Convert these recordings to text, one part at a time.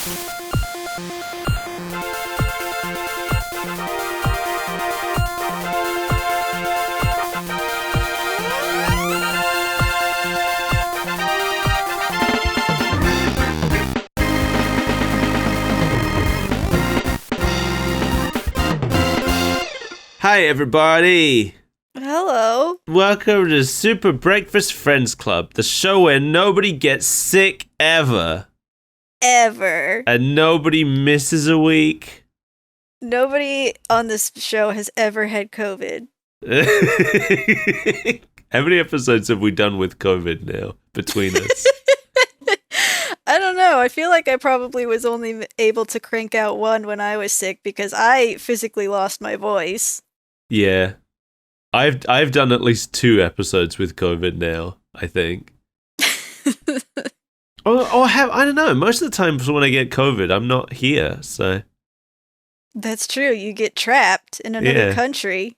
Hi, everybody. Hello. Welcome to Super Breakfast Friends Club, the show where nobody gets sick ever. Ever. And nobody misses a week. Nobody on this show has ever had COVID. How many episodes have we done with COVID now between us? I don't know. I feel like I probably was only able to crank out one when I was sick because I physically lost my voice. Yeah. I've done at least 2 episodes with COVID now, I think. I don't know. Most of the times when I get COVID, I'm not here, so. That's true. You get trapped in another country.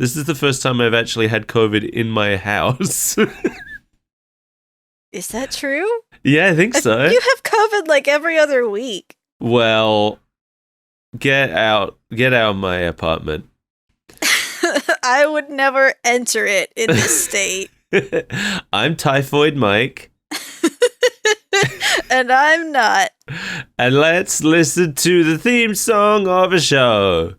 This is the first time I've actually had COVID in my house. Is that true? Yeah, I think so. You have COVID like every other week. Well, get out of my apartment. I would never enter it in this state. I'm Typhoid Mike. And I'm not. And let's listen to the theme song of a show.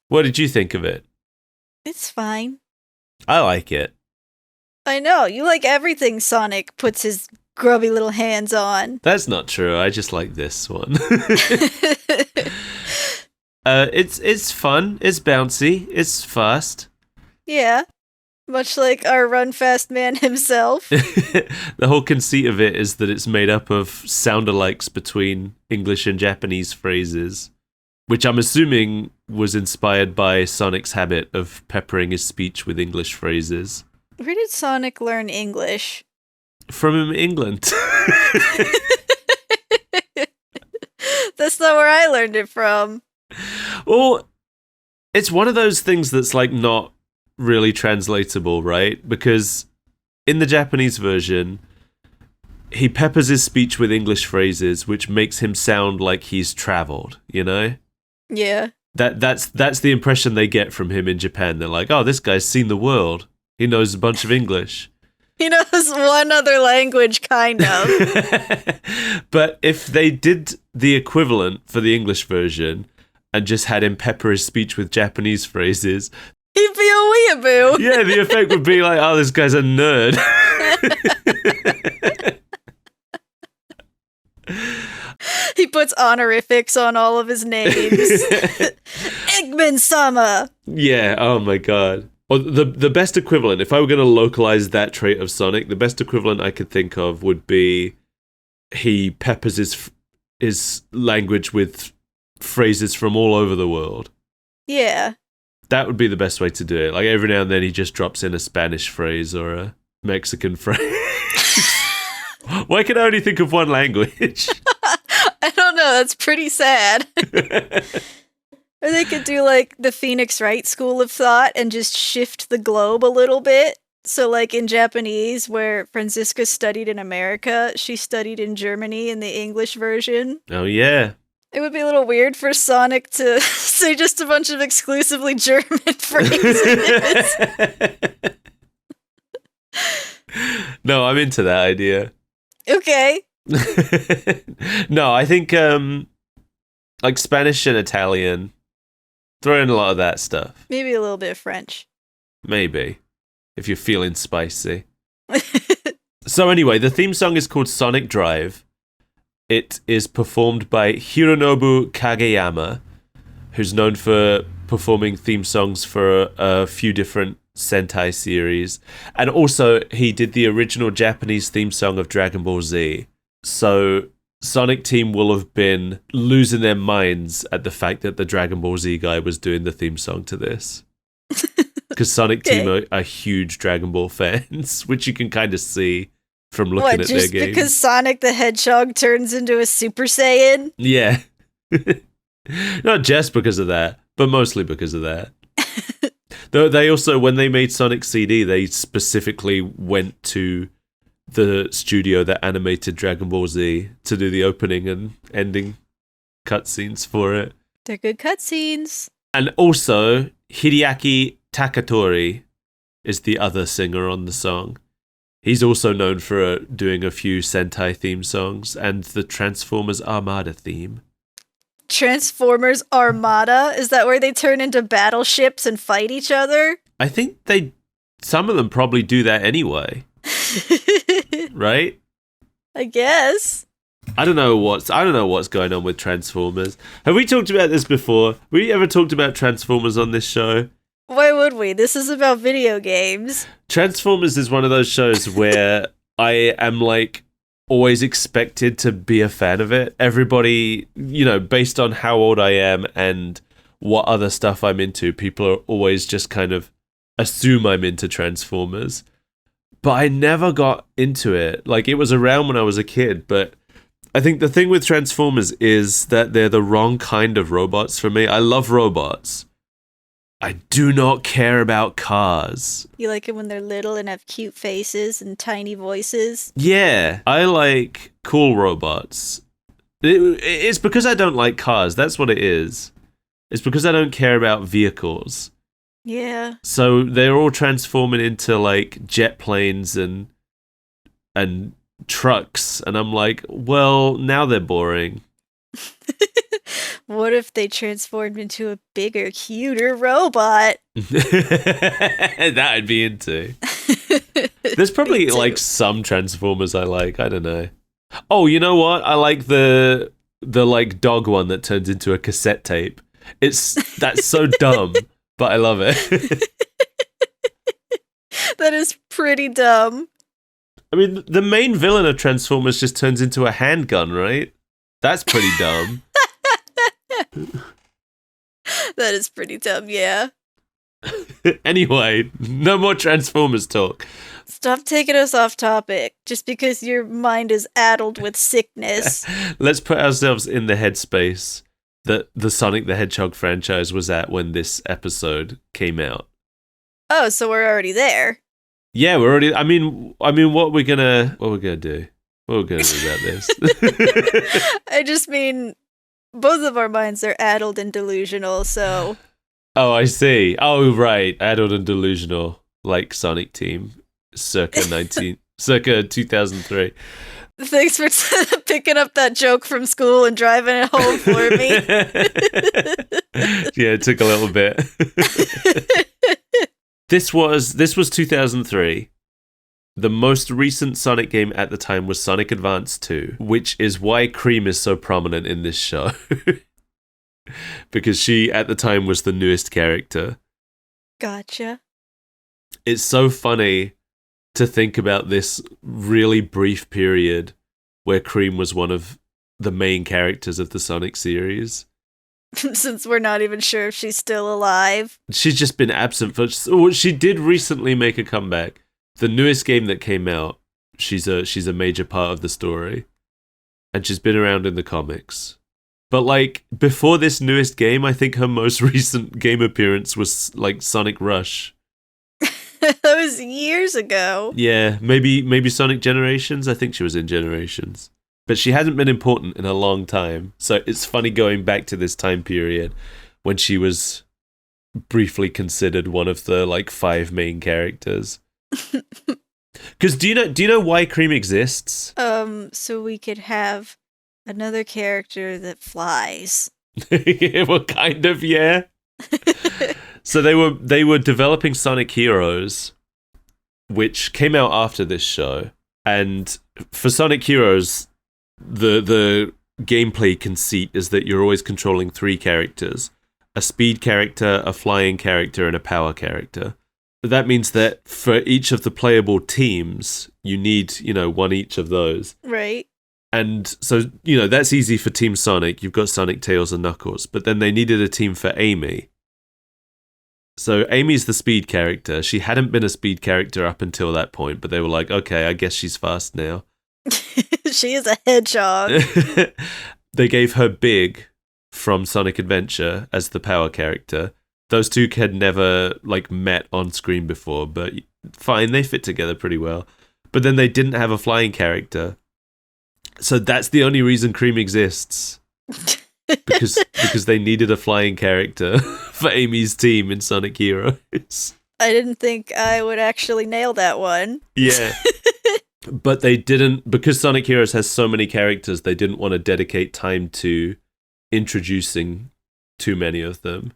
What did you think of it? It's fine. I like it. I know. You like everything Sonic puts his grubby little hands on. That's not true. I just like this one. It's fun. It's bouncy. It's fast. Yeah. Much like our Run Fast man himself. The whole conceit of it is that it's made up of sound-alikes between English and Japanese phrases, which I'm assuming was inspired by Sonic's habit of peppering his speech with English phrases. Where did Sonic learn English? From England. That's not where I learned it from. Well, it's one of those things that's like not really translatable, right? Because in the Japanese version, he peppers his speech with English phrases, which makes him sound like he's traveled, you know? Yeah. That's the impression they get from him in Japan. They're like, oh, this guy's seen the world. He knows a bunch of English. He knows one other language, kind of. But if they did the equivalent for the English version and just had him pepper his speech with Japanese phrases, he'd be a weeaboo. Yeah, the effect would be like, oh, this guy's a nerd. He puts honorifics on all of his names. Eggman-sama. Yeah, oh my god. Well, the best equivalent, if I were going to localize that trait of Sonic, the best equivalent I could think of would be he peppers his language with phrases from all over the world. Yeah. That would be the best way to do it. Like every now and then he just drops in a Spanish phrase or a Mexican phrase. Why can I only think of one language? I don't know. That's pretty sad. Or they could do like the Phoenix Wright school of thought and just shift the globe a little bit. So like in Japanese, where Franziska studied in America, she studied in Germany in the English version. Oh, yeah. It would be a little weird for Sonic to say just a bunch of exclusively German phrases. No, I'm into that idea. Okay. No, I think like Spanish and Italian, throw in a lot of that stuff. Maybe a little bit of French. Maybe, if you're feeling spicy. So anyway, the theme song is called Sonic Drive. It is performed by Hironobu Kageyama, who's known for performing theme songs for a few different Sentai series. And also, he did the original Japanese theme song of Dragon Ball Z. So Sonic Team will have been losing their minds at the fact that the Dragon Ball Z guy was doing the theme song to this. Because Sonic Team are huge Dragon Ball fans, which you can kind of see from looking at their game. Because Sonic the Hedgehog turns into a Super Saiyan? Yeah. Not just because of that, but mostly because of that. Though they also, when they made Sonic CD, they specifically went to the studio that animated Dragon Ball Z to do the opening and ending cutscenes for it. They're good cutscenes. And also, Hideaki Takatori is the other singer on the song. He's also known for doing a few Sentai theme songs and the Transformers Armada theme. Transformers Armada? Is that where they turn into battleships and fight each other? I think some of them probably do that anyway. Right? I guess. I don't know what's going on with Transformers. Have we talked about this before? Have we ever talked about Transformers on this show? Why would we? This is about video games. Transformers is one of those shows where I am like always expected to be a fan of it. Everybody, based on how old I am and what other stuff I'm into, people are always just kind of assume I'm into Transformers. But I never got into it. Like, it was around when I was a kid, but I think the thing with Transformers is that they're the wrong kind of robots for me. I love robots. I do not care about cars. You like it when they're little and have cute faces and tiny voices? Yeah, I like cool robots. It's because I don't like cars. That's what it is. It's because I don't care about vehicles. Yeah. So they're all transforming into like jet planes and trucks, and I'm like, well, now they're boring. What if they transformed into a bigger, cuter robot? That I'd be into. There's probably like some Transformers I like. I don't know. Oh, you know what? I like the like dog one that turns into a cassette tape. That's so dumb, but I love it. That is pretty dumb. I mean, the main villain of Transformers just turns into a handgun, right? That's pretty dumb. That is pretty dumb, yeah. Anyway, no more Transformers talk. Stop taking us off topic just because your mind is addled with sickness. Let's put ourselves in the headspace that the Sonic the Hedgehog franchise was at when this episode came out. Oh, so we're already there. Yeah, we're already. I mean, what we're gonna do? What we're gonna do about this? I just mean, both of our minds are addled and delusional, so. Oh, I see. Oh, right, addled and delusional, like Sonic Team, circa 2003. Thanks for picking up that joke from school and driving it home for me. Yeah, it took a little bit. This was 2003. The most recent Sonic game at the time was Sonic Advance 2, which is why Cream is so prominent in this show. Because she, at the time, was the newest character. Gotcha. It's so funny to think about this really brief period where Cream was one of the main characters of the Sonic series. Since we're not even sure if she's still alive. She's just been absent for... She did recently make a comeback. The newest game that came out, she's a major part of the story. And she's been around in the comics. But like before this newest game, I think her most recent game appearance was like Sonic Rush. That was years ago. Yeah, maybe Sonic Generations. I think she was in Generations. But she hasn't been important in a long time. So it's funny going back to this time period when she was briefly considered one of the like 5 main characters. Because do you know why Cream exists? So we could have another character that flies. Well, kind of, yeah. So they were developing Sonic Heroes, which came out after this show. And for Sonic Heroes, the gameplay conceit is that you're always controlling 3 characters: a speed character, a flying character, and a power character. That means that for each of the playable teams, you need, one each of those. Right. And so, that's easy for Team Sonic. You've got Sonic, Tails, and Knuckles. But then they needed a team for Amy. So Amy's the speed character. She hadn't been a speed character up until that point, but they were like, okay, I guess she's fast now. She is a hedgehog. They gave her Big from Sonic Adventure as the power character. Those two had never met on screen before, but fine, they fit together pretty well. But then they didn't have a flying character. So that's the only reason Cream exists. Because they needed a flying character for Amy's team in Sonic Heroes. I didn't think I would actually nail that one. Yeah. But they didn't, because Sonic Heroes has so many characters, they didn't want to dedicate time to introducing too many of them.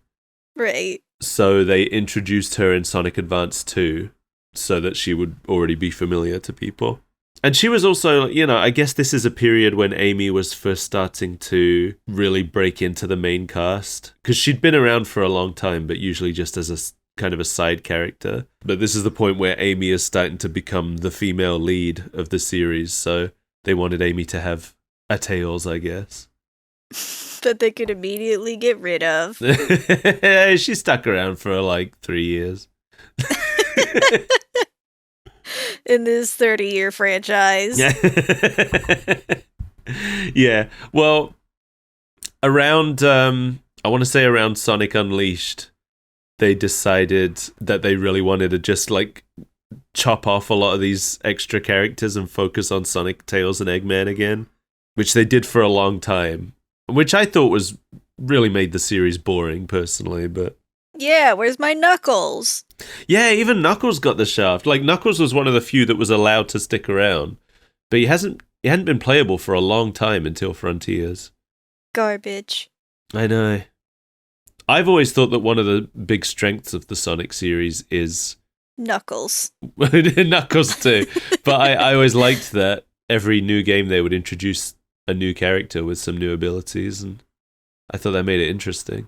Right. So they introduced her in Sonic Advance 2 so that she would already be familiar to people. And she was also, I guess this is a period when Amy was first starting to really break into the main cast. Because she'd been around for a long time, but usually just as a kind of a side character. But this is the point where Amy is starting to become the female lead of the series. So they wanted Amy to have a Tails, I guess. That they could immediately get rid of. She stuck around for 3 years. In this 30-year franchise. Yeah. Well, around, I want to say around Sonic Unleashed, they decided that they really wanted to just chop off a lot of these extra characters and focus on Sonic, Tails, and Eggman again, which they did for a long time, which I thought was really made the series boring personally, but... Yeah, where's my Knuckles? Yeah, even Knuckles got the shaft. Knuckles was one of the few that was allowed to stick around, but he hadn't been playable for a long time until Frontiers. Garbage. I know. I've always thought that one of the big strengths of the Sonic series is... Knuckles. Knuckles too. But I always liked that every new game they would introduce a new character with some new abilities, and I thought that made it interesting.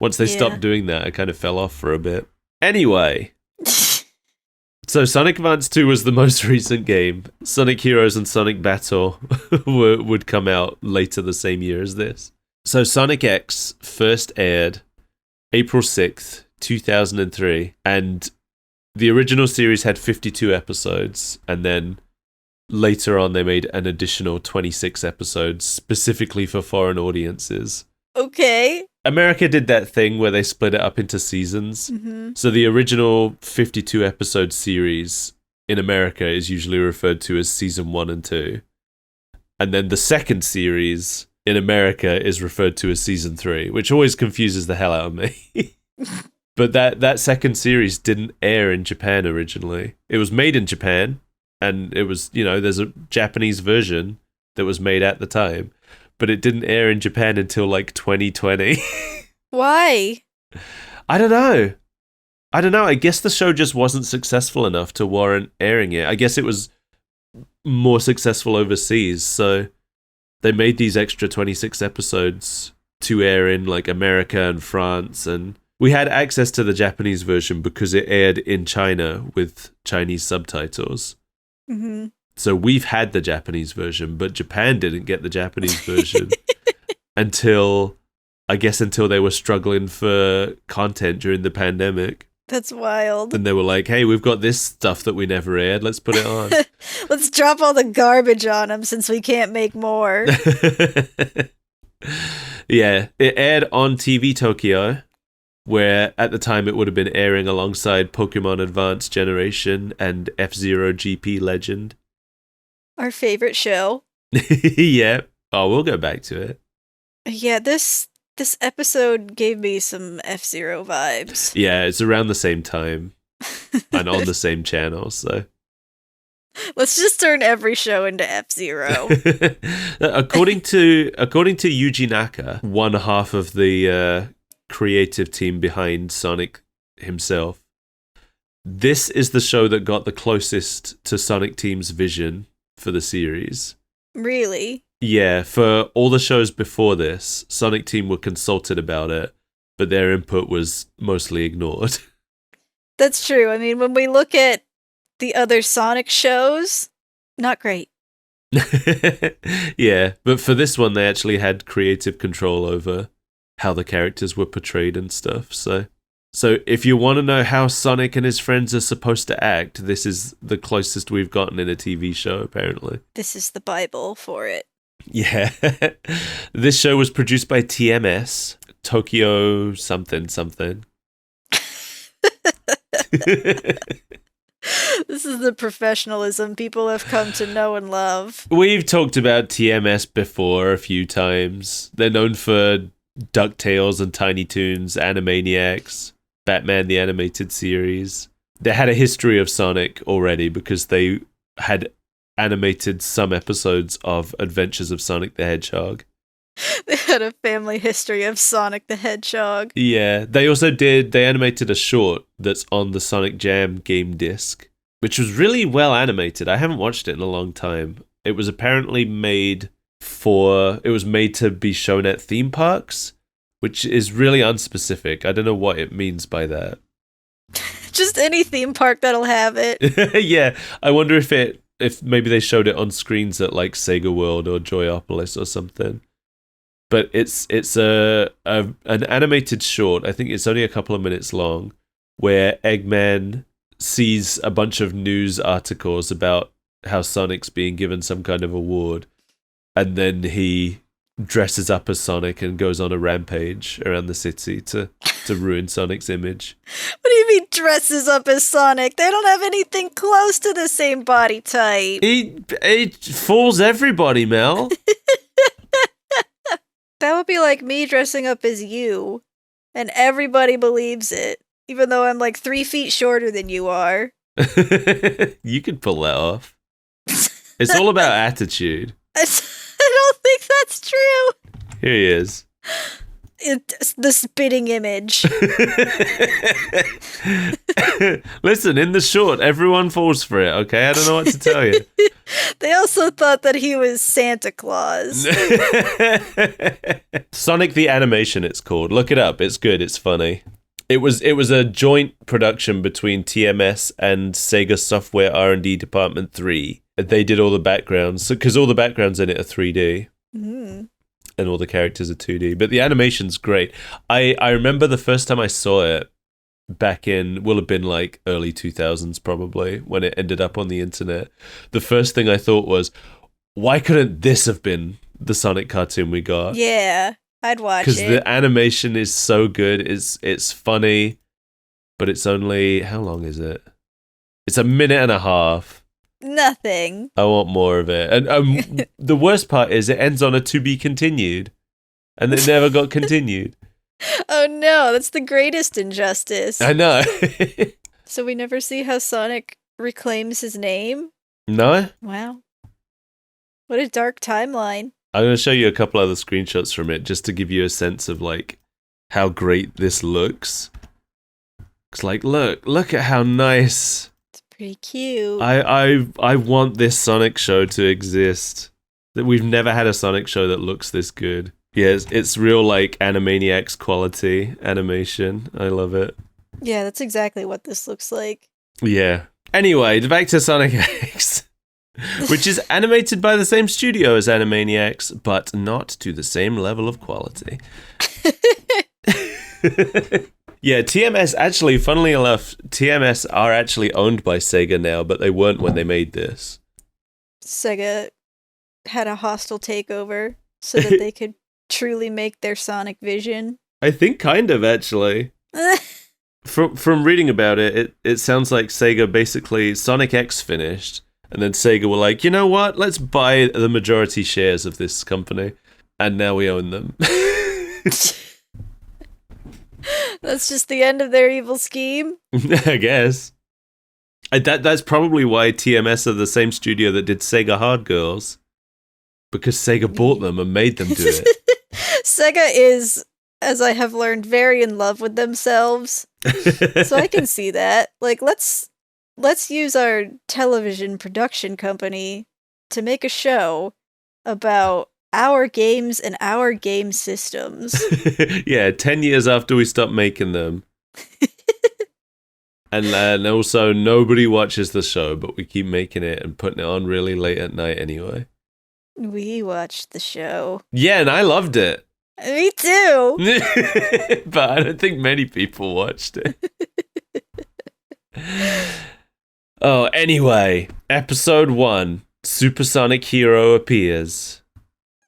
Once they stopped doing that, I kind of fell off for a bit. Anyway, so Sonic Advance 2 was the most recent game. Sonic Heroes and Sonic Battle would come out later the same year as this. So Sonic X first aired April 6th, 2003, and the original series had 52 episodes, and then later on they made an additional 26 episodes specifically for foreign audiences. Okay. America did that thing where they split it up into seasons. Mm-hmm. So the original 52 episode series in America is usually referred to as season 1 and 2. And then the second series in America is referred to as season 3, which always confuses the hell out of me. But that second series didn't air in Japan originally. It was made in Japan, and it was, there's a Japanese version that was made at the time. But it didn't air in Japan until 2020. Why? I don't know. I guess the show just wasn't successful enough to warrant airing it. I guess it was more successful overseas, so they made these extra 26 episodes to air in America and France, and we had access to the Japanese version because it aired in China with Chinese subtitles. Mm-hmm. So we've had the Japanese version, but Japan didn't get the Japanese version until they were struggling for content during the pandemic. That's wild. And they were like, hey, we've got this stuff that we never aired. Let's put it on. Let's drop all the garbage on them since we can't make more. Yeah, it aired on TV Tokyo, where at the time it would have been airing alongside Pokemon Advanced Generation and F-Zero GP Legend. Our favorite show. Yeah. Oh, we'll go back to it. Yeah, this episode gave me some F-Zero vibes. Yeah, it's around the same time and on the same channel, so. Let's just turn every show into F-Zero. according to Yuji Naka, one half of the creative team behind Sonic himself, this is the show that got the closest to Sonic Team's vision for the series. Really? Yeah, for all the shows before this, Sonic Team were consulted about it, but their input was mostly ignored. That's true. I mean, when we look at the other Sonic shows, not great. Yeah, but for this one, they actually had creative control over how the characters were portrayed and stuff. So if you want to know how Sonic and his friends are supposed to act, this is the closest we've gotten in a TV show, apparently. This is the Bible for it. Yeah. This show was produced by TMS, Tokyo something. This is the professionalism people have come to know and love. We've talked about TMS before a few times. They're known for DuckTales and Tiny Toons, Animaniacs, Batman the Animated Series. They had a history of Sonic already because they had animated some episodes of Adventures of Sonic the Hedgehog. They had a family history of Sonic the Hedgehog. Yeah, they animated a short that's on the Sonic Jam game disc, which was really well animated. I haven't watched it in a long time. It was apparently made to be shown at theme parks, which is really unspecific. I don't know what it means by that. Just any theme park that'll have it. Yeah, I wonder if maybe they showed it on screens at like Sega World or Joyopolis or something. But it's an animated short. I think it's only a couple of minutes long, where Eggman sees a bunch of news articles about how Sonic's being given some kind of award, and then he dresses up as Sonic and goes on a rampage around the city to ruin Sonic's image. What do you mean dresses up as Sonic? They don't have anything close to the same body type. He fools everybody, Mel. That would be like me dressing up as you, and everybody believes it, even though I'm like 3 feet shorter than you are. You could pull that off. It's all about attitude. I don't think that's true. Here he is. It's the spitting image. Listen, in the short, everyone falls for it, okay? I don't know what to tell you. They also thought that he was Santa Claus. Sonic the Animation, it's called. Look it up. It's good. It's funny. It was a joint production between TMS and Sega Software R&D Department 3. They did all the backgrounds, because all the backgrounds in it are 3D. Mm. And all the characters are 2D. But the animation's great. I remember the first time I saw it back in, will have been like early 2000s probably, when it ended up on the internet. The first thing I thought was, why couldn't this have been the Sonic cartoon we got? Yeah, I'd watch it. Because the animation is so good. It's funny, but it's only, how long is it? It's 1.5 minutes. Nothing. I want more of it. And the worst part is it ends on a to be continued. And it never got continued. Oh no, that's the greatest injustice. I know. So we never see how Sonic reclaims his name? No? Wow. What a dark timeline. I'm going to show you a couple other screenshots from it just to give you a sense of like how great this looks. It's like, look at how nice. Pretty cute. I want this Sonic show to exist. That we've never had a Sonic show that looks this good. Yeah, it's real like Animaniacs quality animation. I love it. Yeah, that's exactly what this looks like. Yeah. Anyway, back to Sonic X, which is animated by the same studio as Animaniacs, but not to the same level of quality. Yeah, TMS actually, funnily enough, TMS are actually owned by Sega now, but they weren't when they made this. Sega had a hostile takeover so that they could truly make their Sonic vision? I think kind of, actually. From reading about it, it sounds like Sega basically, Sonic X finished, and then Sega were like, you know what, let's buy the majority shares of this company, and now we own them. That's just the end of their evil scheme? I guess. That's probably why TMS are the same studio that did Sega Hard Girls, because Sega bought them and made them do it. Sega is, as I have learned, very in love with themselves. So I can see that. Like, let's use our television production company to make a show about our games and our game systems. Yeah, 10 years after we stopped making them. And also, nobody watches the show, but we keep making it and putting it on really late at night anyway. We watched the show. Yeah, and I loved it. Me too. But I don't think many people watched it. Oh, anyway, episode 1, Supersonic Hero appears.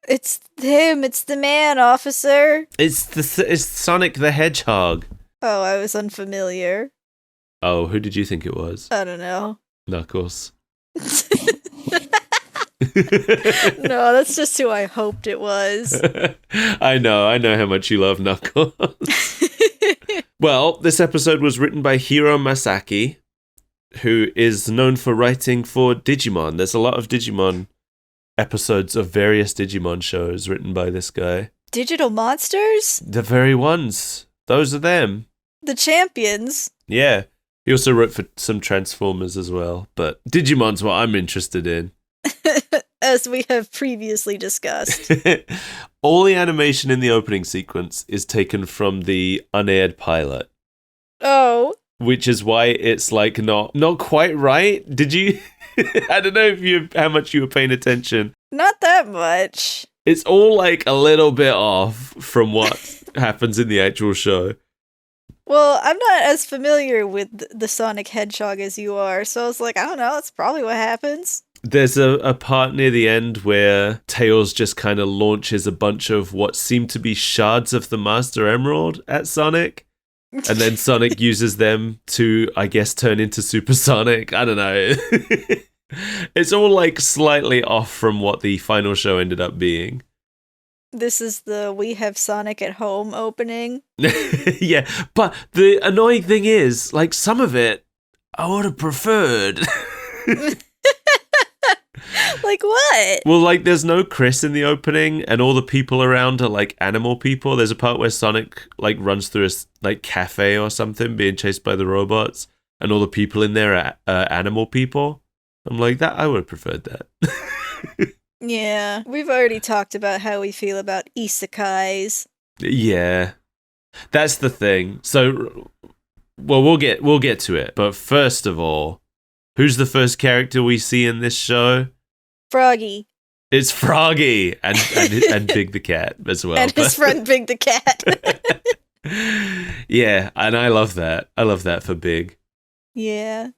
It's him. It's the man, officer. It's Sonic the Hedgehog. Oh, I was unfamiliar. Oh, who did you think it was? I don't know. Knuckles. No, that's just who I hoped it was. I know how much you love Knuckles. Well, this episode was written by Hiro Masaki, who is known for writing for Digimon. There's a lot of Digimon episodes of various Digimon shows written by this guy. Digital monsters? The very ones. Those are them. The champions. Yeah. He also wrote for some Transformers as well, but Digimon's what I'm interested in. As we have previously discussed. All the animation in the opening sequence is taken from the unaired pilot. Oh. Which is why it's like not quite right. Did you? I don't know how much you were paying attention. Not that much. It's all like a little bit off from what happens in the actual show. Well, I'm not as familiar with the Sonic Hedgehog as you are, so I was like, I don't know, that's probably what happens. There's a part near the end where Tails just kind of launches a bunch of what seem to be shards of the Master Emerald at Sonic. And then Sonic uses them to, I guess, turn into Supersonic. I don't know. It's all like slightly off from what the final show ended up being. This is the We Have Sonic at Home opening. Yeah, but the annoying thing is, like, some of it I would have preferred. Like what? Well, like, there's no Chris in the opening, and all the people around are, like, animal people. There's a part where Sonic, like, runs through a, like, cafe or something, being chased by the robots, and all the people in there are animal people. I'm like, that I would have preferred that. Yeah, we've already talked about how we feel about isekais. Yeah, that's the thing. So, well, we'll get to it. But first of all, who's the first character we see in this show? Froggy. It's Froggy and Big the Cat as well. And his friend Big the Cat. Yeah, and I love that. I love that for Big. Yeah.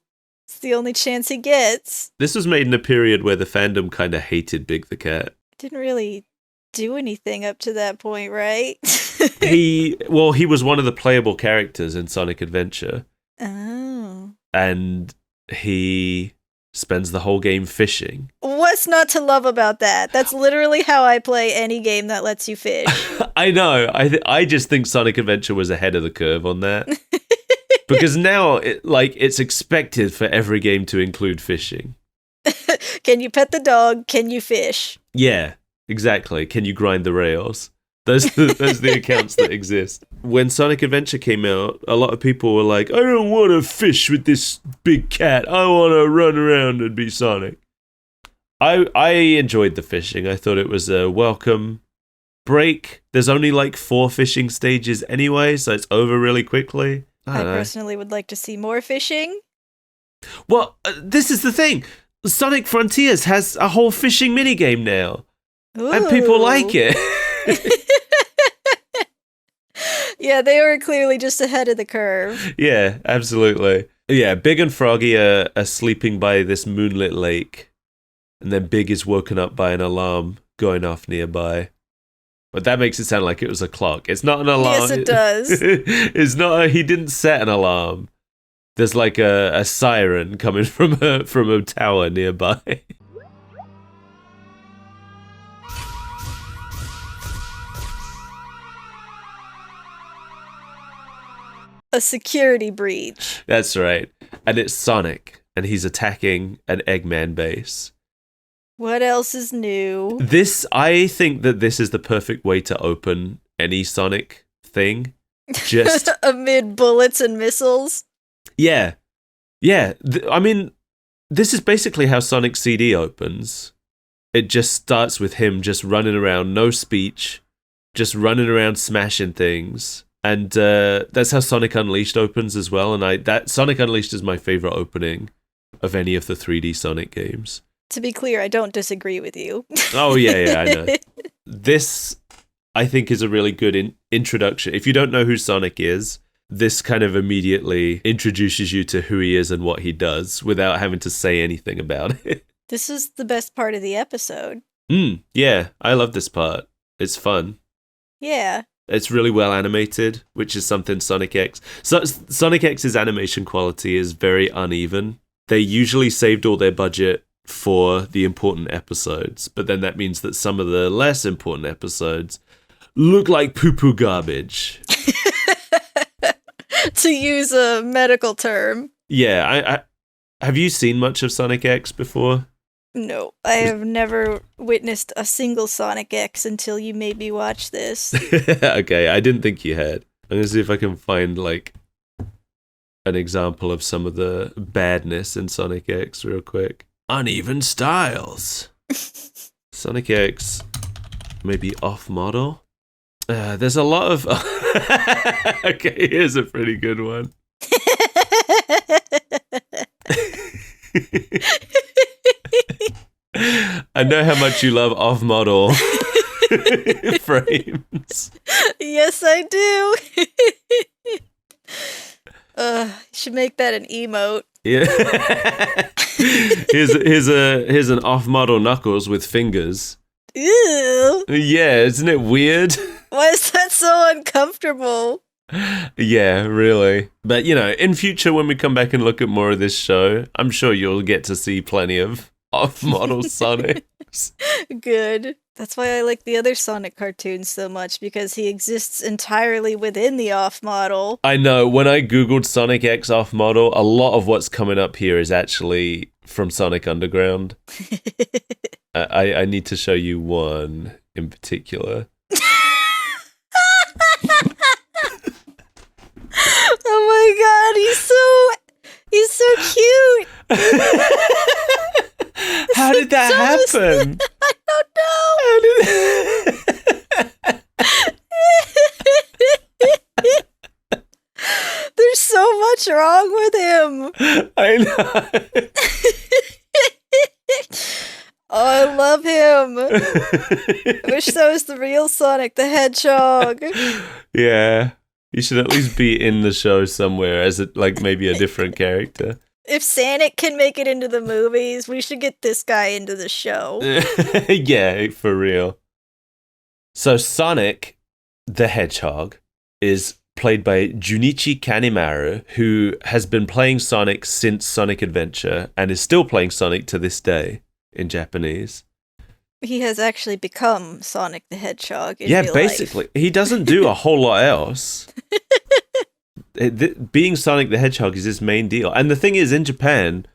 It's the only chance he gets. This was made in a period where the fandom kind of hated Big the Cat. Didn't really do anything up to that point, right? He was one of the playable characters in Sonic Adventure. Oh. And he spends the whole game fishing. What's not to love about that? That's literally how I play any game that lets you fish. I know. I just think Sonic Adventure was ahead of the curve on that. Because now, it's expected for every game to include fishing. Can you pet the dog? Can you fish? Yeah, exactly. Can you grind the rails? Those are the accounts that exist. When Sonic Adventure came out, a lot of people were like, I don't want to fish with this big cat. I want to run around and be Sonic. I enjoyed the fishing. I thought it was a welcome break. There's only like 4 fishing stages anyway, so it's over really quickly. I personally would like to see more fishing. Well, this is the thing. Sonic Frontiers has a whole fishing minigame now. Ooh. And people like it. Yeah, they were clearly just ahead of the curve. Yeah, absolutely. Yeah, Big and Froggy are sleeping by this moonlit lake. And then Big is woken up by an alarm going off nearby. But that makes it sound like it was a clock. It's not an alarm. Yes, it does. It's not. He didn't set an alarm. There's like a siren coming from a tower nearby. A security breach. That's right. And it's Sonic, and he's attacking an Eggman base. What else is new? I think that this is the perfect way to open any Sonic thing. Just amid bullets and missiles. Yeah. I mean, this is basically how Sonic CD opens. It just starts with him just running around, no speech, just running around smashing things. And that's how Sonic Unleashed opens as well. And that Sonic Unleashed is my favorite opening of any of the 3D Sonic games. To be clear, I don't disagree with you. Oh, yeah, I know. This, I think, is a really good introduction. If you don't know who Sonic is, this kind of immediately introduces you to who he is and what he does without having to say anything about it. This is the best part of the episode. Yeah, I love this part. It's fun. Yeah. It's really well animated, which is something Sonic X... Sonic X's animation quality is very uneven. They usually saved all their budget for the important episodes, but then that means that some of the less important episodes look like poo-poo garbage. To use a medical term. Yeah, I have you seen much of Sonic X before? No, I have never witnessed a single Sonic X until you made me watch this. Okay, I didn't think you had. I'm gonna see if I can find like an example of some of the badness in Sonic X real quick. Uneven styles. Sonic X, maybe off-model. There's a lot of... Okay, here's a pretty good one. I know how much you love off-model frames. Yes, I do. You should make that an emote. Yeah. Here's an off-model Knuckles with fingers. Ew. Yeah, isn't it weird? Why is that so uncomfortable? Yeah, really. But, in future when we come back and look at more of this show, I'm sure you'll get to see plenty of off-model Sonics. Good. That's why I like the other Sonic cartoons so much, because he exists entirely within the off-model. I know. When I googled Sonic X off-model, a lot of what's coming up here is actually from Sonic Underground. I need to show you one in particular. Oh my god, he's so cute. How did that happen? I don't know. There's so much wrong with him. I know. Oh, I love him. I wish that was the real Sonic the Hedgehog. Yeah. You should at least be in the show somewhere as maybe a different character. If Sonic can make it into the movies, we should get this guy into the show. Yeah, for real. So Sonic the Hedgehog is played by Junichi Kanemaru, who has been playing Sonic since Sonic Adventure and is still playing Sonic to this day in Japanese. He has actually become Sonic the Hedgehog in real basically. life. He doesn't do a whole lot else. Being Sonic the Hedgehog is his main deal. And the thing is, in Japan,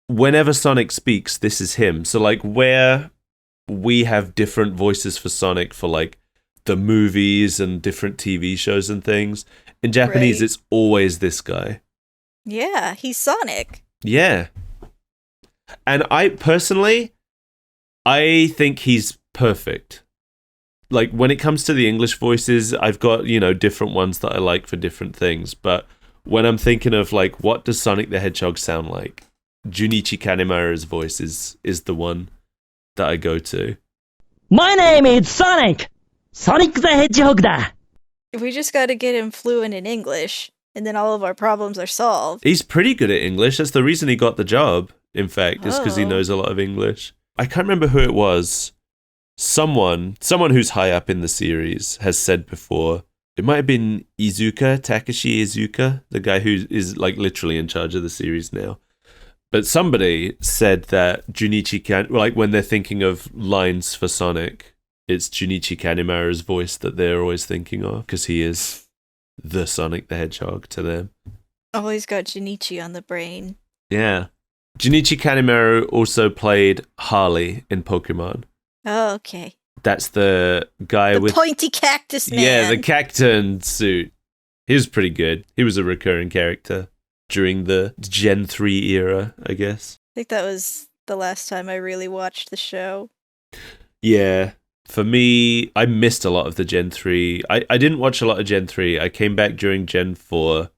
whenever Sonic speaks, this is him. So, where we have different voices for Sonic for, the movies and different TV shows and things, in Japanese, It's always this guy. Yeah, he's Sonic. Yeah. And I think he's perfect. When it comes to the English voices, I've got, different ones that I like for different things. But when I'm thinking of, what does Sonic the Hedgehog sound like? Junichi Kanemaru's voice is the one that I go to. My name is Sonic! Sonic the Hedgehog da! We just gotta get him fluent in English, and then all of our problems are solved. He's pretty good at English. That's the reason he got the job, in fact, is because he knows a lot of English. I can't remember who it was. someone who's high up in the series has said before, it might have been Takashi Iizuka, the guy who is like literally in charge of the series now. But somebody said that like when they're thinking of lines for Sonic, it's Junichi Kanemaru's voice that they're always thinking of, because he is the Sonic the Hedgehog to them. Always got Junichi on the brain. Yeah. Junichi Kanemaru also played Harley in Pokemon. Oh, okay. That's the guy the with... pointy cactus man. Yeah, the cactus suit. He was pretty good. He was a recurring character during the Gen 3 era, I guess. I think that was the last time I really watched the show. Yeah. For me, I missed a lot of the Gen 3. I didn't watch a lot of Gen 3. I came back during Gen 4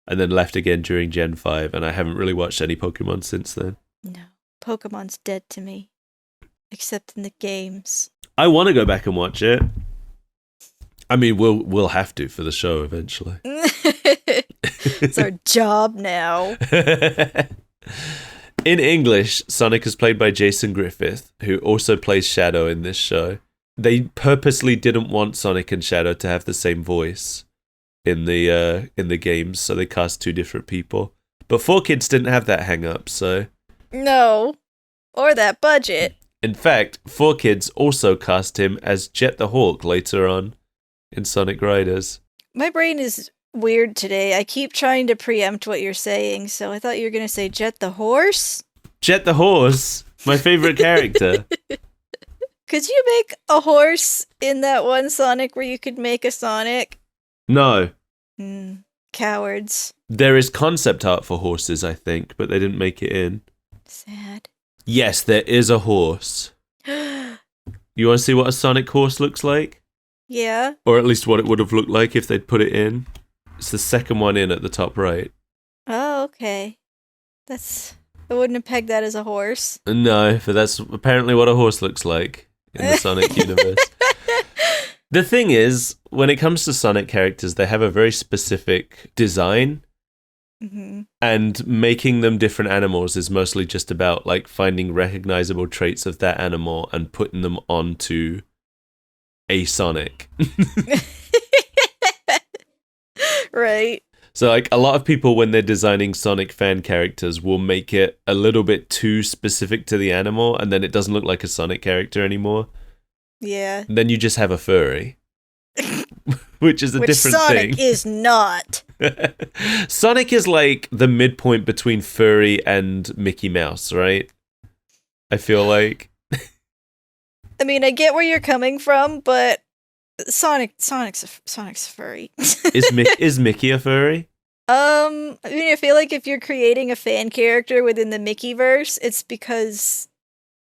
and then left again during Gen 5, and I haven't really watched any Pokemon since then. No. Pokemon's dead to me. Except in the games. I want to go back and watch it. I mean, we'll have to for the show eventually. It's our job now. In English, Sonic is played by Jason Griffith, who also plays Shadow in this show. They purposely didn't want Sonic and Shadow to have the same voice in the games, so they cast two different people. But 4Kids didn't have that hang up, so... No. Or that budget. In fact, 4Kids also cast him as Jet the Hawk later on in Sonic Riders. My brain is weird today. I keep trying to preempt what you're saying, so I thought you were going to say Jet the Horse? Jet the Horse, my favorite character. Could you make a horse in that one Sonic where you could make a Sonic? No. Cowards. There is concept art for horses, I think, but they didn't make it in. Sad. Yes, there is a horse. You want to see what a Sonic horse looks like? Yeah. Or at least what it would have looked like if they'd put it in. It's the second one in at the top right. Oh, okay. I wouldn't have pegged that as a horse. No, but that's apparently what a horse looks like in the Sonic universe. The thing is, when it comes to Sonic characters, they have a very specific design. Mm-hmm. And making them different animals is mostly just about like finding recognizable traits of that animal and putting them onto a Sonic. Right. So like a lot of people, when they're designing Sonic fan characters, will make it a little bit too specific to the animal, and then it doesn't look like a Sonic character anymore. Yeah. And then you just have a furry. Which is a different Sonic thing. is not. Sonic is like the midpoint between furry and Mickey Mouse, right? I feel like. I mean, I get where you're coming from, but Sonic's furry. Is Mickey a furry? I mean, I feel like if you're creating a fan character within the Mickeyverse, it's because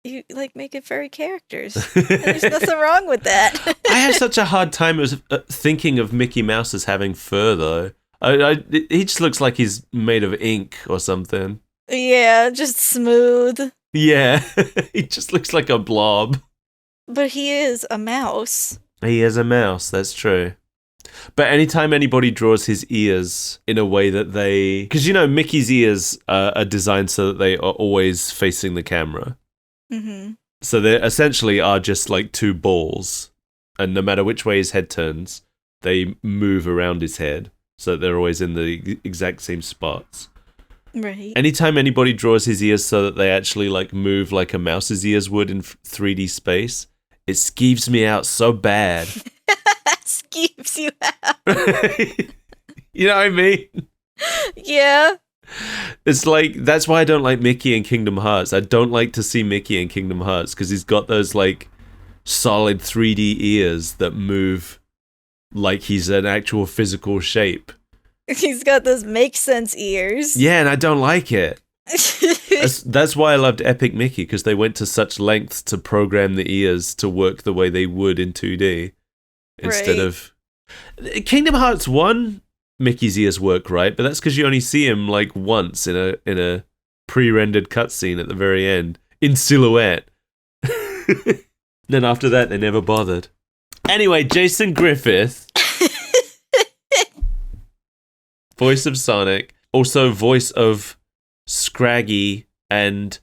you like making furry characters. And there's nothing wrong with that. I have such a hard time thinking of Mickey Mouse as having fur, though. He just looks like he's made of ink or something. Yeah, just smooth. Yeah, he just looks like a blob. But he is a mouse. He is a mouse, that's true. But anytime anybody draws his ears in a way that they... Because, you know, Mickey's ears are designed so that they are always facing the camera. Mm-hmm. So they essentially are just like two balls. And no matter which way his head turns, they move around his head. So they're always in the exact same spots. Right. Anytime anybody draws his ears so that they actually like move like a mouse's ears would in 3D space, it skeeves me out so bad. Skeeves you out. You know what I mean? Yeah. It's like, that's why I don't like Mickey in Kingdom Hearts. I don't like to see Mickey in Kingdom Hearts because he's got those like solid 3D ears that move like he's an actual physical shape. He's got those make sense ears. Yeah, and I don't like it. That's why I loved Epic Mickey, because they went to such lengths to program the ears to work the way they would in 2D. Instead of... Kingdom Hearts 1, Mickey's ears work right, but that's because you only see him like once in a pre-rendered cutscene at the very end, in silhouette. Then after that, they never bothered. Anyway, Jason Griffith, voice of Sonic, also voice of Scraggy and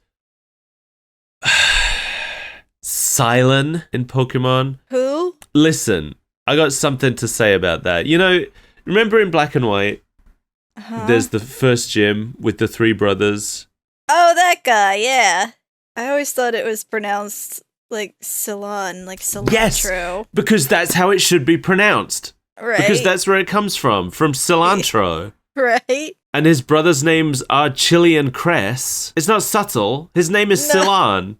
Silent in Pokemon. Who? Listen, I got something to say about that. You know, remember in Black and White, there's the first gym with the three brothers? Oh, that guy, yeah. I always thought it was pronounced like Ceylon, like cilantro. Yes, because that's how it should be pronounced. Right. Because that's where it comes from cilantro. Right. And his brothers' names are Chili and Cress. It's not subtle. His name is Ceylon.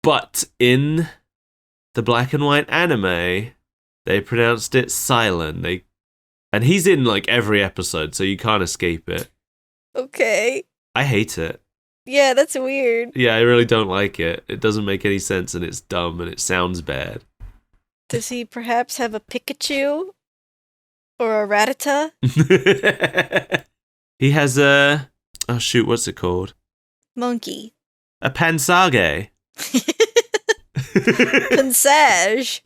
But in the Black and White anime, they pronounced it Silent. And he's in like every episode, so you can't escape it. Okay. I hate it. Yeah, that's weird. Yeah, I really don't like it. It doesn't make any sense, and it's dumb, and it sounds bad. Does he perhaps have a Pikachu? Or a Rattata? He has a... Oh, shoot, what's it called? Monkey. A Pansage. Pansage.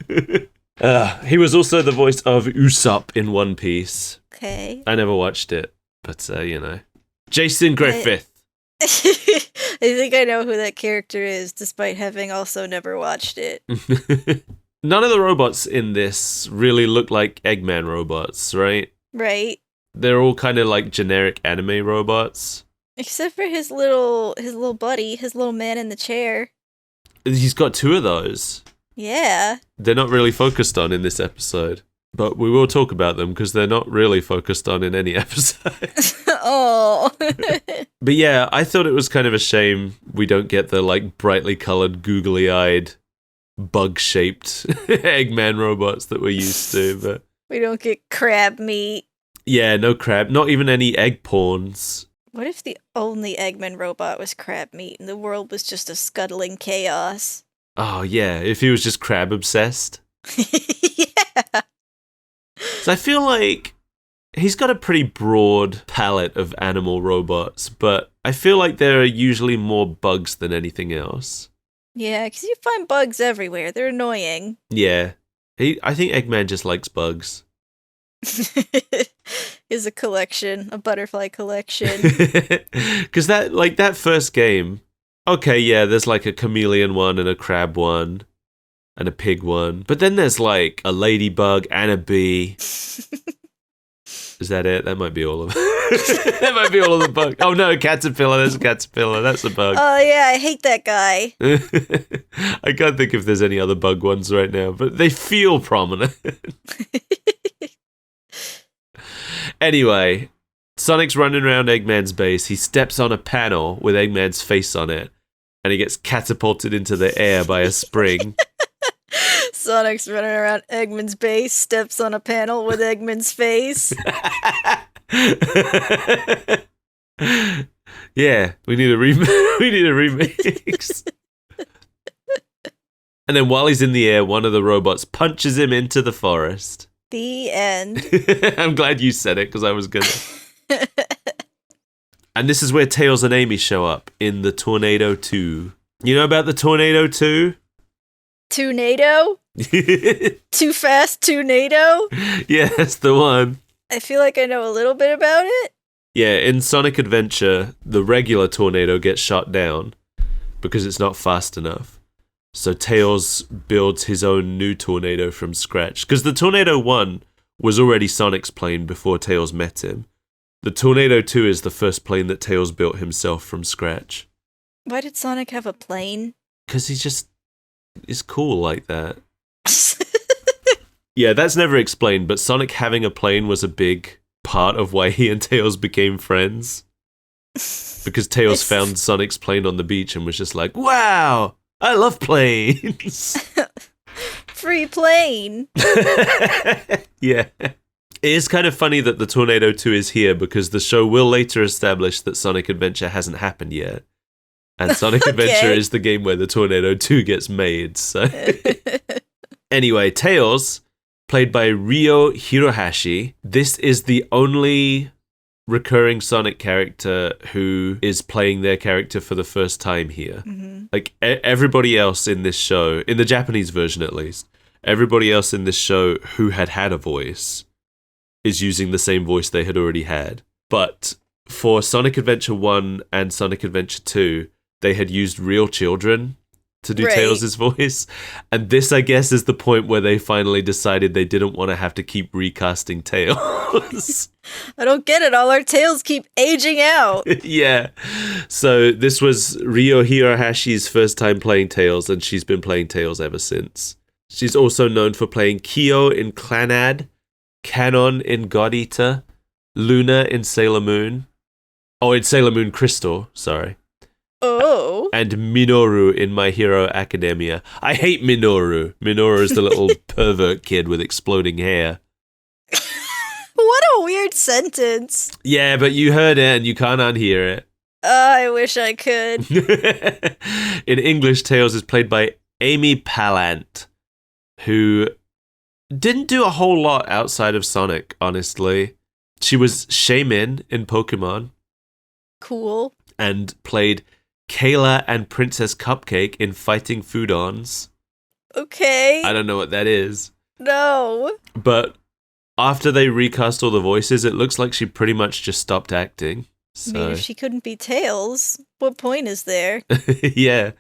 He was also the voice of Usopp in One Piece. Okay. I never watched it, but, you know. Jason Griffith. I think I know who that character is, despite having also never watched it. None of the robots in this really look like Eggman robots, right? Right. They're all kind of like generic anime robots. Except for his little buddy, his little man in the chair. He's got two of those. Yeah. They're not really focused on in this episode. But we will talk about them because they're not really focused on in any episode. Oh. But yeah, I thought it was kind of a shame we don't get the like brightly colored, googly-eyed, bug-shaped Eggman robots that we're used to. But we don't get crab meat. Yeah, no crab. Not even any egg pawns. What if the only Eggman robot was crab meat and the world was just a scuttling chaos? Oh yeah, if he was just crab obsessed. Yeah. So I feel like he's got a pretty broad palette of animal robots, but I feel like there are usually more bugs than anything else. Yeah, because you find bugs everywhere. They're annoying. Yeah. I think Eggman just likes bugs. Is a collection, a butterfly collection. Because that first game, okay, yeah, there's like a chameleon one and a crab one and a pig one, but then there's like a ladybug and a bee. Is that it? That might be all of it. That might be all of the bugs. Oh no, caterpillar. There's a caterpillar. That's a bug. Oh yeah, I hate that guy. I can't think if there's any other bug ones right now, but they feel prominent. Anyway, Sonic's running around Eggman's base. He steps on a panel with Eggman's face on it, and he gets catapulted into the air by a spring. Sonic's running around Eggman's base, steps on a panel with Eggman's face. Yeah, we need a remix. And then while he's in the air, one of the robots punches him into the forest. The end. I'm glad you said it because I was gonna. And this is where Tails and Amy show up in the Tornado 2. You know about the Tornado 2? Tornado? Too fast, Tornado? Yeah, that's the one. I feel like I know a little bit about it. Yeah, in Sonic Adventure, the regular Tornado gets shot down because it's not fast enough. So Tails builds his own new Tornado from scratch. Because the Tornado 1 was already Sonic's plane before Tails met him. The Tornado 2 is the first plane that Tails built himself from scratch. Why did Sonic have a plane? Because he just is cool like that. Yeah, that's never explained, but Sonic having a plane was a big part of why he and Tails became friends. Because Tails found Sonic's plane on the beach and was just like, wow! I love planes. Free plane. Yeah. It is kind of funny that the Tornado 2 is here because the show will later establish that Sonic Adventure hasn't happened yet. And Sonic Adventure is the game where the Tornado 2 gets made. So anyway, Tails, played by Ryo Hirohashi. This is the only recurring Sonic character who is playing their character for the first time here. Mm-hmm. Like everybody else in this show, in the Japanese version at least, everybody else in this show who had a voice is using the same voice they had already had. But for Sonic Adventure 1 and Sonic Adventure 2, they had used real children to do Right. Tails' voice. And this, I guess, is the point where they finally decided they didn't want to have to keep recasting Tails. I don't get it. All our Tails keep aging out. Yeah. So this was Ryo Hirohashi's first time playing Tails, and she's been playing Tails ever since. She's also known for playing Kyo in Clannad, Canon in God Eater, Luna in Sailor Moon. Oh, in Sailor Moon Crystal, sorry. Oh. And Minoru in My Hero Academia. I hate Minoru. Minoru is the little pervert kid with exploding hair. What a weird sentence. Yeah, but you heard it and you can't unhear it. I wish I could. In English, Tails is played by Amy Pallant, who didn't do a whole lot outside of Sonic, honestly. She was Shaymin in Pokemon. Cool. And played Kayla and Princess Cupcake in Fighting Foodons. Okay. I don't know what that is. No. But after they recast all the voices, it looks like she pretty much just stopped acting. I mean, So if she couldn't be Tails, what point is there? yeah.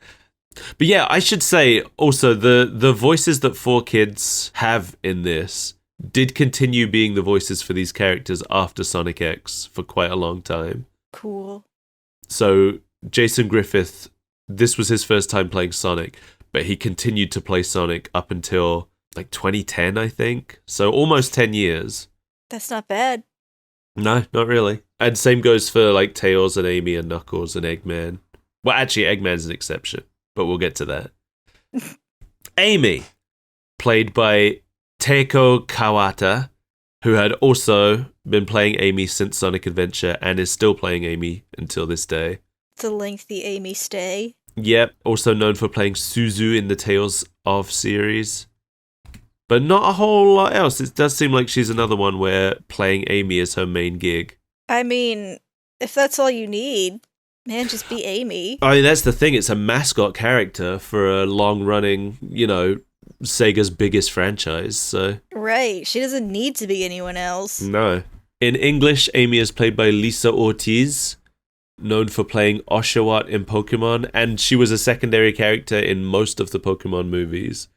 But yeah, I should say also the voices that 4Kids have in this did continue being the voices for these characters after Sonic X for quite a long time. Cool. So Jason Griffith, this was his first time playing Sonic, but he continued to play Sonic up until like 2010, I think. So almost 10 years. That's not bad. No, not really. And same goes for like Tails and Amy and Knuckles and Eggman. Well, actually, Eggman's an exception, but we'll get to that. Amy, played by Teiko Kawata, who had also been playing Amy since Sonic Adventure and is still playing Amy until this day. It's a lengthy Amy stay. Yep, also known for playing Suzu in the Tales of series. But not a whole lot else. It does seem like she's another one where playing Amy is her main gig. I mean, if that's all you need, man, just be Amy. I mean, that's the thing. It's a mascot character for a long-running, Sega's biggest franchise, so... Right. She doesn't need to be anyone else. No. In English, Amy is played by Lisa Ortiz, known for playing Oshawott in Pokemon, and she was a secondary character in most of the Pokemon movies.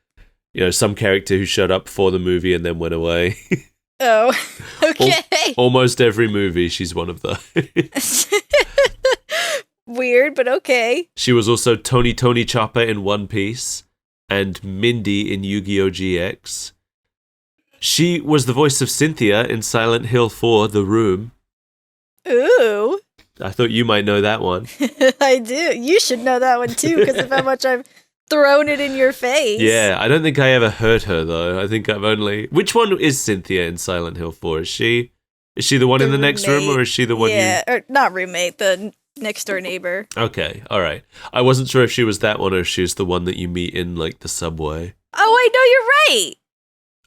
Some character who showed up for the movie and then went away. Oh, okay. Almost every movie, she's one of those. Weird, but okay. She was also Tony Chopper in One Piece and Mindy in Yu-Gi-Oh! GX. She was the voice of Cynthia in Silent Hill 4: The Room. Ooh. I thought you might know that one. I do. You should know that one too, because of how much I've thrown it in your face. Yeah, I don't think I ever heard her though. I think I've only... Which one is Cynthia in Silent Hill 4? Is she the one in the next room, or is she the one or not roommate, the next door neighbor. Okay, alright. I wasn't sure if she was that one or if she was the one that you meet in, like, the subway. Oh, I know, you're right!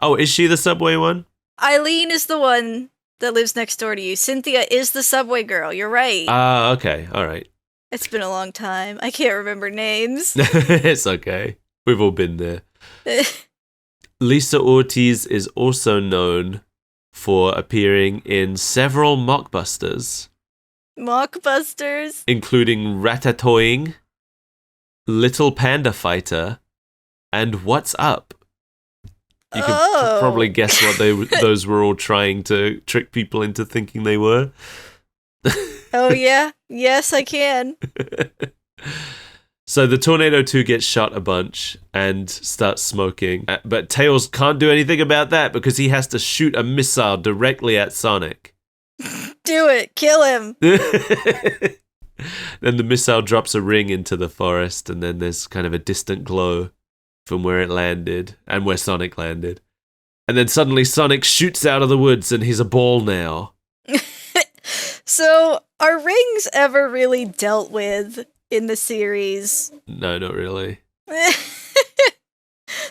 Oh, is she the subway one? Eileen is the one that lives next door to you. Cynthia is the subway girl, you're right. Ah, okay, alright. It's been a long time. I can't remember names. It's okay. We've all been there. Lisa Ortiz is also known for appearing in several mockbusters. Mockbusters? Including Ratatouille, Little Panda Fighter, and What's Up? You can probably guess what those were all trying to trick people into thinking they were. Oh, yeah? Yes, I can. So the Tornado 2 gets shot a bunch and starts smoking. But Tails can't do anything about that because he has to shoot a missile directly at Sonic. Do it. Kill him. Then the missile drops a ring into the forest, and then there's kind of a distant glow from where it landed and where Sonic landed. And then suddenly Sonic shoots out of the woods and he's a ball now. So, are rings ever really dealt with in the series? No, not really.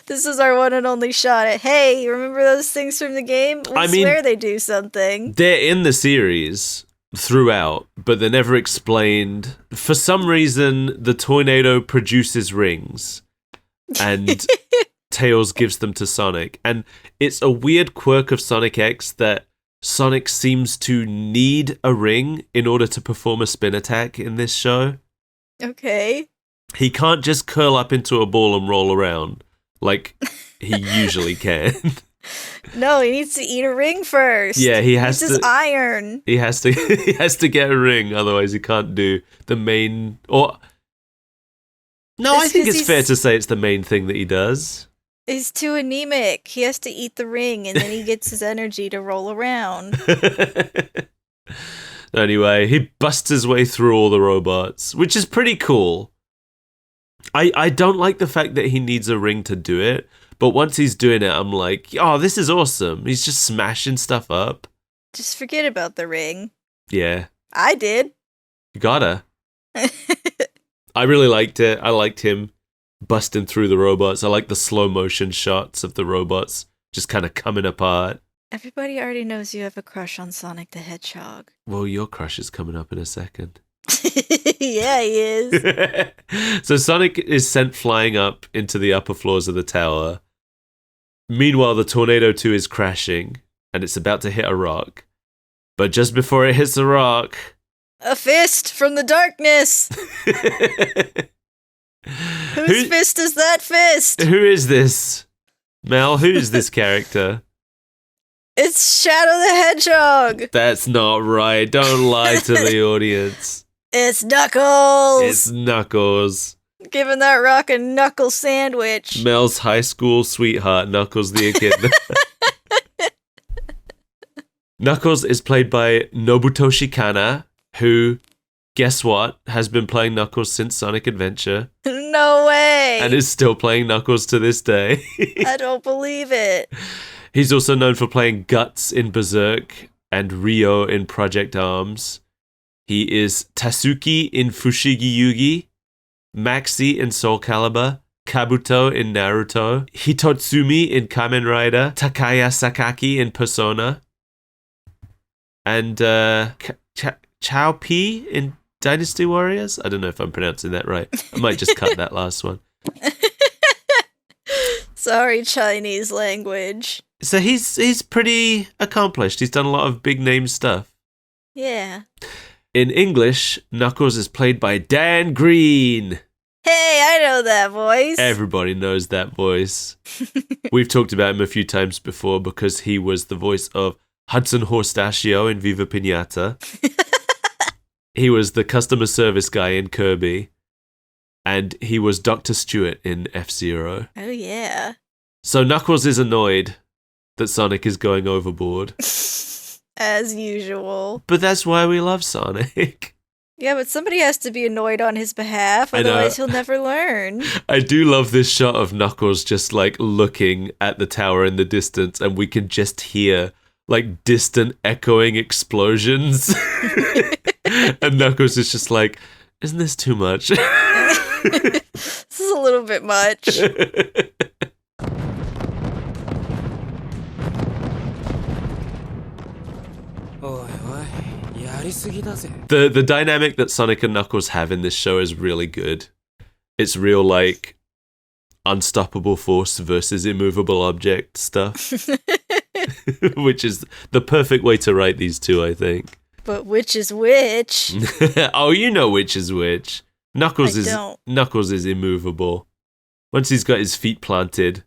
This is our one and only shot at, hey, remember those things from the game? We swear they do something. They're in the series throughout, but they're never explained. For some reason, the tornado produces rings, and Tails gives them to Sonic. And it's a weird quirk of Sonic X that Sonic seems to need a ring in order to perform a spin attack in this show. Okay. he can't just curl up into a ball and roll around like he usually can. No, he needs to eat a ring first. Yeah, he has needs his iron. He has to he has to get a ring, otherwise he can't do the main or No, I think it's fair to say it's the main thing that he does. He's too anemic. He has to eat the ring and then he gets his energy to roll around. Anyway, he busts his way through all the robots, which is pretty cool. I don't like the fact that he needs a ring to do it, but once he's doing it, I'm like, oh, this is awesome. He's just smashing stuff up. Just forget about the ring. Yeah. I did. You gotta. I really liked it. I liked him busting through the robots. I like the slow motion shots of the robots just kind of coming apart. Everybody already knows you have a crush on Sonic the Hedgehog. Well, your crush is coming up in a second. Yeah, he is. So Sonic is sent flying up into the upper floors of the tower. Meanwhile, the Tornado 2 is crashing, and it's about to hit a rock. But just before it hits the rock... A fist from the darkness! Whose fist is that fist? Who is this? Mel, who is this character? It's Shadow the Hedgehog! That's not right. Don't lie to the audience. It's Knuckles! It's Knuckles. Giving that rock a knuckle sandwich. Mel's high school sweetheart, Knuckles the Echidna. Knuckles is played by Nobutoshi Kana, who, guess what, has been playing Knuckles since Sonic Adventure. No way! And is still playing Knuckles to this day. I don't believe it. He's also known for playing Guts in Berserk and Ryo in Project Arms. He is Tasuki in Fushigi Yugi, Maxi in Soul Calibur, Kabuto in Naruto, Hitotsumi in Kamen Rider, Takaya Sakaki in Persona, and Chao Pi in Dynasty Warriors? I don't know if I'm pronouncing that right. I might just cut that last one. Sorry, Chinese language. So he's pretty accomplished. He's done a lot of big name stuff. Yeah. In English, Knuckles is played by Dan Green. Hey, I know that voice. Everybody knows that voice. We've talked about him a few times before because he was the voice of Hudson Horstachio in Viva Pinata. He was the customer service guy in Kirby. And he was Dr. Stewart in F-Zero. Oh, yeah. So Knuckles is annoyed that Sonic is going overboard. As usual. But that's why we love Sonic. Yeah, but somebody has to be annoyed on his behalf, otherwise he'll never learn. I do love this shot of Knuckles just like looking at the tower in the distance, and we can just hear like distant echoing explosions. And Knuckles is just like, isn't this too much? This is a little bit much. The dynamic that Sonic and Knuckles have in this show is really good. It's real like unstoppable force versus immovable object stuff. Which is the perfect way to write these two, I think. But which is which? Oh, you know which is which. Knuckles is immovable. Once he's got his feet planted.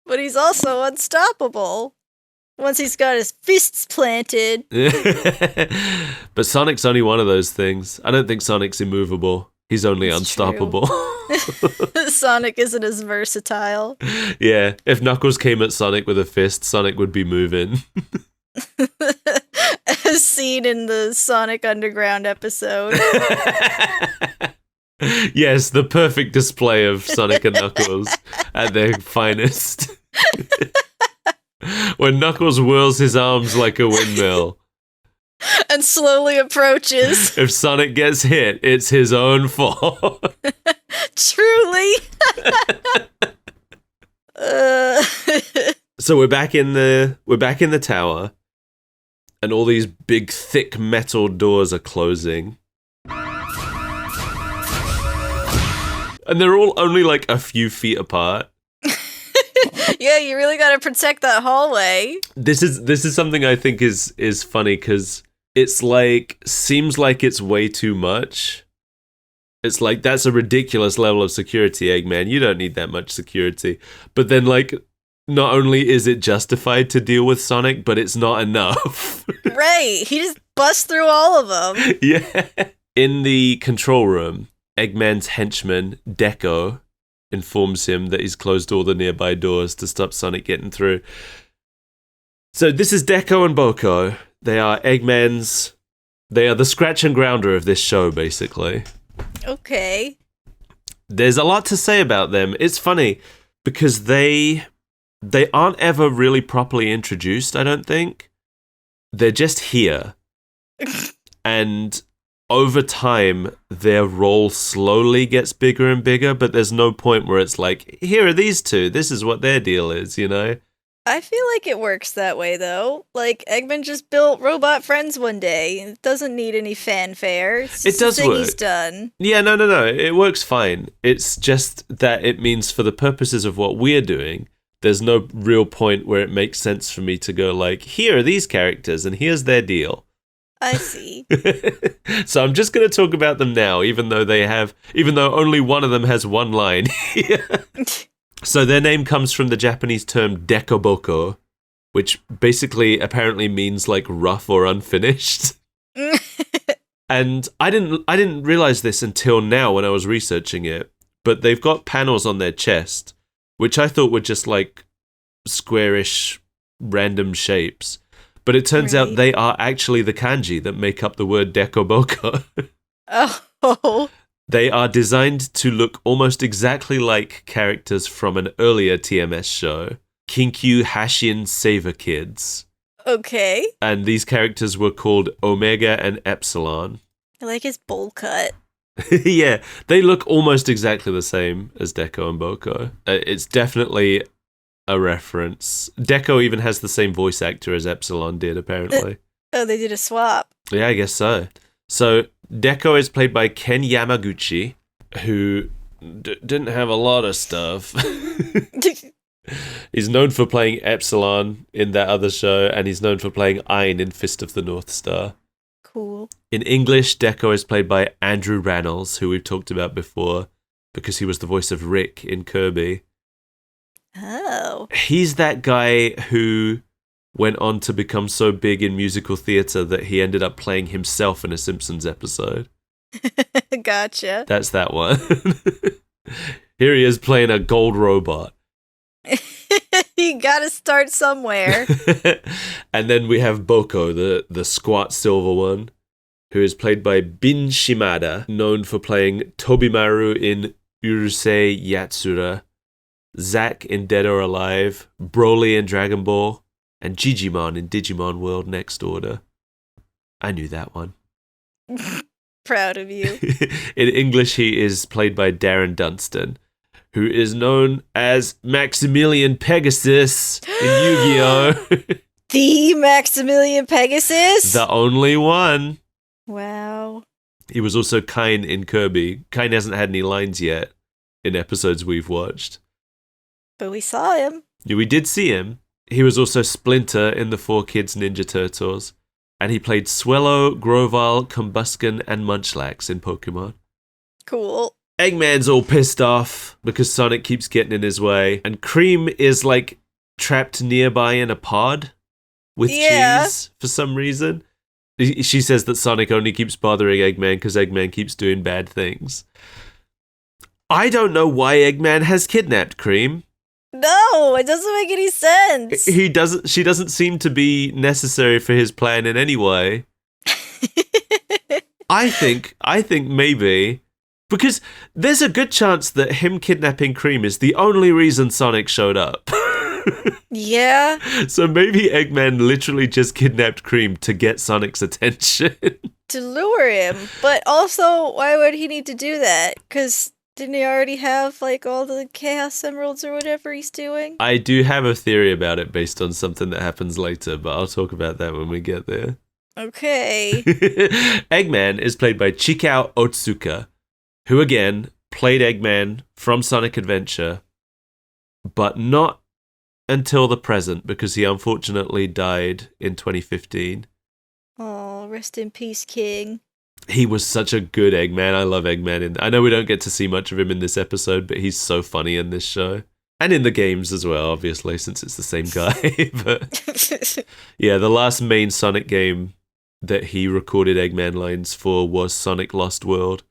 But he's also unstoppable. Once he's got his fists planted. But Sonic's only one of those things. I don't think Sonic's immovable. He's only It's unstoppable. Sonic isn't as versatile. Yeah, if Knuckles came at Sonic with a fist, Sonic would be moving. As seen in the Sonic Underground episode. Yes, the perfect display of Sonic and Knuckles at their finest. When Knuckles whirls his arms like a windmill. And slowly approaches. If Sonic gets hit, it's his own fault. Truly. So we're back in the tower, and all these big thick metal doors are closing. And they're all only like a few feet apart. Yeah, you really got to protect that hallway. This is something I think is funny because it's like seems like it's way too much, It's like, that's a ridiculous level of security, Eggman. You don't need that much security. But then, like, not only is it justified to deal with Sonic, but it's not enough. Right. He just busts through all of them. Yeah. In the control room, Eggman's henchman, Deco, informs him that he's closed all the nearby doors to stop Sonic getting through. So this is Deco and Boko. They are Eggman's... They are the scratch and grounder of this show, basically. Okay. There's a lot to say about them. It's funny, because they aren't ever really properly introduced, I don't think. They're just here. And over time, their role slowly gets bigger and bigger, but there's no point where it's like, here are these two, this is what their deal is, you know? I feel like it works that way, though. Like, Eggman just built robot friends one day. It doesn't need any fanfare. It's just It does a thing work. he's done. Yeah, no. It works fine. It's just that it means for the purposes of what we're doing, there's no real point where it makes sense for me to go like, here are these characters and here's their deal. I see. So I'm just going to talk about them now, even though only one of them has one line. So their name comes from the Japanese term dekoboko, which basically apparently means like rough or unfinished. And I didn't realize this until now when I was researching it, but they've got panels on their chest, which I thought were just like squarish random shapes. But it turns out they are actually the kanji that make up the word dekoboko. Oh. They are designed to look almost exactly like characters from an earlier TMS show, Kinkyu Hashin Saver Kids. Okay. And these characters were called Omega and Epsilon. I like his bowl cut. Yeah, they look almost exactly the same as Deco and Boko. It's definitely a reference. Deco even has the same voice actor as Epsilon did, apparently. Oh, they did a swap. Yeah, I guess so. So, Deco is played by Ken Yamaguchi, who didn't have a lot of stuff. He's known for playing Epsilon in that other show, and he's known for playing Ein in Fist of the North Star. Cool. In English, Deco is played by Andrew Rannells, who we've talked about before, because he was the voice of Rick in Kirby. Oh. He's that guy who went on to become so big in musical theatre that he ended up playing himself in a Simpsons episode. Gotcha. That's that one. Here he is playing a gold robot. You gotta start somewhere. And then we have Boko, the squat silver one, who is played by Bin Shimada, known for playing Tobimaru in Urusei Yatsura, Zack in Dead or Alive, Broly in Dragon Ball, and Gigimon in Digimon World Next Order. I knew that one. Proud of you. In English, he is played by Darren Dunstan, who is known as Maximilian Pegasus in Yu-Gi-Oh! The Maximilian Pegasus? The only one. Wow. He was also Kain in Kirby. Kain hasn't had any lines yet in episodes we've watched. But we saw him. Yeah, we did see him. He was also Splinter in the 4 Kids Ninja Turtles. And he played Swellow, Grovyle, Combusken, and Munchlax in Pokemon. Cool. Eggman's all pissed off because Sonic keeps getting in his way. And Cream is like trapped nearby in a pod with cheese for some reason. She says that Sonic only keeps bothering Eggman because Eggman keeps doing bad things. I don't know why Eggman has kidnapped Cream. No, it doesn't make any sense. She doesn't seem to be necessary for his plan in any way. I think maybe because there's a good chance that him kidnapping Cream is the only reason Sonic showed up. Yeah. So maybe Eggman literally just kidnapped Cream to get Sonic's attention. To lure him. But also, why would he need to do that? Because didn't he already have, like, all the Chaos Emeralds or whatever he's doing? I do have a theory about it based on something that happens later, but I'll talk about that when we get there. Okay. Eggman is played by Chikao Otsuka, who again played Eggman from Sonic Adventure, but not until the present because he unfortunately died in 2015. Oh, rest in peace, King. He was such a good Eggman. I love Eggman. I know we don't get to see much of him in this episode, but he's so funny in this show. And in the games as well, obviously, since it's the same guy. But yeah, the last main Sonic game that he recorded Eggman lines for was Sonic Lost World.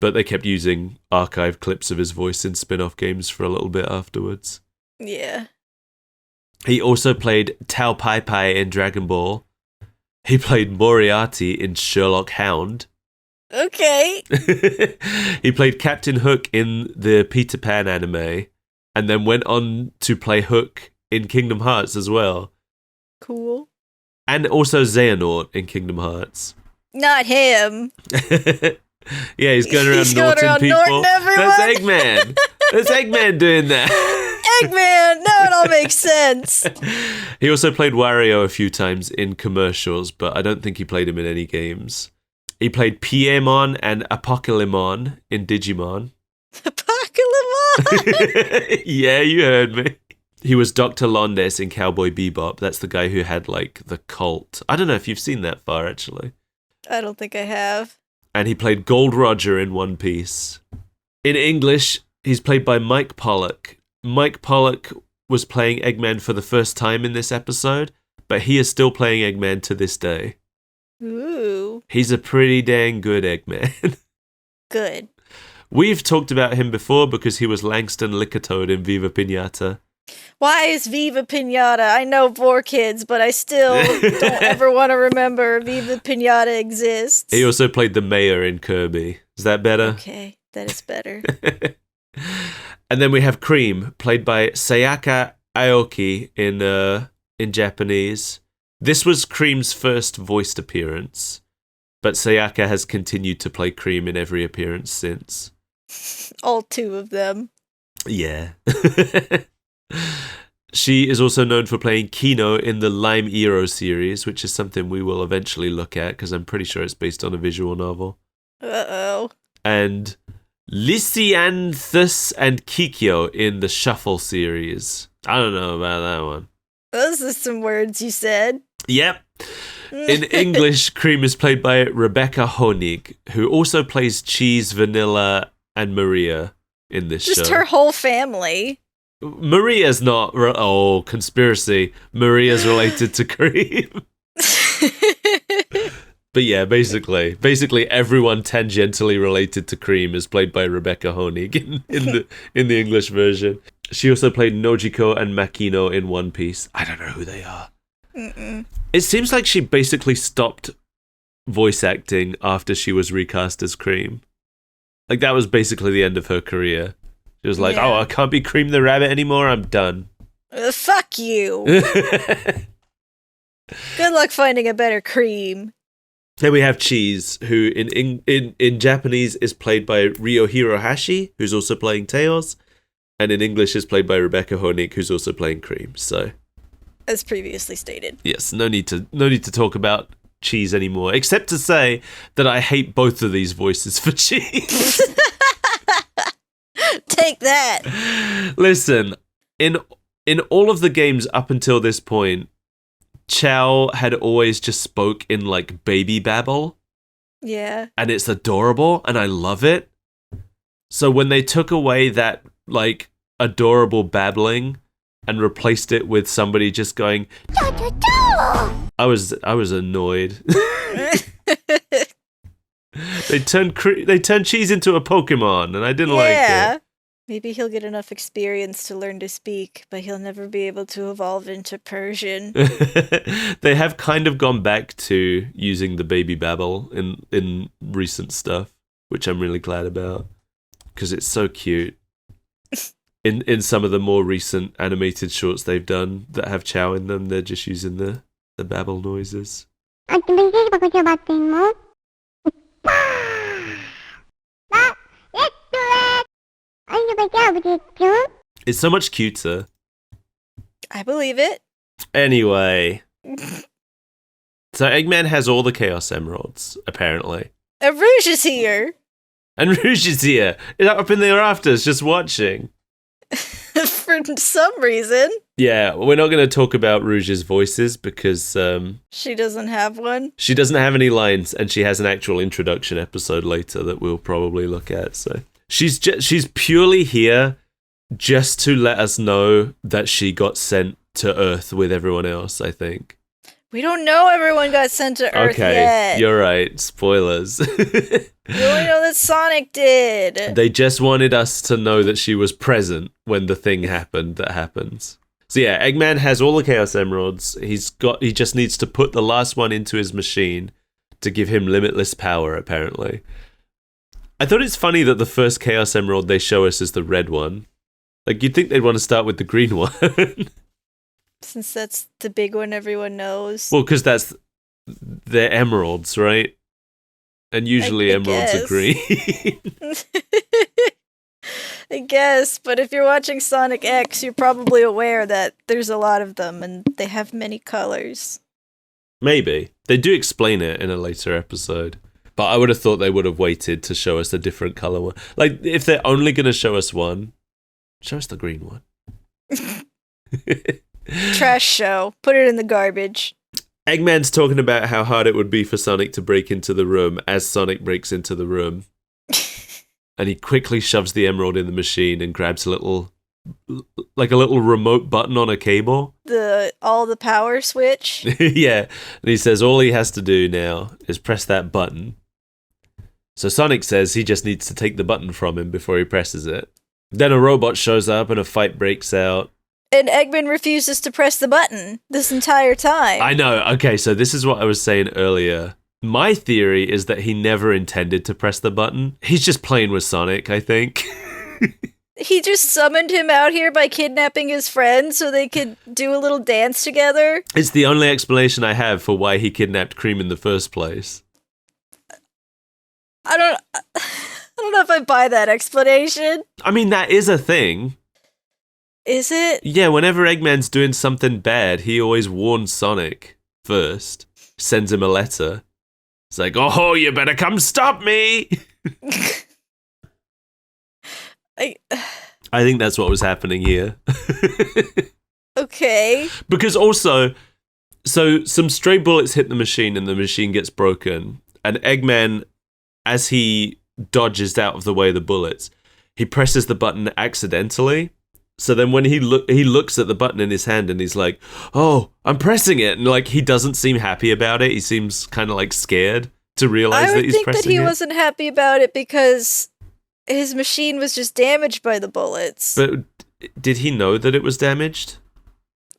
But they kept using archive clips of his voice in spin-off games for a little bit afterwards. Yeah. He also played Tao Pai Pai in Dragon Ball. He played Moriarty in Sherlock Hound. Okay. He played Captain Hook in the Peter Pan anime, and then went on to play Hook in Kingdom Hearts as well. Cool. And also Xehanort in Kingdom Hearts. Not him. Yeah, he's going around He's going Norton around people. Norton everyone. That's Eggman. That's Eggman doing that. Eggman! Now it all makes sense. He also played Wario a few times in commercials, but I don't think he played him in any games. He played Piemon and Apocalypmon in Digimon. Apocalypmon! Yeah, you heard me. He was Dr. Londes in Cowboy Bebop. That's the guy who had, like, the cult. I don't know if you've seen that far, actually. I don't think I have. And he played Gold Roger in One Piece. In English, he's played by Mike Pollock. Mike Pollock was playing Eggman for the first time in this episode, but he is still playing Eggman to this day. Ooh. He's a pretty dang good Eggman. Good. We've talked about him before because he was Langston Lickertoad in Viva Pinata. Why is Viva Pinata? I know 4 kids, but I still don't ever want to remember Viva Pinata exists. He also played the mayor in Kirby. Is that better? Okay, that is better. And then we have Cream, played by Sayaka Aoki in Japanese. This was Cream's first voiced appearance, but Sayaka has continued to play Cream in every appearance since. All 2 of them. Yeah. She is also known for playing Kino in the Lime Eero series, which is something we will eventually look at because I'm pretty sure it's based on a visual novel. Uh-oh. And Lysianthus and Kikyo in the Shuffle series. I don't know about that one. Those are some words you said. Yep. In English, Cream is played by Rebecca Honig, who also plays Cheese, Vanilla, and Maria in this show. Just her whole family. Maria's not... conspiracy. Maria's related to Cream. But yeah, basically everyone tangentially related to Cream is played by Rebecca Honig in the English version. She also played Nojiko and Makino in One Piece. I don't know who they are. Mm-mm. It seems like she basically stopped voice acting after she was recast as Cream. Like, that was basically the end of her career. She was like, I can't be Cream the Rabbit anymore, I'm done. Fuck you. Good luck finding a better Cream. Then we have Cheese, who in Japanese is played by Ryo Hirohashi, who's also playing Tails, and in English is played by Rebecca Honig, who's also playing Cream. So, as previously stated. Yes, no need to talk about Cheese anymore, except to say that I hate both of these voices for Cheese. Take that. Listen, in all of the games up until this point, Chow had always just spoke in like baby babble. Yeah. And it's adorable and I love it. So when they took away that like adorable babbling and replaced it with somebody just going I was annoyed. They turned Cheese into a Pokemon and I didn't like it. Maybe he'll get enough experience to learn to speak, but he'll never be able to evolve into Persian. They have kind of gone back to using the baby babble in recent stuff, which I'm really glad about because it's so cute. In some of the more recent animated shorts they've done that have Chow in them, they're just using the babble noises. It's so much cuter. I believe it. Anyway. So Eggman has all the Chaos Emeralds, apparently. And Rouge is here. And Rouge is here. Up in the rafters, just watching. For some reason. Yeah, we're not going to talk about Rouge's voices because She doesn't have one. she doesn't have any lines, and she has an actual introduction episode later that we'll probably look at. So she's purely here just to let us know that she got sent to Earth with everyone else, I think. We don't know everyone got sent to Earth yet. You're right. Spoilers. We only know that Sonic did. They just wanted us to know that she was present when the thing happened that happens. So yeah, Eggman has all the Chaos Emeralds. He just needs to put the last one into his machine to give him limitless power, apparently. I thought it's funny that the first Chaos Emerald they show us is the red one. Like, you'd think they'd want to start with the green one. Since that's the big one everyone knows. Well, because they're emeralds, right? And usually emeralds are green. I guess, but if you're watching Sonic X, you're probably aware that there's a lot of them and they have many colors. Maybe. They do explain it in a later episode. But I would have thought they would have waited to show us a different color one. Like, if they're only going to show us one, show us the green one. Trash show. Put it in the garbage. Eggman's talking about how hard it would be for Sonic to break into the room as Sonic breaks into the room. And he quickly shoves the emerald in the machine and grabs a little remote button on a cable. The power switch. Yeah. And he says all he has to do now is press that button. So Sonic says he just needs to take the button from him before he presses it. Then a robot shows up and a fight breaks out. And Eggman refuses to press the button this entire time. I know. Okay, so this is what I was saying earlier. My theory is that he never intended to press the button. He's just playing with Sonic, I think. He just summoned him out here by kidnapping his friend so they could do a little dance together. It's the only explanation I have for why he kidnapped Cream in the first place. I don't know if I buy that explanation. I mean, that is a thing. Is it? Yeah, whenever Eggman's doing something bad, he always warns Sonic first. Sends him a letter. It's like, oh, you better come stop me! I think that's what was happening here. Okay. Because also, so some stray bullets hit the machine and the machine gets broken. And Eggman, as he dodges out of the way of the bullets, he presses the button accidentally. So then when he looks at the button in his hand and he's like, oh, I'm pressing it. And like, he doesn't seem happy about it. He seems kind of like scared to realize that he's pressing it. I would think that he wasn't happy about it because his machine was just damaged by the bullets. But did he know that it was damaged?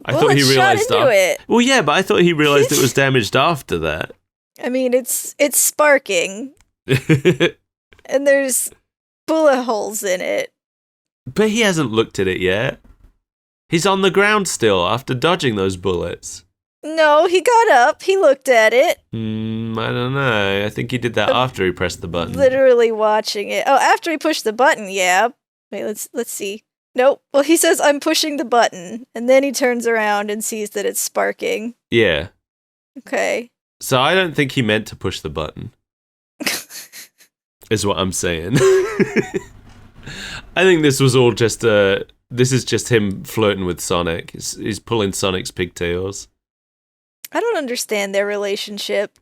I thought he realized shot into it. Well, yeah, but I thought he realized it was damaged after that. I mean, it's sparking. And there's bullet holes in it. But he hasn't looked at it yet. He's on the ground still after dodging those bullets. No, he got up. He looked at it. I don't know. I think he did that after he pressed the button. Literally watching it. Oh, after he pushed the button, yeah. Wait, let's see. Nope. Well, he says, I'm pushing the button. And then he turns around and sees that it's sparking. Yeah. Okay. So I don't think he meant to push the button. Is what I'm saying. I think this was all just this is just him flirting with Sonic. He's pulling Sonic's pigtails. I don't understand their relationship.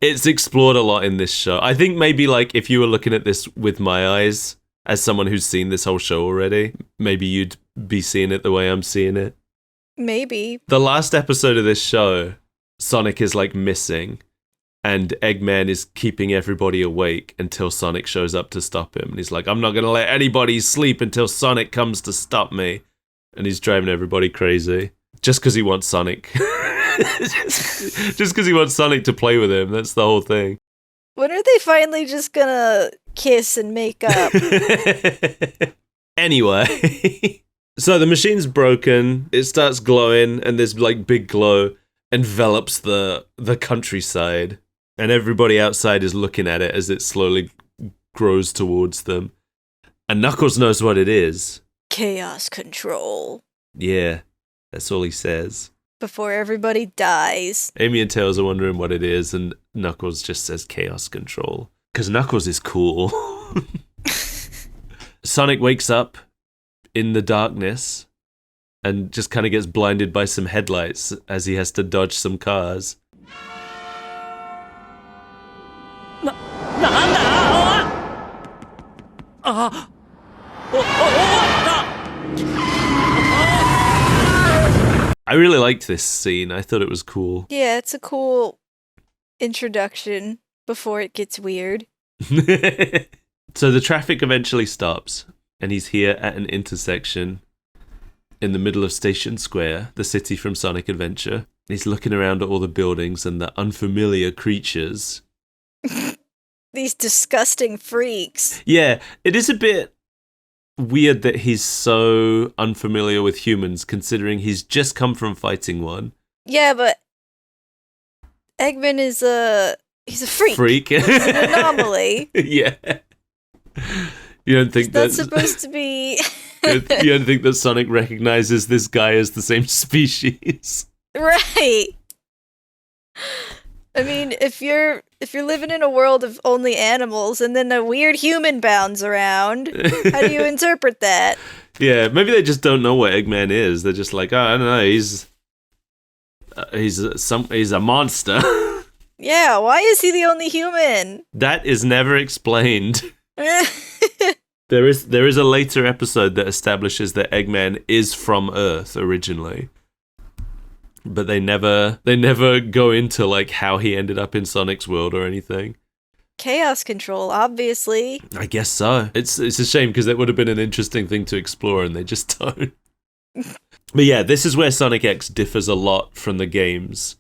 It's explored a lot in this show. I think maybe like if you were looking at this with my eyes as someone who's seen this whole show already, maybe you'd be seeing it the way I'm seeing it. Maybe. The last episode of this show, Sonic is like missing. And Eggman is keeping everybody awake until Sonic shows up to stop him. And he's like, I'm not going to let anybody sleep until Sonic comes to stop me. And he's driving everybody crazy. Just because he wants Sonic. Just because he wants Sonic to play with him. That's the whole thing. When are they finally just going to kiss and make up? Anyway. So the machine's broken. It starts glowing. And this like big glow envelops the countryside. And everybody outside is looking at it as it slowly grows towards them. And Knuckles knows what it is. Chaos control. Yeah, that's all he says. Before everybody dies. Amy and Tails are wondering what it is, and Knuckles just says chaos control. Because Knuckles is cool. Sonic wakes up in the darkness and just kind of gets blinded by some headlights as he has to dodge some cars. なんだあ終わった I really liked this scene. I thought it was cool. Yeah, it's a cool introduction before it gets weird. So the traffic eventually stops, and he's here at an intersection in the middle of Station Square, the city from Sonic Adventure. He's looking around at all the buildings and the unfamiliar creatures. These disgusting freaks. Yeah, it is a bit weird that he's so unfamiliar with humans, considering he's just come from fighting one. Yeah, but Eggman is he's a freak. He's an anomaly. Yeah. You don't think that's supposed to be... You don't think that Sonic recognizes this guy as the same species? Right. I mean, if you're living in a world of only animals and then a weird human bounds around, how do you interpret that? Yeah, maybe they just don't know what Eggman is. They're just like, oh, I don't know, he's a monster. Yeah, why is he the only human? That is never explained. There is a later episode that establishes that Eggman is from Earth originally. But they never go into like how he ended up in Sonic's world or anything. Chaos control, obviously. I guess so. It's a shame because that would have been an interesting thing to explore and they just don't. But yeah, this is where Sonic X differs a lot from the games.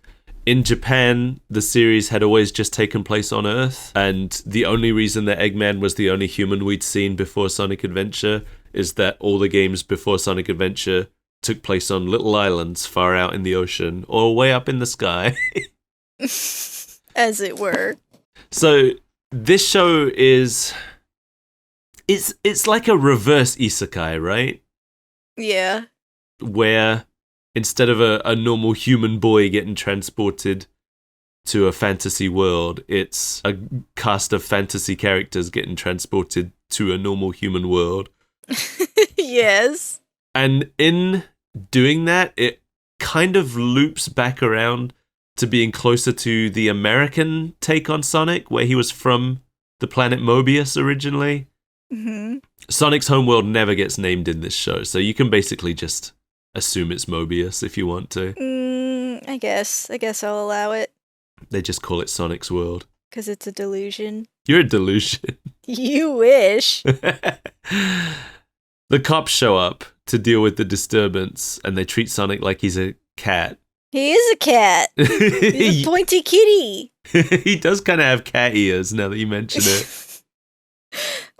In Japan, the series had always just taken place on Earth, and the only reason that Eggman was the only human we'd seen before Sonic Adventure is that all the games before Sonic Adventure took place on little islands far out in the ocean or way up in the sky. As it were. So this show is... It's like a reverse isekai, right? Yeah. Where instead of a normal human boy getting transported to a fantasy world, it's a cast of fantasy characters getting transported to a normal human world. Yes. And in doing that, it kind of loops back around to being closer to the American take on Sonic, where he was from the planet Mobius originally. Mm-hmm. Sonic's homeworld never gets named in this show, so you can basically just assume it's Mobius if you want to. I guess I'll allow it. They just call it Sonic's world. Because it's a delusion. You're a delusion. You wish. The cops show up to deal with the disturbance, and they treat Sonic like he's a cat. He is a cat. He's a pointy kitty. He does kind of have cat ears now that you mention it.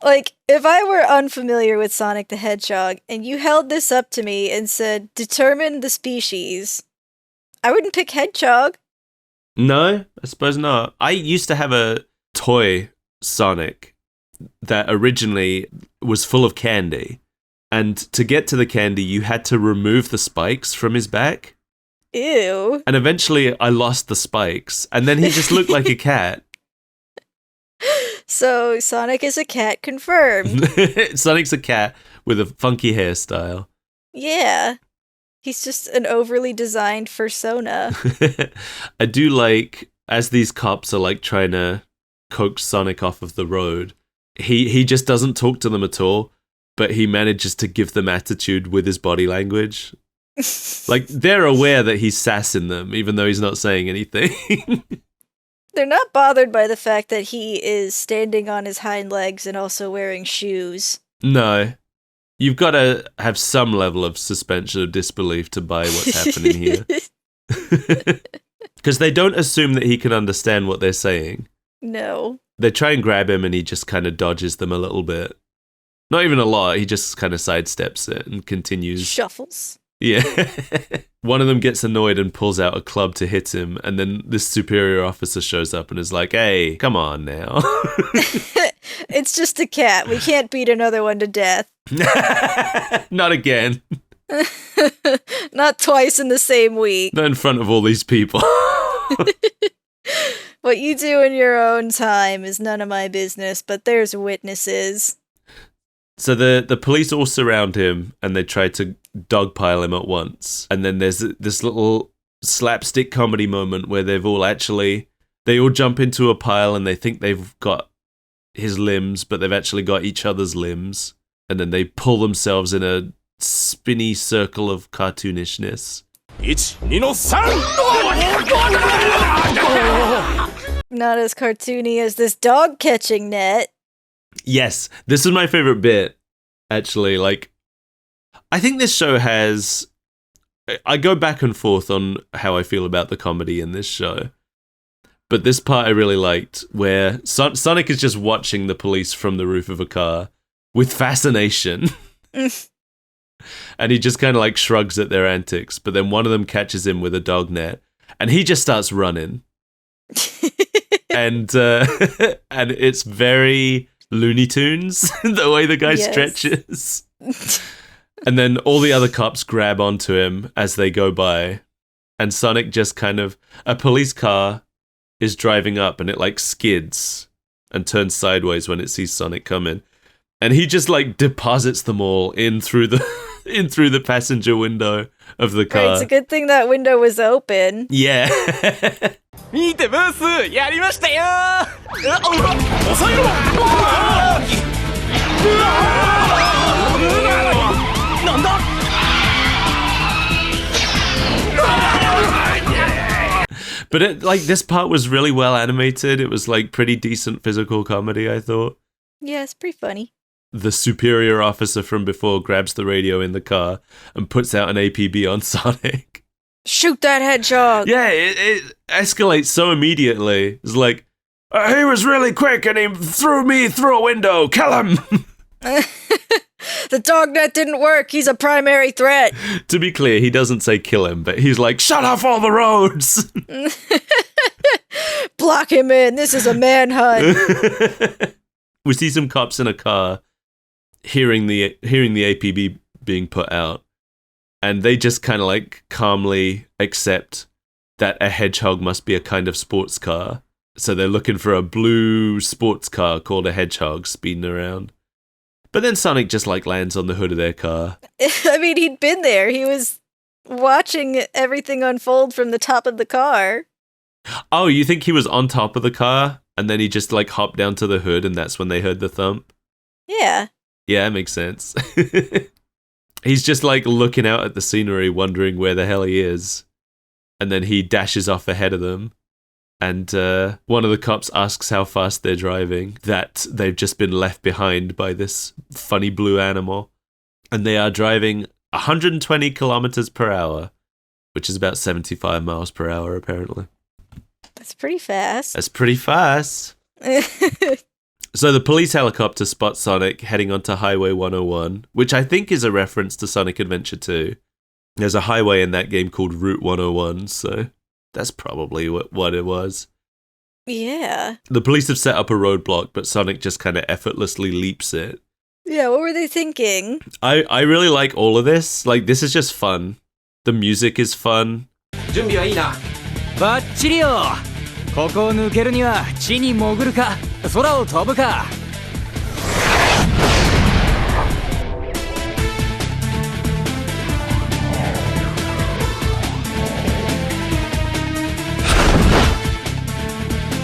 Like, if I were unfamiliar with Sonic the Hedgehog, and you held this up to me and said, determine the species, I wouldn't pick Hedgehog. No, I suppose not. I used to have a toy Sonic that originally was full of candy. And to get to the candy, you had to remove the spikes from his back. Ew. And eventually I lost the spikes. And then he just looked like a cat. So Sonic is a cat confirmed. Sonic's a cat with a funky hairstyle. Yeah. He's just an overly designed fursona. I do like, as these cops are like trying to coax Sonic off of the road, he just doesn't talk to them at all, but he manages to give them attitude with his body language. Like, they're aware that he's sassing them, even though he's not saying anything. They're not bothered by the fact that he is standing on his hind legs and also wearing shoes. No. You've got to have some level of suspension of disbelief to buy what's happening here. Because they don't assume that he can understand what they're saying. No. They try and grab him and he just kind of dodges them a little bit. Not even a lot, he just kind of sidesteps it and continues. Shuffles. Yeah. One of them gets annoyed and pulls out a club to hit him, and then this superior officer shows up and is like, hey, come on now. It's just a cat. We can't beat another one to death. Not again. Not twice in the same week. Not in front of all these people. What you do in your own time is none of my business, but there's witnesses. So the police all surround him and they try to dogpile him at once. And then there's this little slapstick comedy moment where they all jump into a pile and they think they've got his limbs, but they've actually got each other's limbs. And then they pull themselves in a spinny circle of cartoonishness. Not as cartoony as this dog catching net. Yes, this is my favorite bit, actually. Like, I think this show has... I go back and forth on how I feel about the comedy in this show. But this part I really liked, where Sonic is just watching the police from the roof of a car with fascination. And he just kind of like shrugs at their antics, but then one of them catches him with a dog net, and he just starts running. and it's very Looney Tunes, the way the guy stretches. And then all the other cops grab onto him as they go by, and Sonic just kind of... A police car is driving up, and it like skids and turns sideways when it sees Sonic coming. And he just like deposits them all in through the passenger window of the car. Right, it's a good thing that window was open. Yeah. But it, like, this part was really well animated. It was like pretty decent physical comedy, I thought. Yeah, it's pretty funny. The superior officer from before grabs the radio in the car and puts out an APB on Sonic. Shoot that hedgehog! Yeah, it escalates so immediately. It's like, he was really quick and he threw me through a window. Kill him! The dog net didn't work. He's a primary threat. To be clear, he doesn't say kill him, but he's like, shut off all the roads! Block him in. This is a manhunt. We see some cops in a car hearing the APB being put out, and they just kind of like calmly accept that a hedgehog must be a kind of sports car. So they're looking for a blue sports car called a hedgehog speeding around. But then Sonic just like lands on the hood of their car. I mean, he'd been there. He was watching everything unfold from the top of the car. Oh, you think he was on top of the car and then he just like hopped down to the hood and that's when they heard the thump? Yeah. Yeah, it makes sense. He's just like looking out at the scenery, wondering where the hell he is. And then he dashes off ahead of them. And one of the cops asks how fast they're driving, that they've just been left behind by this funny blue animal. And they are driving 120 kilometers per hour, which is about 75 miles per hour, apparently. That's pretty fast. That's pretty fast. So the police helicopter spots Sonic heading onto Highway 101, which I think is a reference to Sonic Adventure 2. There's a highway in that game called Route 101, so that's probably what it was. Yeah. The police have set up a roadblock, but Sonic just kind of effortlessly leaps it. Yeah, what were they thinking? I really like all of this. Like, this is just fun. The music is fun. 準備はいいな。バッチリよ。ここを抜けるには地に潜るか空を飛ぶか。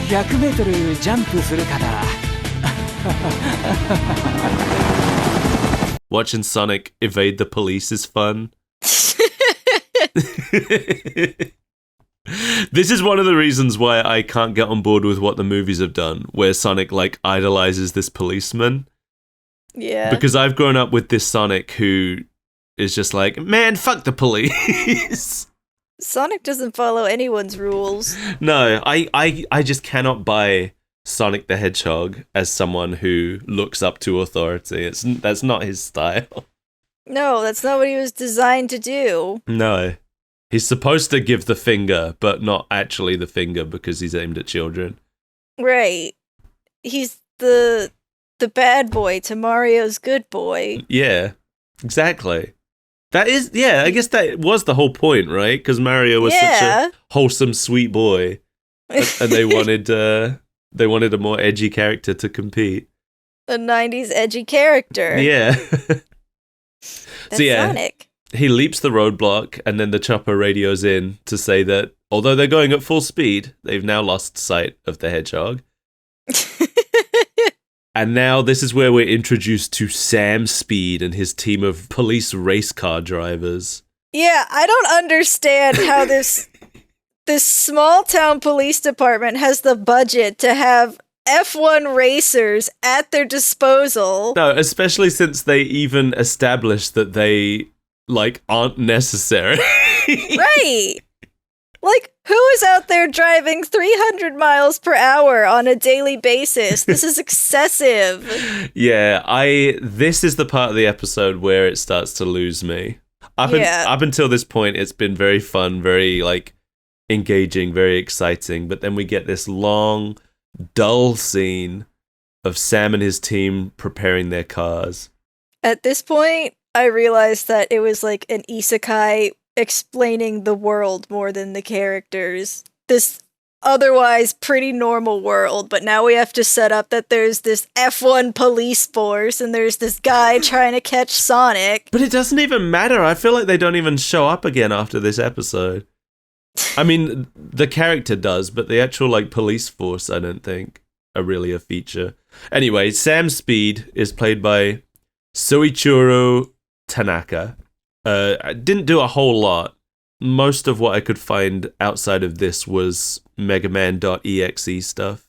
100m ジャンプするかな。Watching Sonic evade the police is fun. This is one of the reasons why I can't get on board with what the movies have done, where Sonic like idolizes this policeman. Yeah. Because I've grown up with this Sonic who is just like, man, fuck the police. Sonic doesn't follow anyone's rules. No, I just cannot buy Sonic the Hedgehog as someone who looks up to authority. That's not his style. No, that's not what he was designed to do. No. He's supposed to give the finger, but not actually the finger because he's aimed at children. Right. He's the bad boy to Mario's good boy. Yeah, exactly. That is, yeah, I guess that was the whole point, right? Because Mario was such a wholesome, sweet boy, and they wanted a more edgy character to compete. A 90s edgy character. Yeah. That's So, yeah. Sonic. He leaps the roadblock, and then the chopper radios in to say that although they're going at full speed, they've now lost sight of the hedgehog. And now this is where we're introduced to Sam Speed and his team of police race car drivers. Yeah, I don't understand how this small town police department has the budget to have F1 racers at their disposal. No, especially since they even established that they, aren't necessary. Right. Like, who is out there driving 300 miles per hour on a daily basis? This is excessive. Yeah, this is the part of the episode where it starts to lose me. Up until this point, it's been very fun, very, engaging, very exciting. But then we get this long, dull scene of Sam and his team preparing their cars. At this point, I realized that it was like an isekai explaining the world more than the characters. This otherwise pretty normal world, but now we have to set up that there's this F1 police force and there's this guy trying to catch Sonic. But it doesn't even matter. I feel like they don't even show up again after this episode. I mean, the character does, but the actual police force, I don't think, are really a feature. Anyway, Sam Speed is played by Soichiro Tanaka. I didn't do a whole lot. Most of what I could find outside of this was Megaman.exe stuff.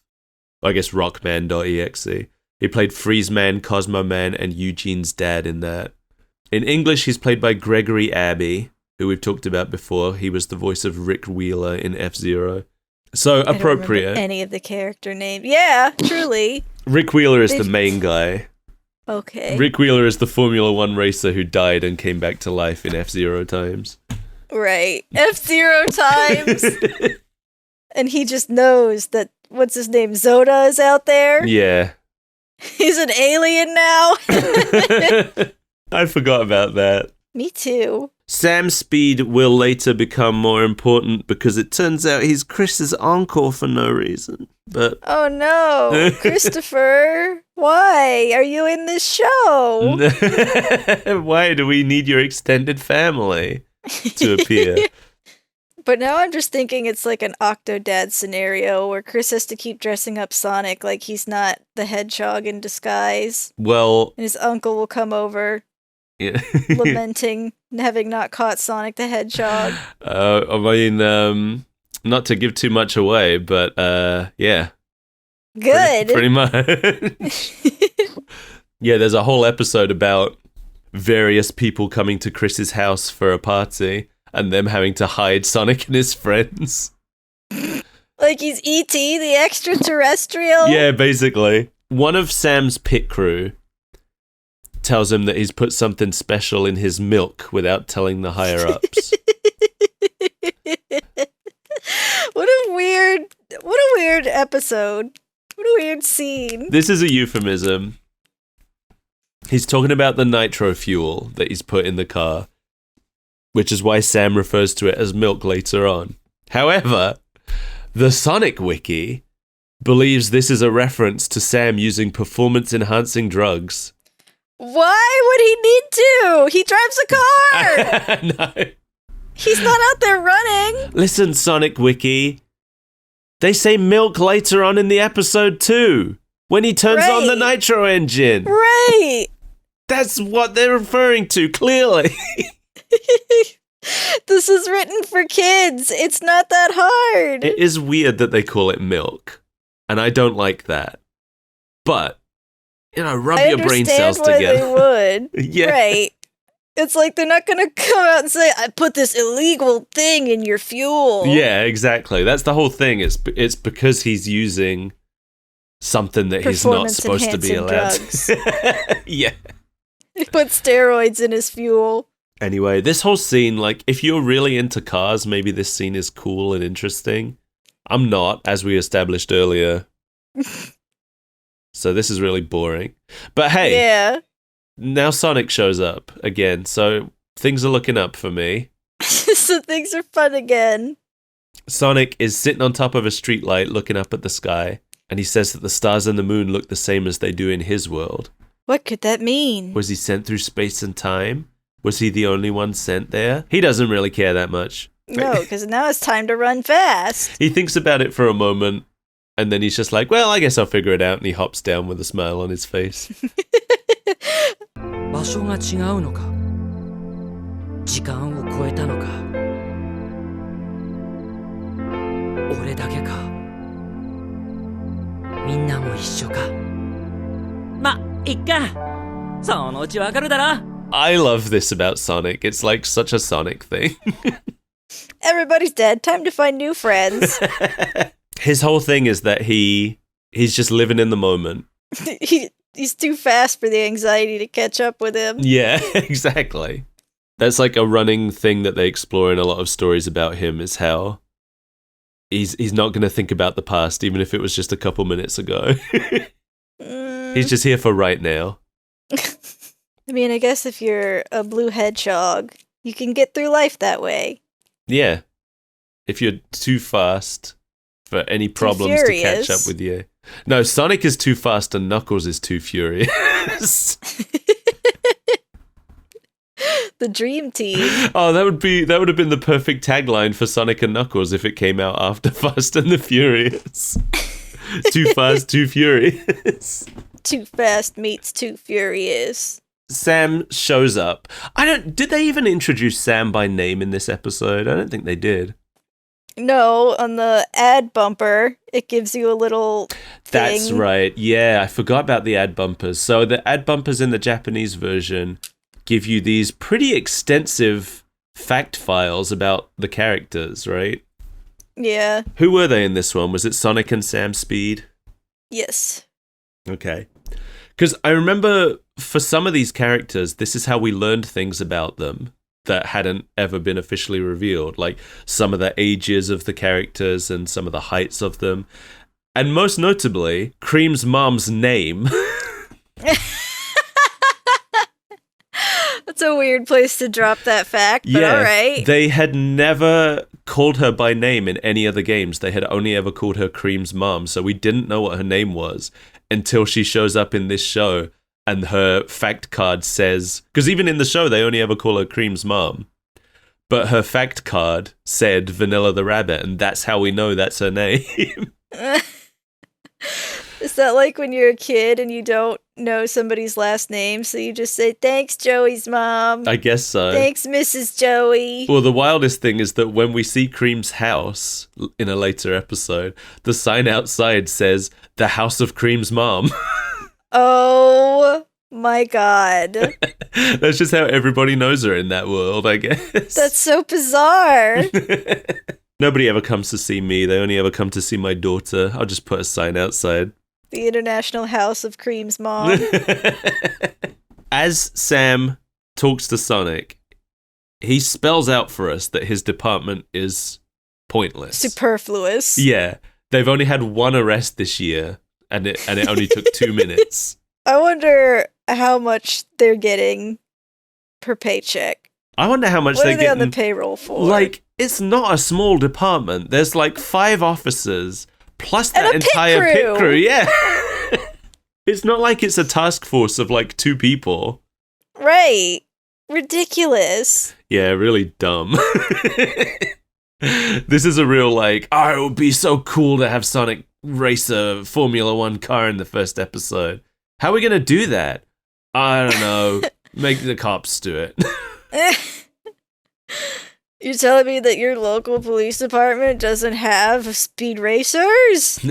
I guess Rockman.exe. He played Freeze Man, Cosmo Man, and Eugene's dad in that. In English, he's played by Gregory Abbey, who we've talked about before. He was the voice of Rick Wheeler in F-Zero. So I don't appropriate. remember any of the character names. Yeah, truly. Rick Wheeler is the main guy. Okay. Rick Wheeler is the Formula One racer who died and came back to life in F-Zero times. Right. F-Zero times. And he just knows that, what's his name, Zoda is out there? Yeah. He's an alien now? I forgot about that. Me too. Sam Speed will later become more important because it turns out he's Chris's uncle for no reason. But oh no, Christopher, why are you in this show? Why do we need your extended family to appear? But now I'm just thinking it's like an Octodad scenario where Chris has to keep dressing up Sonic like he's not the hedgehog in disguise. Well, and his uncle will come over. Yeah. lamenting having not caught Sonic the Hedgehog. I mean, not to give too much away, but yeah. Good. Pretty much. Yeah, there's a whole episode about various people coming to Chris's house for a party and them having to hide Sonic and his friends. Like he's E.T., the extraterrestrial? Yeah, basically. One of Sam's pit crew tells him that he's put something special in his milk without telling the higher-ups. What a weird episode. What a weird scene. This is a euphemism. He's talking about the nitro fuel that he's put in the car, which is why Sam refers to it as milk later on. However, the Sonic Wiki believes this is a reference to Sam using performance-enhancing drugs. Why would he need to? He drives a car! No. He's not out there running. Listen, Sonic Wiki. They say milk later on in the episode too, when he turns on the nitro engine. Right. That's what they're referring to, clearly. This is written for kids. It's not that hard. It is weird that they call it milk, and I don't like that. But rub your brain cells together. They would. Yeah. Right. It's like they're not going to come out and say, I put this illegal thing in your fuel. Yeah, exactly. That's the whole thing. It's because he's using something that he's not supposed to be allowed. Drugs. Yeah. He put steroids in his fuel. Anyway, this whole scene, if you're really into cars, maybe this scene is cool and interesting. I'm not, as we established earlier. So this is really boring. But hey. Yeah. Now Sonic shows up again, so things are looking up for me. So things are fun again. Sonic is sitting on top of a streetlight looking up at the sky, And he says that the stars and the moon look the same as they do in his world. What could that mean? Was he sent through space and time? Was he the only one sent there? He doesn't really care that much. No, because now it's time to run fast. He thinks about it for a moment, and then he's just like, well, I guess I'll figure it out, and he hops down with a smile on his face. 場所が違うのか時間を超えたのか俺だけかみんなも一緒かま、いっかそのうちわかるだろ I love this about Sonic. It's like such a Sonic thing. Everybody's dead. Time to find new friends. His whole thing is that he's just living in the moment. He's too fast for the anxiety to catch up with him. Yeah, exactly. That's like a running thing that they explore in a lot of stories about him, is how he's not going to think about the past, even if it was just a couple minutes ago. He's just here for right now. I mean, I guess if you're a blue hedgehog, you can get through life that way. Yeah. If you're too fast for any problems to catch up with you. No, Sonic is too fast and Knuckles is too furious. The dream team. Oh, that would have been the perfect tagline for Sonic and Knuckles if it came out after Fast and the Furious. Too fast, too furious. Too fast meets too furious. Sam shows up. Did they even introduce Sam by name in this episode? I don't think they did. No, on the ad bumper, it gives you a little thing. That's right. Yeah, I forgot about the ad bumpers. So the ad bumpers in the Japanese version give you these pretty extensive fact files about the characters, right? Yeah. Who were they in this one? Was it Sonic and Sam Speed? Yes. Okay. Because I remember for some of these characters, this is how we learned things about them that hadn't ever been officially revealed, like some of the ages of the characters and some of the heights of them. And most notably, Cream's mom's name. That's a weird place to drop that fact, but yeah, alright. They had never called her by name in any other games. They had only ever called her Cream's mom, so we didn't know what her name was until she shows up in this show. And her fact card says, because even in the show, they only ever call her Cream's mom. But her fact card said Vanilla the Rabbit, and that's how we know that's her name. Is that like when you're a kid and you don't know somebody's last name, so you just say, thanks, Joey's mom. I guess so. Thanks, Mrs. Joey. Well, the wildest thing is that when we see Cream's house in a later episode, the sign outside says, the house of Cream's mom. Oh my god. That's just how everybody knows her in that world, I guess. That's so bizarre. Nobody ever comes to see me. They only ever come to see my daughter. I'll just put a sign outside. The International House of Cream's mom. As Sam talks to Sonic, he spells out for us that his department is pointless. Superfluous. Yeah. They've only had one arrest this year. And it only took 2 minutes. I wonder how much they're getting per paycheck. I wonder how much what they're are they getting on the payroll for? Like, it's not a small department. There's like 5 officers plus that entire pit crew. Yeah. It's not like it's a task force of like 2 people. Right. Ridiculous. Yeah, really dumb. This is a real like, oh, it would be so cool to have Sonic race a Formula 1 car in the first episode. How are we going to do that? I don't know. Make the cops do it. You're telling me that your local police department doesn't have speed racers?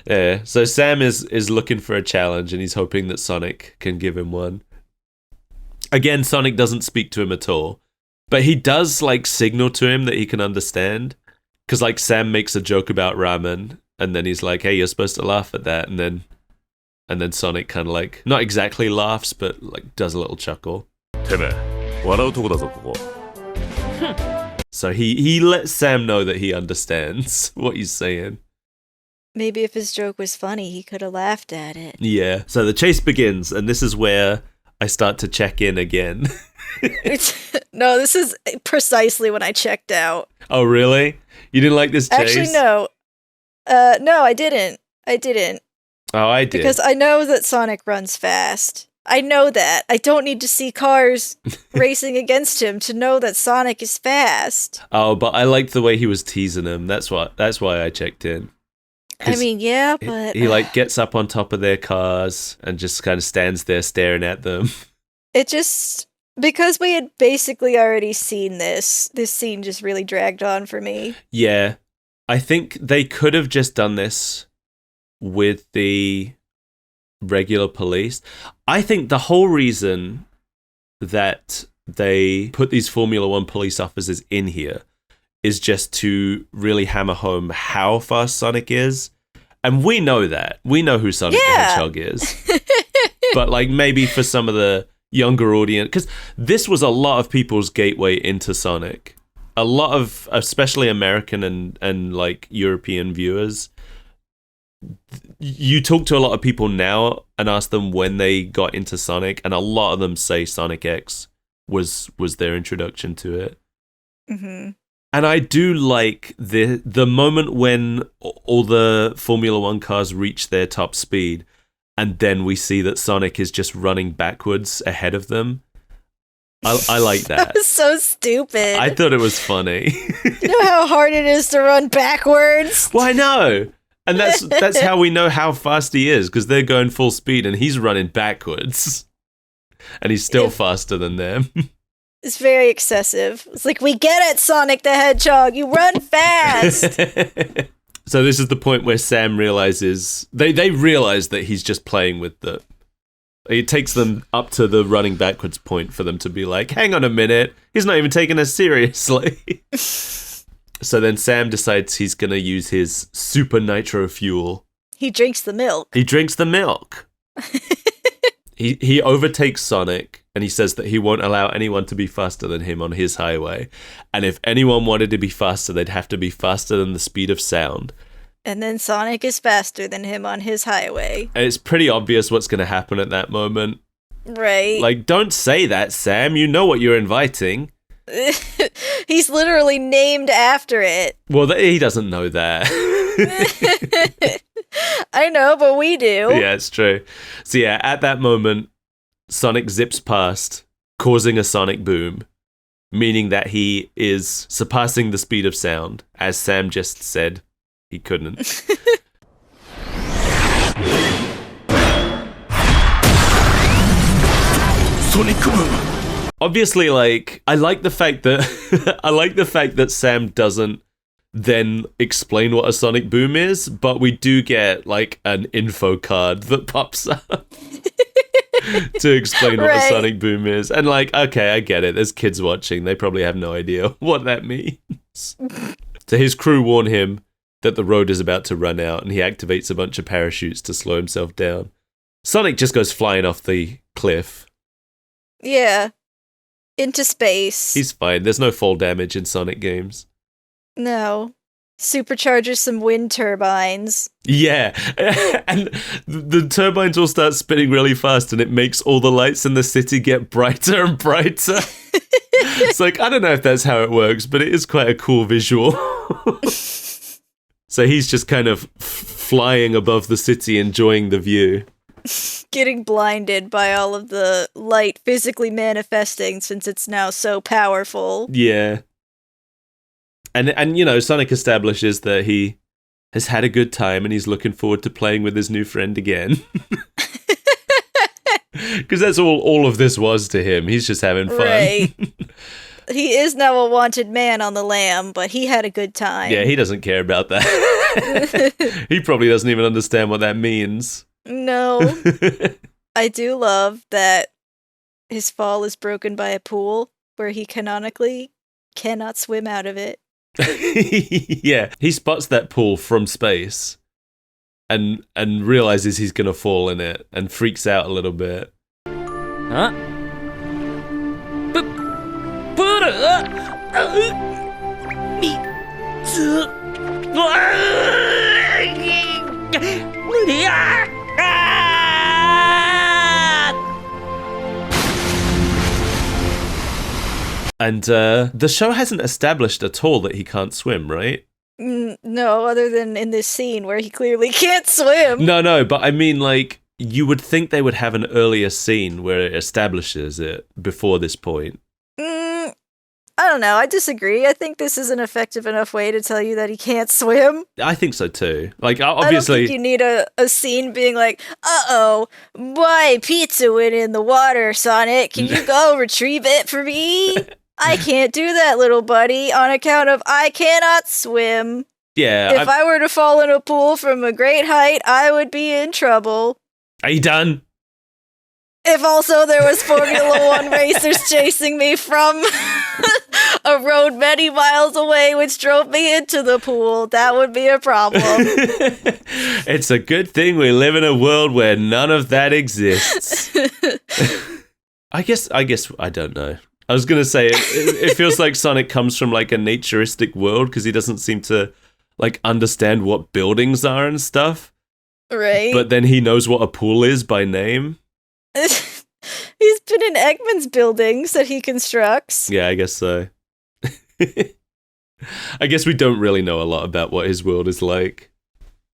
Yeah, so Sam is looking for a challenge and he's hoping that Sonic can give him one. Again, Sonic doesn't speak to him at all. But he does like signal to him that he can understand. Because like Sam makes a joke about ramen and then he's like, hey, you're supposed to laugh at that. And then Sonic kind of like, not exactly laughs, but like does a little chuckle. So he lets Sam know that he understands what he's saying. Maybe if his joke was funny, he could have laughed at it. Yeah. So the chase begins and this is where I start to check in again. No, this is precisely when I checked out. Oh, really? You didn't like this chase? Actually, no. No, I didn't. Oh, I did. Because I know that Sonic runs fast. I know that. I don't need to see cars racing against him to know that Sonic is fast. Oh, but I liked the way he was teasing him. That's why I checked in. I mean, yeah, but... He like gets up on top of their cars and just kind of stands there staring at them. It just... Because we had basically already seen this scene just really dragged on for me. Yeah. I think they could have just done this with the regular police. I think the whole reason that they put these Formula One police officers in here is just to really hammer home how fast Sonic is. And we know that. We know who Sonic the Hedgehog is. But like maybe for some of the younger audience, because this was a lot of people's gateway into Sonic. A lot of, especially American and like European viewers, you talk to a lot of people now and ask them when they got into Sonic, and a lot of them say Sonic X was their introduction to it. Mm-hmm. And I do like the moment when all the Formula One cars reach their top speed, and then we see that Sonic is just running backwards ahead of them. I like that. That was so stupid. I thought it was funny. You know how hard it is to run backwards? Well, I know. And that's how we know how fast he is, because they're going full speed and he's running backwards. And he's still faster than them. It's very excessive. It's like, we get it, Sonic the Hedgehog. You run fast. So this is the point where Sam realizes... They realize that he's just playing with the... It takes them up to the running backwards point for them to be like, hang on a minute, he's not even taking us seriously. So then Sam decides he's going to use his super nitro fuel. He drinks the milk. He drinks the milk. He overtakes Sonic, and he says that he won't allow anyone to be faster than him on his highway. And if anyone wanted to be faster, they'd have to be faster than the speed of sound. And then Sonic is faster than him on his highway. And it's pretty obvious what's going to happen at that moment. Right. Like, don't say that, Sam. You know what you're inviting. He's literally named after it. Well, he doesn't know that. I know, but we do. Yeah, it's true. So yeah, at that moment, Sonic zips past, causing a sonic boom, meaning that he is surpassing the speed of sound, as Sam just said he couldn't. Sonic boom. Obviously, like, I like the fact that Sam doesn't then explain what a sonic boom is, but we do get like an info card that pops up to explain what a sonic boom is. And like, okay, I get it. There's kids watching. They probably have no idea what that means. So his crew warn him that the road is about to run out, and he activates a bunch of parachutes to slow himself down. Sonic just goes flying off the cliff. Yeah. Into space. He's fine. There's no fall damage in Sonic games. No. Supercharges some wind turbines. Yeah. And the turbines all start spinning really fast, and it makes all the lights in the city get brighter and brighter. It's like, I don't know if that's how it works, but it is quite a cool visual. So he's just kind of flying above the city, enjoying the view. Getting blinded by all of the light physically manifesting since it's now so powerful. Yeah. And you know, Sonic establishes that he has had a good time and he's looking forward to playing with his new friend again. Because that's all of this was to him. He's just having fun. Right. He is now a wanted man on the lam, but he had a good time. Yeah, he doesn't care about that. He probably doesn't even understand what that means. No. I do love that his fall is broken by a pool where he canonically cannot swim out of it. Yeah, he spots that pool from space and realizes he's gonna fall in it and freaks out a little bit. Huh? And the show hasn't established at all that he can't swim, right? No, other than in this scene where he clearly can't swim. No, but I mean, like, you would think they would have an earlier scene where it establishes it before this point. I don't know. I disagree. I think this is an effective enough way to tell you that he can't swim. I think so too. Like, I don't obviously, think you need a scene being like, "Uh-oh, my pizza went in the water, Sonic. Can you go retrieve it for me?" I can't do that, little buddy, on account of I cannot swim. yeah. If I were to fall in a pool from a great height, I would be in trouble. Are you done? If also there was Formula One racers chasing me from a road many miles away, which drove me into the pool, that would be a problem. It's a good thing we live in a world where none of that exists. I guess I don't know. I was gonna say it feels like Sonic comes from like a naturistic world because he doesn't seem to like understand what buildings are and stuff. Right? But then he knows what a pool is by name. He's been in Eggman's buildings that he constructs. Yeah, I guess so. I guess we don't really know a lot about what his world is like.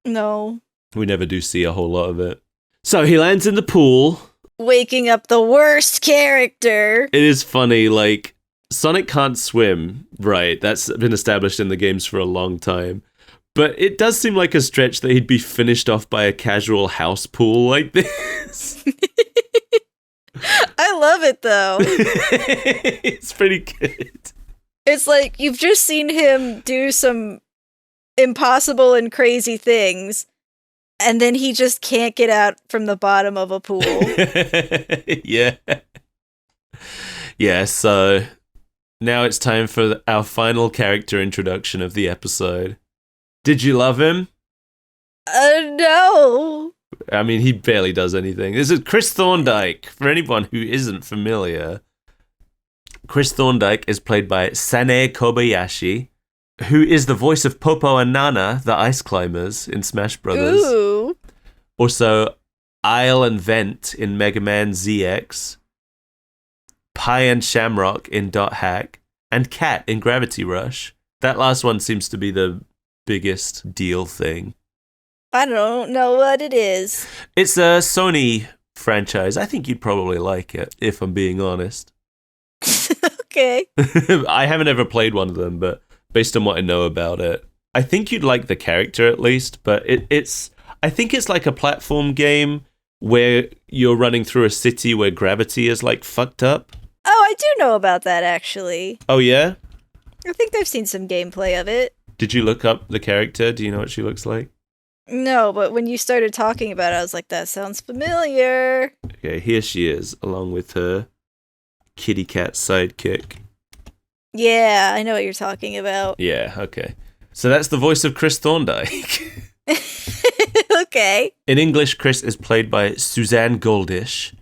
No. We never do see a whole lot of it. So he lands in the pool. Waking up the worst character. It is funny, like, Sonic can't swim, right? That's been established in the games for a long time. But it does seem like a stretch that he'd be finished off by a casual house pool like this. I love it, though. It's pretty good. It's like you've just seen him do some impossible and crazy things, and then he just can't get out from the bottom of a pool. Yeah. Yeah, so now it's time for our final character introduction of the episode. Did you love him? No. I mean, he barely does anything. This is Chris Thorndike. For anyone who isn't familiar, Chris Thorndike is played by Sane Kobayashi, who is the voice of Popo and Nana, the ice climbers in Smash Brothers. Ooh. Also, Isle and Vent in Mega Man ZX, Pie and Shamrock in Dot Hack, and Cat in Gravity Rush. That last one seems to be the biggest deal thing. I don't know what it is. It's a Sony franchise. I think you'd probably like it, if I'm being honest. Okay. I haven't ever played one of them, but based on what I know about it, I think you'd like the character at least, but I think it's like a platform game where you're running through a city where gravity is like fucked up. Oh, I do know about that, actually. Oh, yeah? I think I've seen some gameplay of it. Did you look up the character? Do you know what she looks like? No, but when you started talking about it, I was like, that sounds familiar. Okay, here she is, along with her kitty cat sidekick. Yeah, I know what you're talking about. Yeah, okay. So that's the voice of Chris Thorndike. Okay. In English, Chris is played by Suzanne Goldish,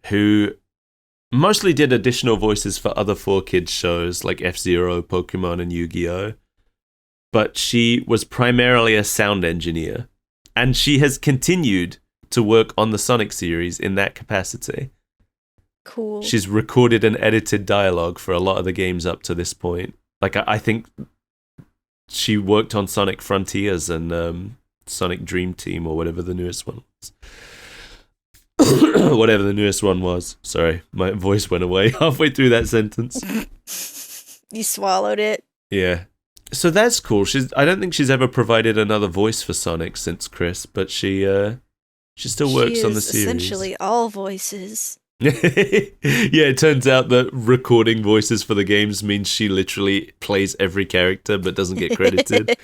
who mostly did additional voices for other 4Kids shows like F-Zero, Pokemon, and Yu-Gi-Oh! But she was primarily a sound engineer, and she has continued to work on the Sonic series in that capacity. Cool. She's recorded and edited dialogue for a lot of the games up to this point. Like, I think she worked on Sonic Frontiers and Sonic Dream Team, or whatever the newest one was. Whatever the newest one was. Sorry, my voice went away halfway through that sentence. You swallowed it. Yeah. So that's cool. I don't think she's ever provided another voice for Sonic since Chris, but she still works on the series. Essentially all voices. Yeah, it turns out that recording voices for the games means she literally plays every character but doesn't get credited.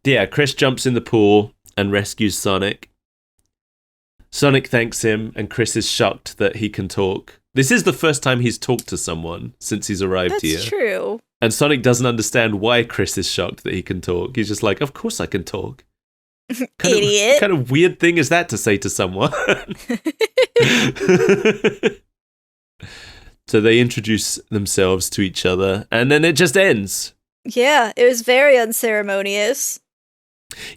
Yeah, Chris jumps in the pool and rescues Sonic. Sonic thanks him, and Chris is shocked that he can talk. This is the first time he's talked to someone since he's arrived here. That's true. And Sonic doesn't understand why Chris is shocked that he can talk. He's just like, of course I can talk. Idiot. What kind of weird thing is that to say to someone? So they introduce themselves to each other, and then it just ends. Yeah, it was very unceremonious.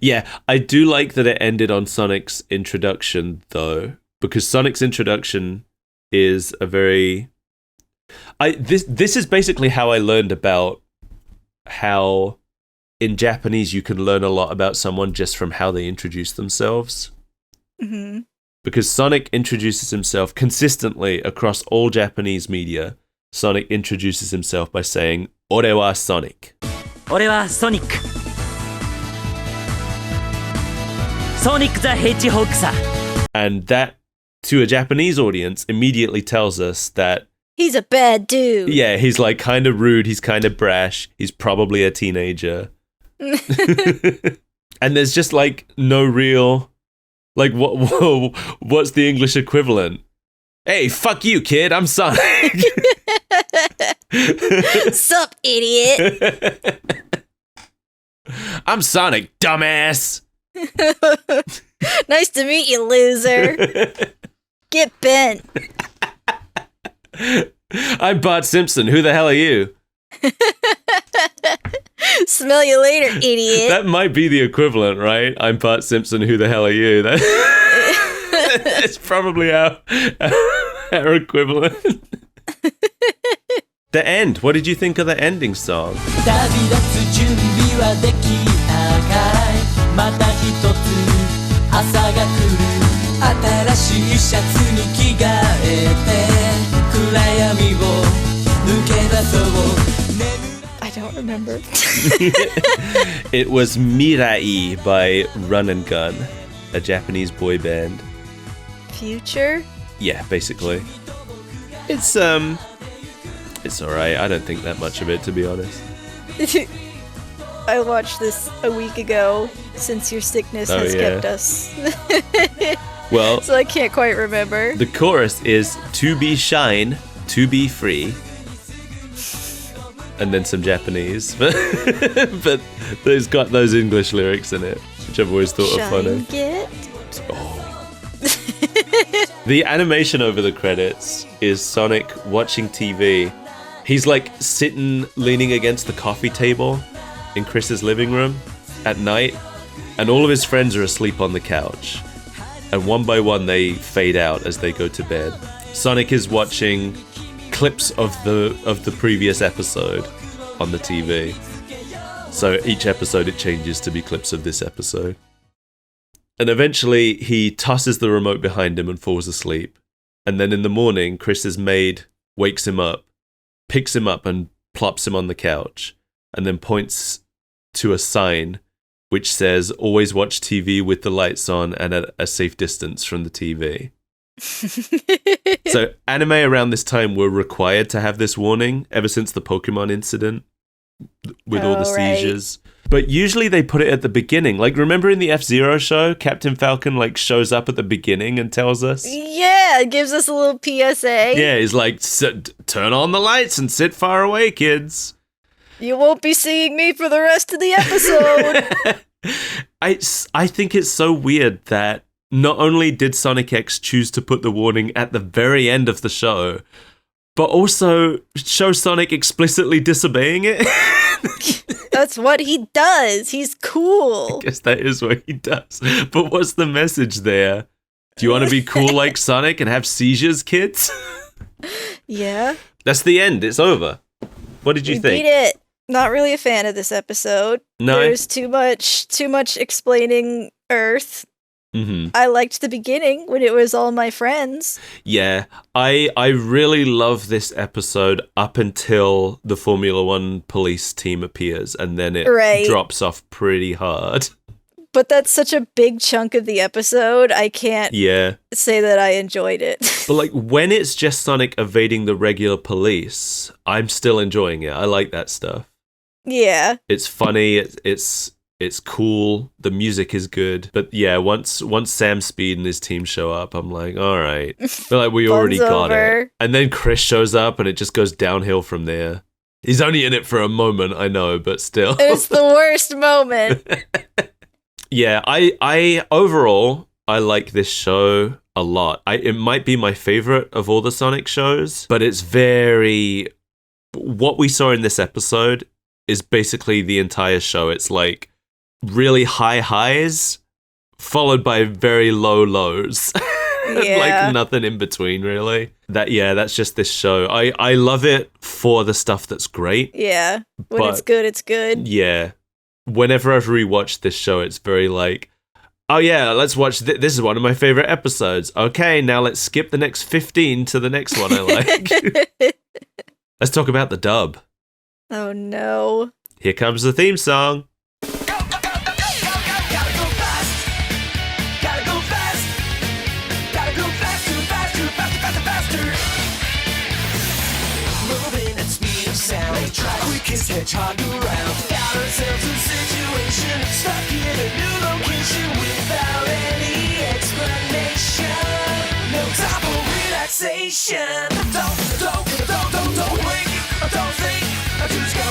Yeah, I do like that it ended on Sonic's introduction, though, because Sonic's introduction is a very... This is basically how I learned about how in Japanese, you can learn a lot about someone just from how they introduce themselves. Mm-hmm. Because Sonic introduces himself consistently across all Japanese media. Sonic introduces himself by saying, "Ore wa Sonic." 俺はソニックソニック・ザ・ヘッジホッグさ And that, to a Japanese audience, immediately tells us that, He's a bad dude. yeah, he's like kind of rude, he's kind of brash, he's probably a teenager. And there's just like no real, like, what's the English equivalent? Hey, fuck you, kid, I'm Sonic. Sup, idiot. I'm Sonic, dumbass. Nice to meet you, loser. Get bent. I'm Bart Simpson, who the hell are you? Smell you later, idiot. That might be the equivalent, right? I'm Bart Simpson, who the hell are you? That's probably our equivalent. The end. What did you think of the ending song? 旅立つ準備はできたかいまた一つ朝が来る新しいシャツに着替えて暗闇を抜け出そう I don't remember. It was Mirai by Run and Gun, a Japanese boy band. Future? Yeah, basically. It's alright. I don't think that much of it, to be honest. I watched this a week ago since your sickness has kept us. Well, So I can't quite remember. the chorus is "To be shine, to be free," and then some Japanese, but there's got those English lyrics in it, which I've always thought are funny. Shine get? The animation over the credits is Sonic watching TV. He's like sitting, leaning against the coffee table in Chris's living room at night, and all of his friends are asleep on the couch. And one by one, they fade out as they go to bed. Sonic is watching clips of the previous episode on the TV. So each episode it changes to be clips of this episode. And eventually he tosses the remote behind him and falls asleep. And then in the morning, Chris's maid wakes him up, picks him up and plops him on the couch, and then points to a sign which says, "Always watch TV with the lights on and at a safe distance from the TV." So anime around this time were required to have this warning ever since the Pokemon incident with all the seizures. But usually they put it at the beginning. Like, remember in the F-Zero show, Captain Falcon like shows up at the beginning and tells us? Yeah, it gives us a little PSA. Yeah, he's like, turn on the lights and sit far away, kids. You won't be seeing me for the rest of the episode. I think it's so weird that not only did Sonic X choose to put the warning at the very end of the show, but also show Sonic explicitly disobeying it. That's what he does. He's cool. I guess that is what he does. But what's the message there? Do you want to be cool like Sonic and have seizures, kids? Yeah. That's the end. It's over. What did you We think? beat it. Not really a fan of this episode. No? There's too much explaining Earth. Mm-hmm. I liked the beginning when it was all my friends. Yeah, I really love this episode up until the Formula One police team appears, and then it drops off pretty hard. But that's such a big chunk of the episode, I can't say that I enjoyed it. But like when it's just Sonic evading the regular police, I'm still enjoying it. I like that stuff. Yeah. It's funny, it's cool, the music is good. But yeah, once Sam Speed and his team show up, I'm like, all right. But like we already got it. And then Chris shows up and it just goes downhill from there. He's only in it for a moment, I know, but still. It's the worst moment. Yeah, I overall I like this show a lot. It might be my favorite of all the Sonic shows, but it's what we saw in this episode is basically the entire show. It's like really high highs followed by very low lows. Yeah. Like nothing in between, really. That's just this show. I love it for the stuff that's great. Yeah. When it's good, it's good. Yeah. whenever I've rewatched this show, it's very like, oh yeah, let's watch this is one of my favorite episodes. Okay, now let's skip the next 15 to the next one I like. Let's talk about the dub. Oh no. Here comes the theme song. Hedgehog around, found ourselves in a situation, stuck in a new location without any explanation. No time for relaxation. Don't wait, don't think, just go.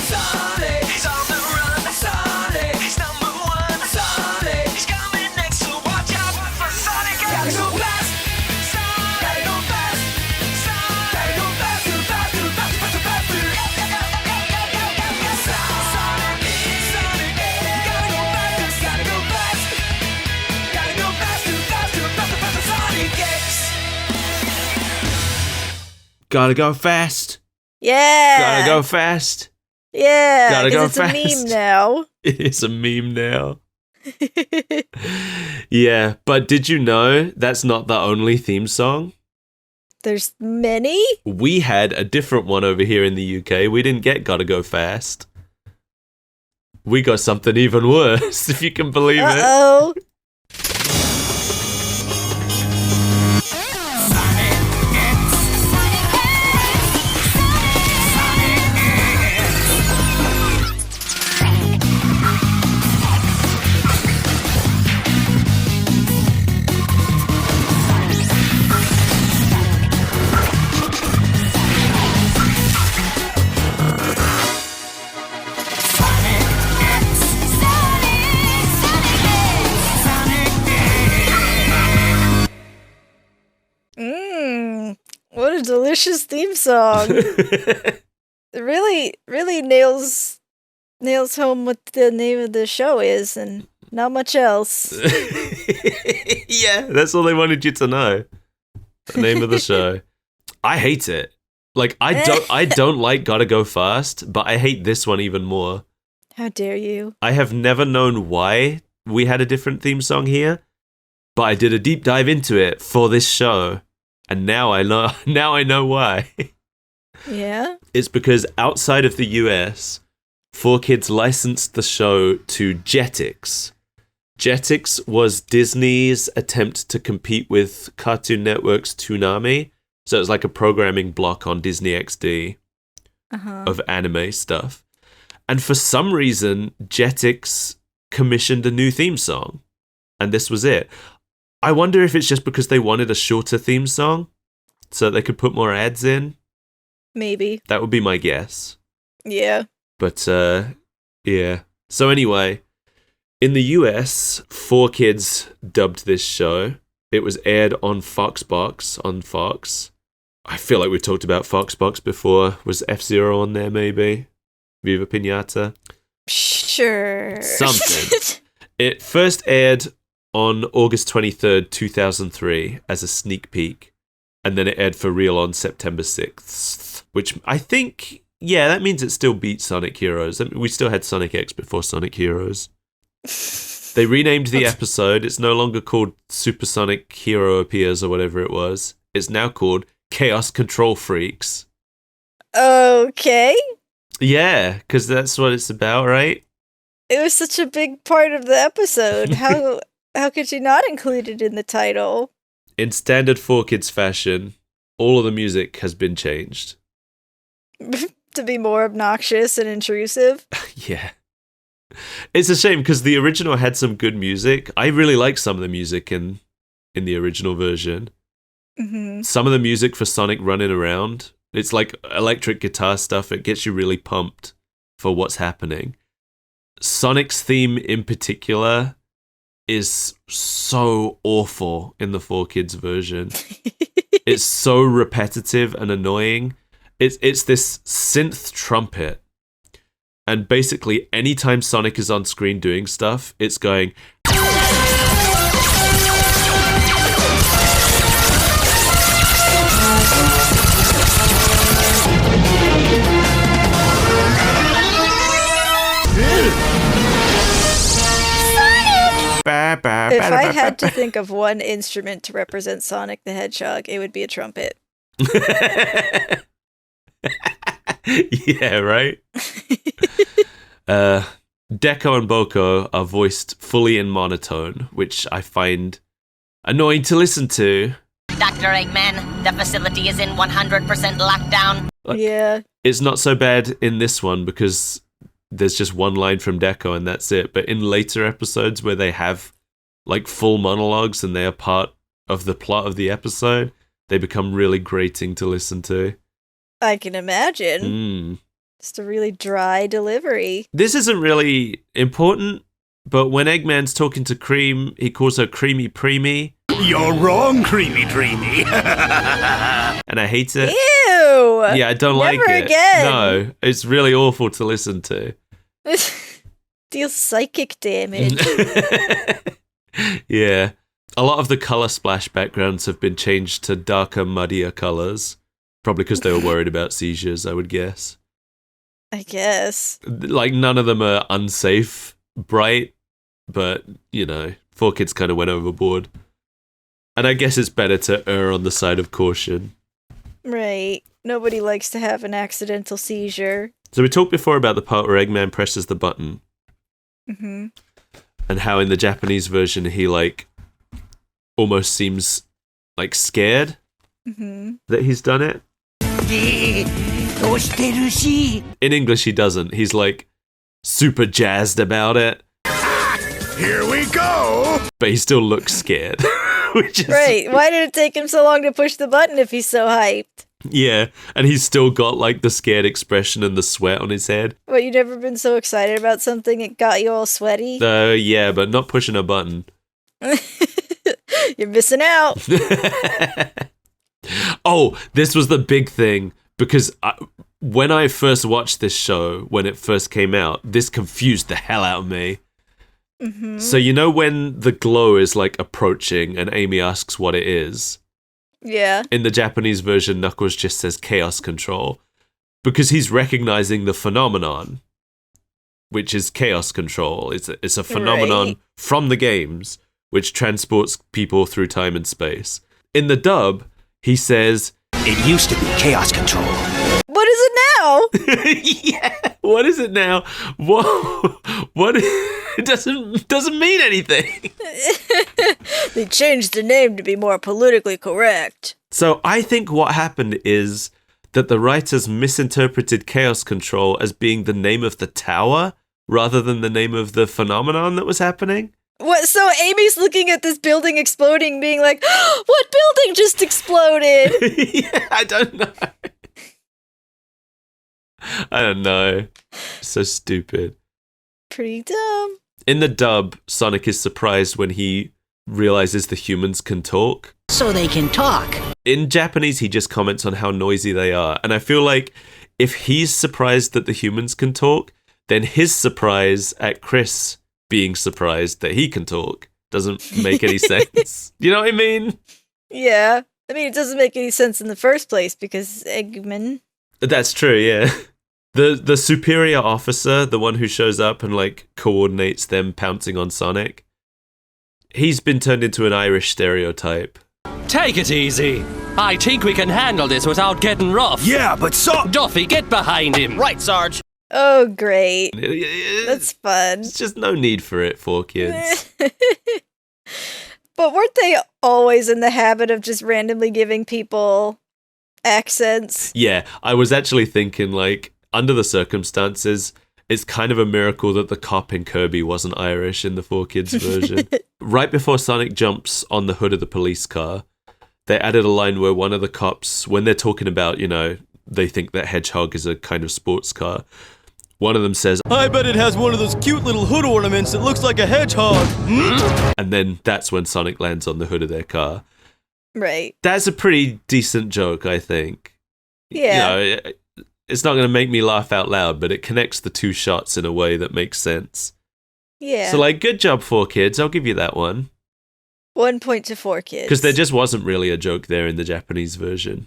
Sonic, he's on the run. Sonic, he's number one. Sonic, he's coming next, so watch out for Sonic. Gotta go fast. Gotta go fast. Yeah. Gotta go fast. Yeah. Gotta go it's a meme fast. now. It is a meme now. Yeah, but did you know that's not the only theme song? There's many? We had a different one over here in the UK. We didn't get Gotta Go Fast. We got something even worse, if you can believe it. Uh-oh. What a delicious theme song. It really nails home what the name of the show is and not much else. Yeah, that's all they wanted you to know. The name of the show. I hate it. Like I don't like Gotta Go Fast, but I hate this one even more. How dare you? I have never known why we had a different theme song here, but I did a deep dive into it for this show. And now I know why. Yeah? It's because outside of the US, 4Kids licensed the show to Jetix. Jetix was Disney's attempt to compete with Cartoon Network's Toonami. So it was like a programming block on Disney XD of anime stuff. And for some reason, Jetix commissioned a new theme song. And this was it. I wonder if it's just because they wanted a shorter theme song so they could put more ads in. Maybe. That would be my guess. Yeah. But, yeah. So anyway, in the US, 4Kids dubbed this show. It was aired on Foxbox on Fox. I feel like we've talked about Foxbox before. Was F-Zero on there, maybe? Viva Pinata? Sure. Something. It first aired on August 23rd, 2003 as a sneak peek. And then it aired for real on September 6th. Which I think, yeah, that means it still beat Sonic Heroes. I mean, we still had Sonic X before Sonic Heroes. They renamed the episode. It's no longer called Supersonic Hero Appears or whatever it was. It's now called Chaos Control Freaks. Okay. Yeah, because that's what it's about, right? It was such a big part of the episode. How could you not include it in the title? In standard 4Kids fashion, all of the music has been changed. To be more obnoxious and intrusive? Yeah. It's a shame because the original had some good music. I really like some of the music in the original version. Mm-hmm. Some of the music for Sonic running around, it's like electric guitar stuff. It gets you really pumped for what's happening. Sonic's theme in particular is so awful in the 4Kids version. It's so repetitive and annoying. It's this synth trumpet. And basically, anytime Sonic is on screen doing stuff, it's going... If I had to think of one instrument to represent Sonic the Hedgehog, it would be a trumpet. Yeah, right? Deco and Boko are voiced fully in monotone, which I find annoying to listen to. Dr. Eggman, the facility is in 100% lockdown. Yeah. It's not so bad in this one because there's just one line from Deco and that's it. But in later episodes where they have like full monologues and they are part of the plot of the episode, they become really grating to listen to. I can imagine. Just a really dry delivery. This isn't really important, but when Eggman's talking to Cream, he calls her Creamy Preemy. You're wrong, Creamy Dreamy. And I hate it. Ew! Yeah, I don't like it. Never again. No, it's really awful to listen to. Deals psychic damage. Yeah. A lot of the color splash backgrounds have been changed to darker, muddier colors. Probably because they were worried about seizures, I would guess. I guess. Like, none of them are unsafe, bright, but, you know, 4Kids kind of went overboard. And I guess it's better to err on the side of caution. Right. Nobody likes to have an accidental seizure. So we talked before about the part where Eggman presses the button. Mm-hmm. And how in the Japanese version he, like, almost seems, like, scared that he's done it. In English, he doesn't. He's, like, super jazzed about it. Here we go. But he still looks scared. Which is, Right. Why did it take him so long to push the button if he's so hyped? Yeah, and he's still got, like, the scared expression and the sweat on his head. What, you've never been so excited about something it got you all sweaty? Yeah, but not pushing a button. You're missing out. Oh, this was the big thing, because when I first watched this show, when it first came out, this confused the hell out of me. Mm-hmm. So you know when the glow is, like, approaching and Amy asks what it is? Yeah. In the Japanese version, Knuckles just says chaos control, because he's recognizing the phenomenon, which is chaos control. It's a phenomenon from the games, which transports people through time and space. In the dub, he says, It used to be chaos control. What is it now? yeah, what is it now? What? It doesn't mean anything. They changed the name to be more politically correct. So I think what happened is that the writers misinterpreted chaos control as being the name of the tower rather than the name of the phenomenon that was happening. What? So Amy's looking at this building exploding, being like, "What building just exploded?" Yeah, I don't know. I don't know. So stupid. Pretty dumb. In the dub, Sonic is surprised when he realizes the humans can talk. So they can talk. In Japanese, he just comments on how noisy they are. And I feel like if he's surprised that the humans can talk, then his surprise at Chris being surprised that he can talk doesn't make any sense. You know what I mean? Yeah. I mean, it doesn't make any sense in the first place because Eggman. That's true, yeah. The superior officer, the one who shows up and, like, coordinates them pouncing on Sonic, he's been turned into an Irish stereotype. Take it easy. I think we can handle this without getting rough. Yeah, but Duffy, get behind him. Right, Sarge. Oh, great. That's fun. There's just no need for it, 4Kids. But weren't they always in the habit of just randomly giving people accents? Yeah, I was actually thinking, like, under the circumstances, it's kind of a miracle that the cop in Kirby wasn't Irish in the 4Kids version. Right before Sonic jumps on the hood of the police car, they added a line where one of the cops, when they're talking about, you know, they think that Hedgehog is a kind of sports car, one of them says, I bet it has one of those cute little hood ornaments that looks like a hedgehog. and then that's when Sonic lands on the hood of their car. Right. That's a pretty decent joke, I think. Yeah. You know, it's not going to make me laugh out loud, but it connects the two shots in a way that makes sense. Yeah. So, like, good job, 4Kids. I'll give you that one. 1 point to 4Kids. Because there just wasn't really a joke there in the Japanese version.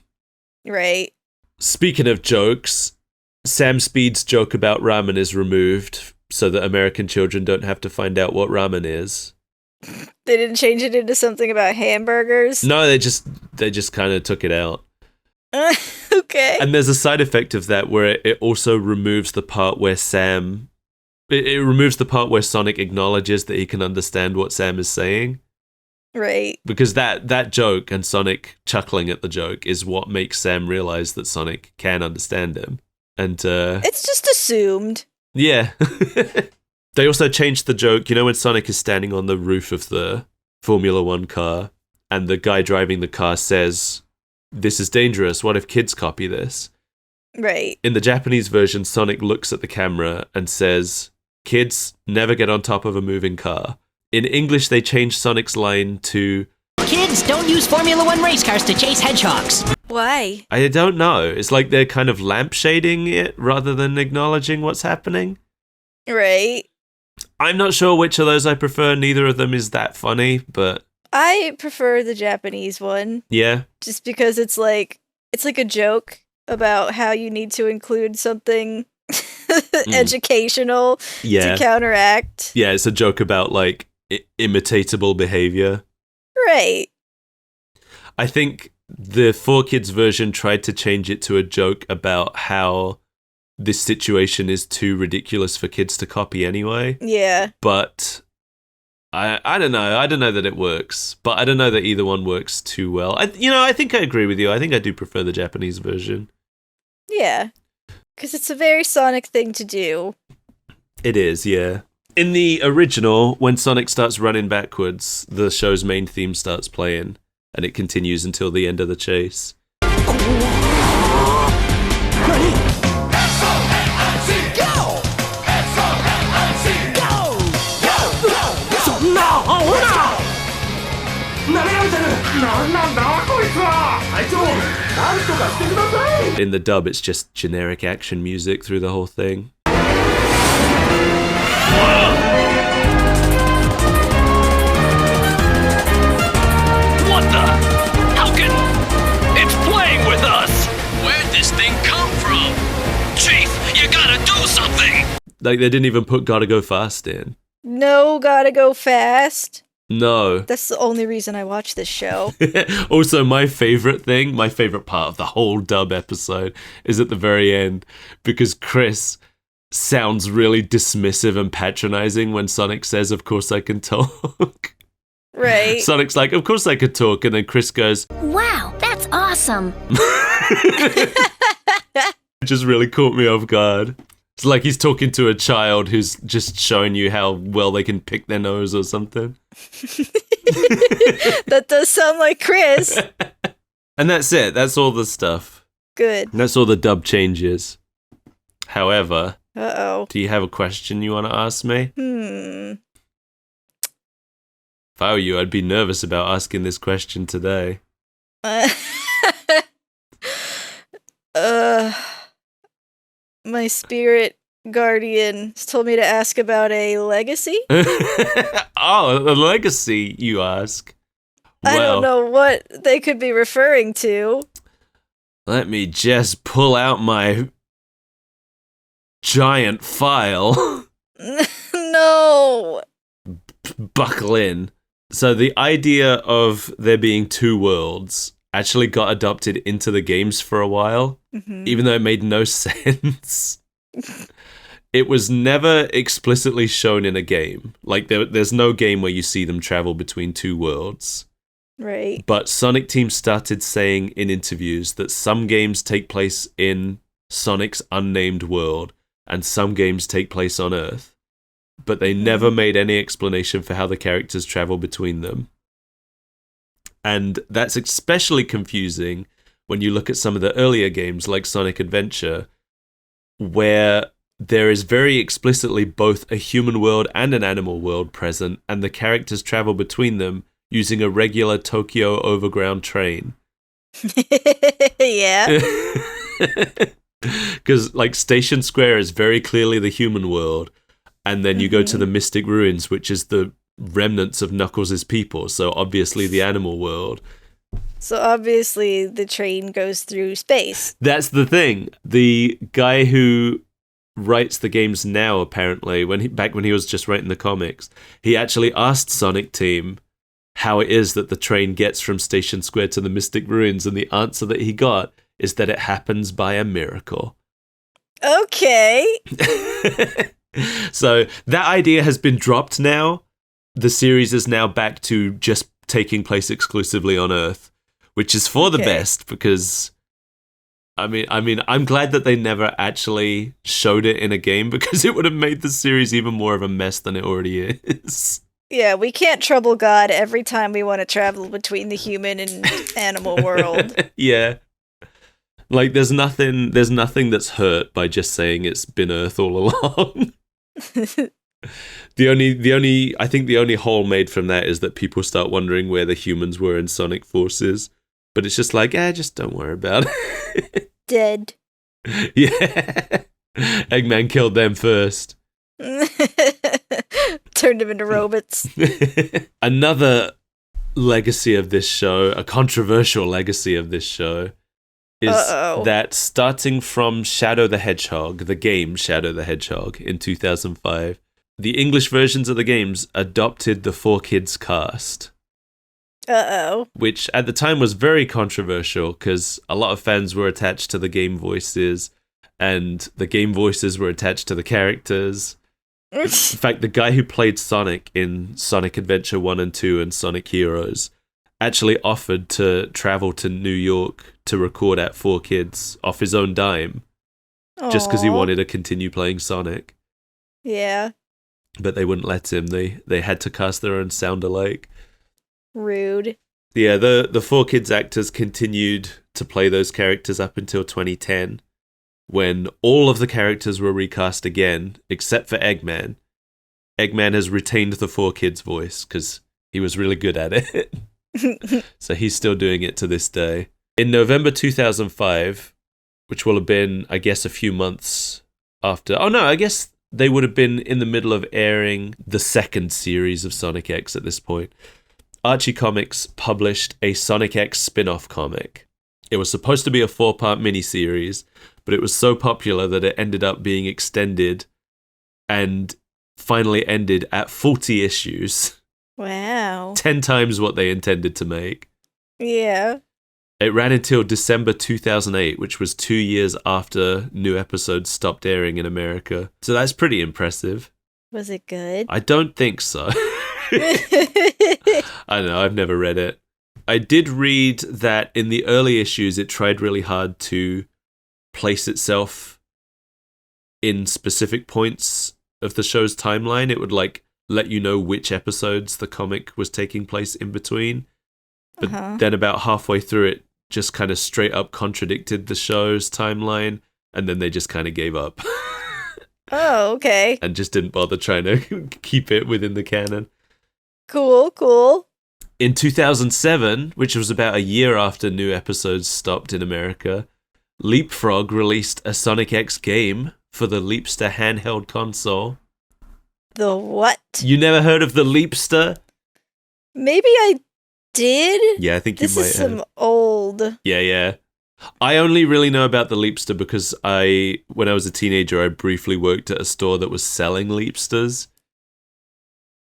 Right. Speaking of jokes, Sam Speed's joke about ramen is removed so that American children don't have to find out what ramen is. They didn't change it into something about hamburgers? No, they just kind of took it out. Okay. And there's a side effect of that where it also removes the part where it removes the part where Sonic acknowledges that he can understand what Sam is saying. Right. Because that joke and Sonic chuckling at the joke is what makes Sam realize that Sonic can understand him. And it's just assumed. Yeah. They also changed the joke, when Sonic is standing on the roof of the Formula One car and the guy driving the car says, "This is dangerous, what if kids copy this?" Right. In the Japanese version, Sonic looks at the camera and says, "Kids, never get on top of a moving car." In English, they changed Sonic's line to, Kids, don't use Formula One race cars to chase hedgehogs. Why? I don't know. It's like they're kind of lampshading it rather than acknowledging what's happening. Right. I'm not sure which of those I prefer. Neither of them is that funny, but I prefer the Japanese one. yeah. Just because it's like a joke about how you need to include something educational to counteract. Yeah, it's a joke about like imitatable behavior. Right. I think the 4Kids version tried to change it to a joke about how this situation is too ridiculous for kids to copy anyway. Yeah. But I don't know. I don't know that it works. But I don't know that either one works too well. I think I agree with you. I think I do prefer the Japanese version. Yeah. Because it's a very Sonic thing to do. It is, yeah. In the original, when Sonic starts running backwards, the show's main theme starts playing, and it continues until the end of the chase. In the dub, it's just generic action music through the whole thing. What the? How can... It's playing with us! Where'd this thing come from? Chief, you gotta do something! Like, they didn't even put Gotta Go Fast in. No, gotta go fast. No. That's the only reason I watch this show. Also, my favorite part of the whole dub episode is at the very end, because Chris sounds really dismissive and patronizing when Sonic says, "Of course I can talk." Right. Sonic's like, "Of course I could talk," and then Chris goes, Wow, that's awesome. It just really caught me off guard. It's like he's talking to a child who's just showing you how well they can pick their nose or something. That does sound like Chris. And that's it. That's all the stuff. Good. That's all the dub changes. However, Uh-oh. do you have a question you want to ask me? If I were you, I'd be nervous about asking this question today. My spirit guardian has told me to ask about a legacy. Oh, a legacy, you ask? I don't know what they could be referring to. Let me just pull out my giant file. No. Buckle in. So the idea of there being two worlds actually got adopted into the games for a while, even though it made no sense. It was never explicitly shown in a game. Like, there's no game where you see them travel between two worlds. Right. But Sonic Team started saying in interviews that some games take place in Sonic's unnamed world, and some games take place on Earth. But they never made any explanation for how the characters travel between them. And that's especially confusing when you look at some of the earlier games like Sonic Adventure, where there is very explicitly both a human world and an animal world present, and the characters travel between them using a regular Tokyo overground train. Yeah. Because, like, Station Square is very clearly the human world, and then you go to the Mystic Ruins, which is the remnants of Knuckles' people, so obviously the animal world. So obviously the train goes through space. That's the thing. The guy who writes the games now, apparently, back when he was just writing the comics, he actually asked Sonic Team how it is that the train gets from Station Square to the Mystic Ruins, and the answer that he got is that it happens by a miracle. Okay. So that idea has been dropped now. The series is now back to just taking place exclusively on Earth, which is for the best, because I mean, I'm glad that they never actually showed it in a game, because it would have made the series even more of a mess than it already is. Yeah, we can't trouble God every time we want to travel between the human and animal world. Yeah. Like, there's nothing that's hurt by just saying it's been Earth all along. I think the only hole made from that is that people start wondering where the humans were in Sonic Forces. But it's just like, just don't worry about it. Dead. Yeah. Eggman killed them first. Turned them into robots. Another legacy of this show, a controversial legacy of this show, is that starting from Shadow the Hedgehog, the game Shadow the Hedgehog in 2005, the English versions of the games adopted the 4Kids cast. Which at the time was very controversial, because a lot of fans were attached to the game voices, and the game voices were attached to the characters. In fact, the guy who played Sonic in Sonic Adventure 1 and 2 and Sonic Heroes actually offered to travel to New York to record at 4Kids off his own dime, just because he wanted to continue playing Sonic. Yeah. But they wouldn't let him. They had to cast their own sound alike. Rude. Yeah, the 4Kids actors continued to play those characters up until 2010, when all of the characters were recast again, except for Eggman. Eggman has retained the 4Kids voice, because he was really good at it. So he's still doing it to this day. In November 2005, which will have been, I guess, a few months after... Oh no, I guess they would have been in the middle of airing the second series of Sonic X at this point. Archie Comics published a Sonic X spin-off comic. It was supposed to be a 4-part miniseries, but it was so popular that it ended up being extended and finally ended at 40 issues. Wow. 10 times what they intended to make. Yeah. It ran until December 2008, which was 2 years after new episodes stopped airing in America. So that's pretty impressive. Was it good? I don't think so. I don't know, I've never read it. I did read that in the early issues, it tried really hard to place itself in specific points of the show's timeline. It would let you know which episodes the comic was taking place in between. But then about halfway through, it just kind of straight up contradicted the show's timeline, and then they just kind of gave up. Oh, okay. And just didn't bother trying to keep it within the canon. Cool. In 2007, which was about a year after new episodes stopped in America, Leapfrog released a Sonic X game for the Leapster handheld console. The what? You never heard of the Leapster? Maybe I did? Yeah, I think you might have. This is some old... Yeah. I only really know about the Leapster because when I was a teenager, I briefly worked at a store that was selling Leapsters.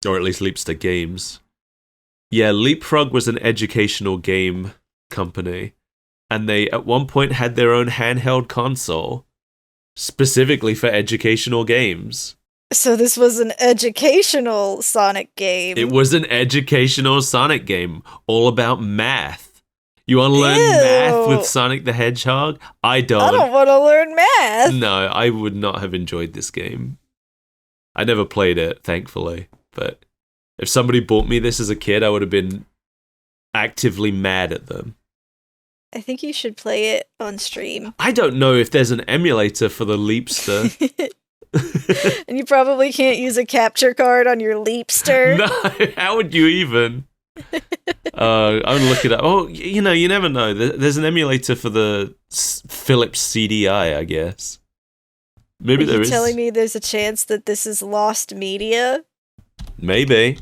Or at least Leapster games. Yeah, Leapfrog was an educational game company. And they, at one point, had their own handheld console. Specifically for educational games. So this was an educational Sonic game. It was an educational Sonic game. All about math. You want to learn math with Sonic the Hedgehog? I don't want to learn math. No, I would not have enjoyed this game. I never played it, thankfully. But if somebody bought me this as a kid, I would have been actively mad at them. I think you should play it on stream. I don't know if there's an emulator for the Leapster. And you probably can't use a capture card on your Leapster. No, how would you even? I'm gonna look it up. Oh, you never know. There's an emulator for the Philips CDI, I guess. Maybe there is. Are you telling me there's a chance that this is lost media? Maybe.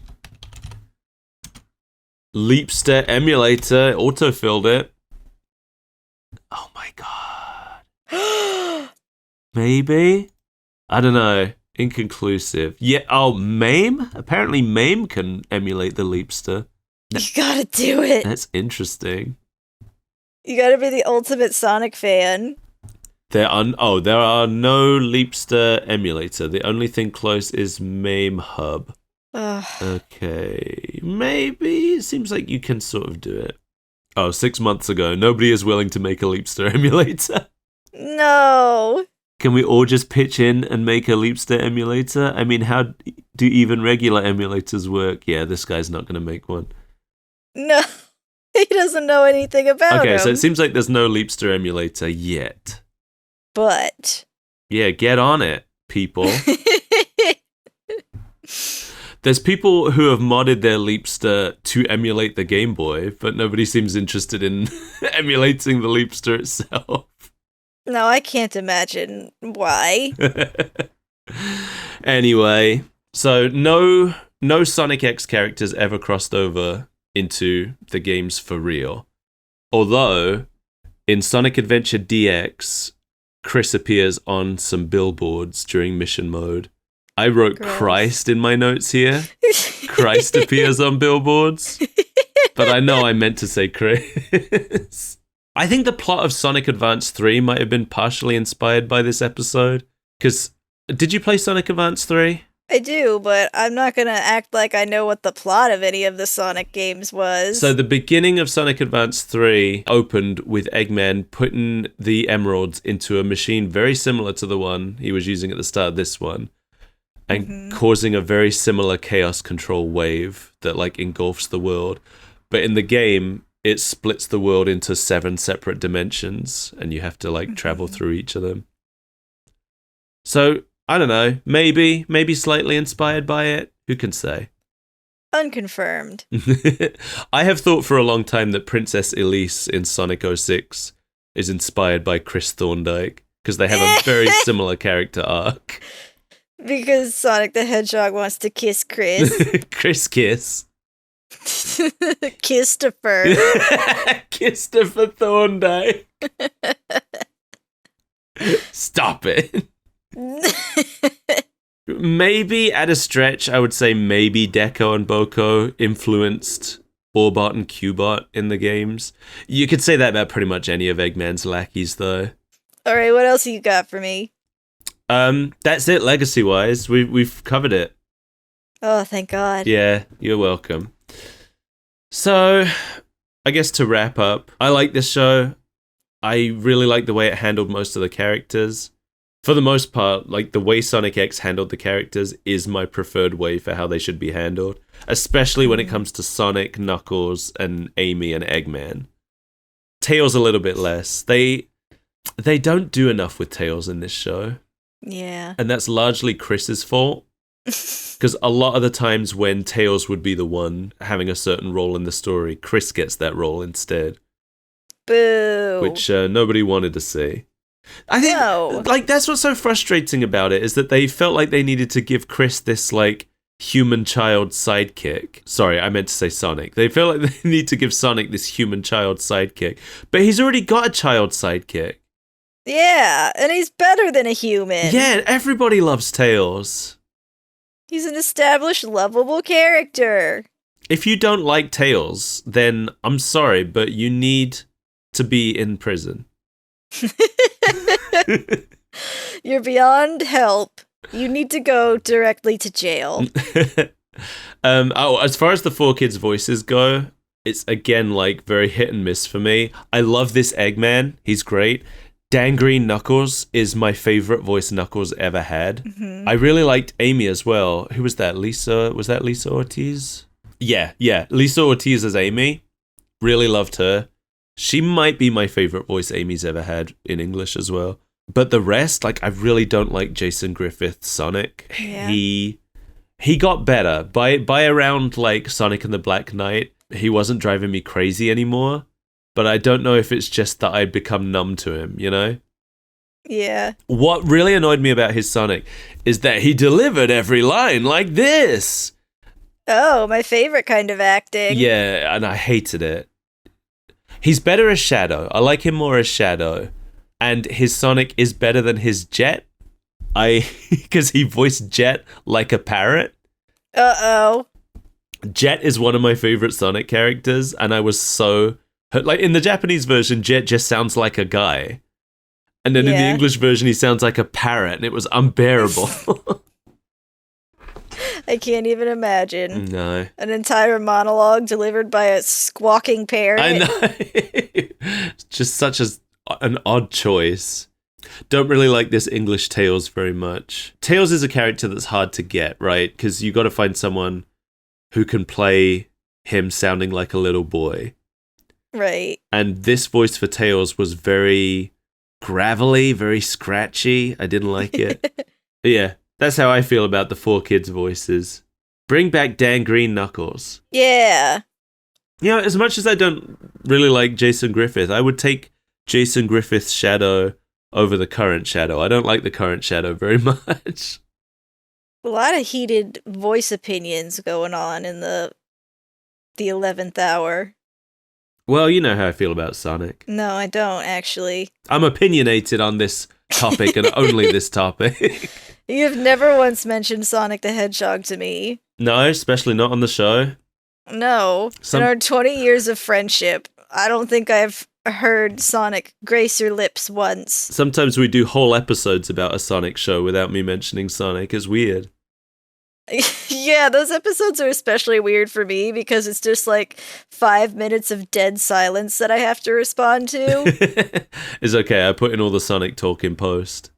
Leapster emulator autofilled it. Oh my god. Maybe. I don't know. Inconclusive. Yeah. Oh, MAME? Apparently MAME can emulate the Leapster. You gotta do it. That's interesting. You gotta be the ultimate Sonic fan. There are no Leapster emulator. The only thing close is MAME Hub. Ugh. Okay. Maybe. It seems like you can sort of do it. Oh, 6 months ago. Nobody is willing to make a Leapster emulator. No. Can we all just pitch in and make a Leapster emulator? I mean, how do even regular emulators work? Yeah, this guy's not going to make one. No. He doesn't know anything about Okay, him. so it seems like there's no Leapster emulator yet. But. Yeah, get on it, people. There's people who have modded their Leapster to emulate the Game Boy, but nobody seems interested in emulating the Leapster itself. No, I can't imagine why. Anyway, so no Sonic X characters ever crossed over into the games for real. Although, in Sonic Adventure DX, Chris appears on some billboards during mission mode. I wrote Gross. Christ in my notes here. Christ appears on billboards. But I know I meant to say Chris. I think the plot of Sonic Advance 3 might have been partially inspired by this episode. Because, did you play Sonic Advance 3? I do, but I'm not gonna act like I know what the plot of any of the Sonic games was. So the beginning of Sonic Advance 3 opened with Eggman putting the emeralds into a machine very similar to the one he was using at the start of this one. And causing a very similar chaos control wave that like engulfs the world. But in the game, it splits the world into 7 separate dimensions, and you have to like travel through each of them. So, I don't know, maybe slightly inspired by it. Who can say? Unconfirmed. I have thought for a long time that Princess Elise in Sonic 06 is inspired by Chris Thorndike, because they have a very similar character arc. Because Sonic the Hedgehog wants to kiss Chris. Chris Kiss. Christopher. Christopher Thorndike. Stop it. Maybe at a stretch, I would say maybe Deco and Boko influenced Orbot and Cubot in the games. You could say that about pretty much any of Eggman's lackeys, though. All right, what else you got for me? That's it, legacy-wise. We've covered it. Oh, thank God. Yeah, you're welcome. So, I guess to wrap up, I like this show. I really like the way it handled most of the characters. For the most part, like the way Sonic X handled the characters is my preferred way for how they should be handled, especially when it comes to Sonic, Knuckles, and Amy and Eggman. Tails a little bit less. They don't do enough with Tails in this show. Yeah. And that's largely Chris's fault. Because a lot of the times when Tails would be the one having a certain role in the story, Chris gets that role instead. Boo. Which nobody wanted to see. I think, like, that's what's so frustrating about it, is that they felt like they needed to give Chris this, like, human child sidekick. Sorry, I meant to say Sonic. They feel like they need to give Sonic this human child sidekick. But he's already got a child sidekick. Yeah, and he's better than a human. Yeah, everybody loves Tails. He's an established, lovable character. If you don't like Tails, then I'm sorry, but you need to be in prison. You're beyond help. You need to go directly to jail. As far as the 4 kids' voices go, it's again like very hit and miss for me. I love this Eggman. He's great. Dan Green Knuckles is my favorite voice Knuckles ever had. I really liked Amy as well. Who was that? Lisa? Was that Lisa Ortiz? Yeah. Lisa Ortiz as Amy. Really loved her. She might be my favorite voice Amy's ever had in English as well. But the rest, like, I really don't like Jason Griffith's Sonic. Yeah. He got better. By around, like, Sonic and the Black Knight, he wasn't driving me crazy anymore. But I don't know if it's just that I'd become numb to him, you know? Yeah. What really annoyed me about his Sonic is that he delivered every line like this. Oh, my favorite kind of acting. Yeah, and I hated it. He's better as Shadow. I like him more as Shadow. And his Sonic is better than his Jet. because he voiced Jet like a parrot. Uh-oh. Jet is one of my favorite Sonic characters, and I was so hurt. Like, in the Japanese version, Jet just sounds like a guy. And then in the Yeah. English version, he sounds like a parrot, and it was unbearable. I can't even imagine. No. An entire monologue delivered by a squawking parrot. I know. It's just such an odd choice. Don't really like this English Tails very much. Tails is a character that's hard to get, right? Because you got to find someone who can play him sounding like a little boy. Right. And this voice for Tails was very gravelly, very scratchy. I didn't like it. But yeah, that's how I feel about the 4 kids' voices. Bring back Dan Green Knuckles. Yeah. You know, as much as I don't really like Jason Griffith, I would take Jason Griffith's Shadow over the current Shadow. I don't like the current Shadow very much. A lot of heated voice opinions going on in the 11th hour. Well, you know how I feel about Sonic. No, I don't, actually. I'm opinionated on this topic and only this topic. You've never once mentioned Sonic the Hedgehog to me. No, especially not on the show. No. In our 20 years of friendship, I don't think I've heard Sonic grace your lips once. Sometimes we do whole episodes about a Sonic show without me mentioning Sonic. It's weird. Yeah, those episodes are especially weird for me because it's just like 5 minutes of dead silence that I have to respond to. It's okay. I put in all the Sonic talk in post.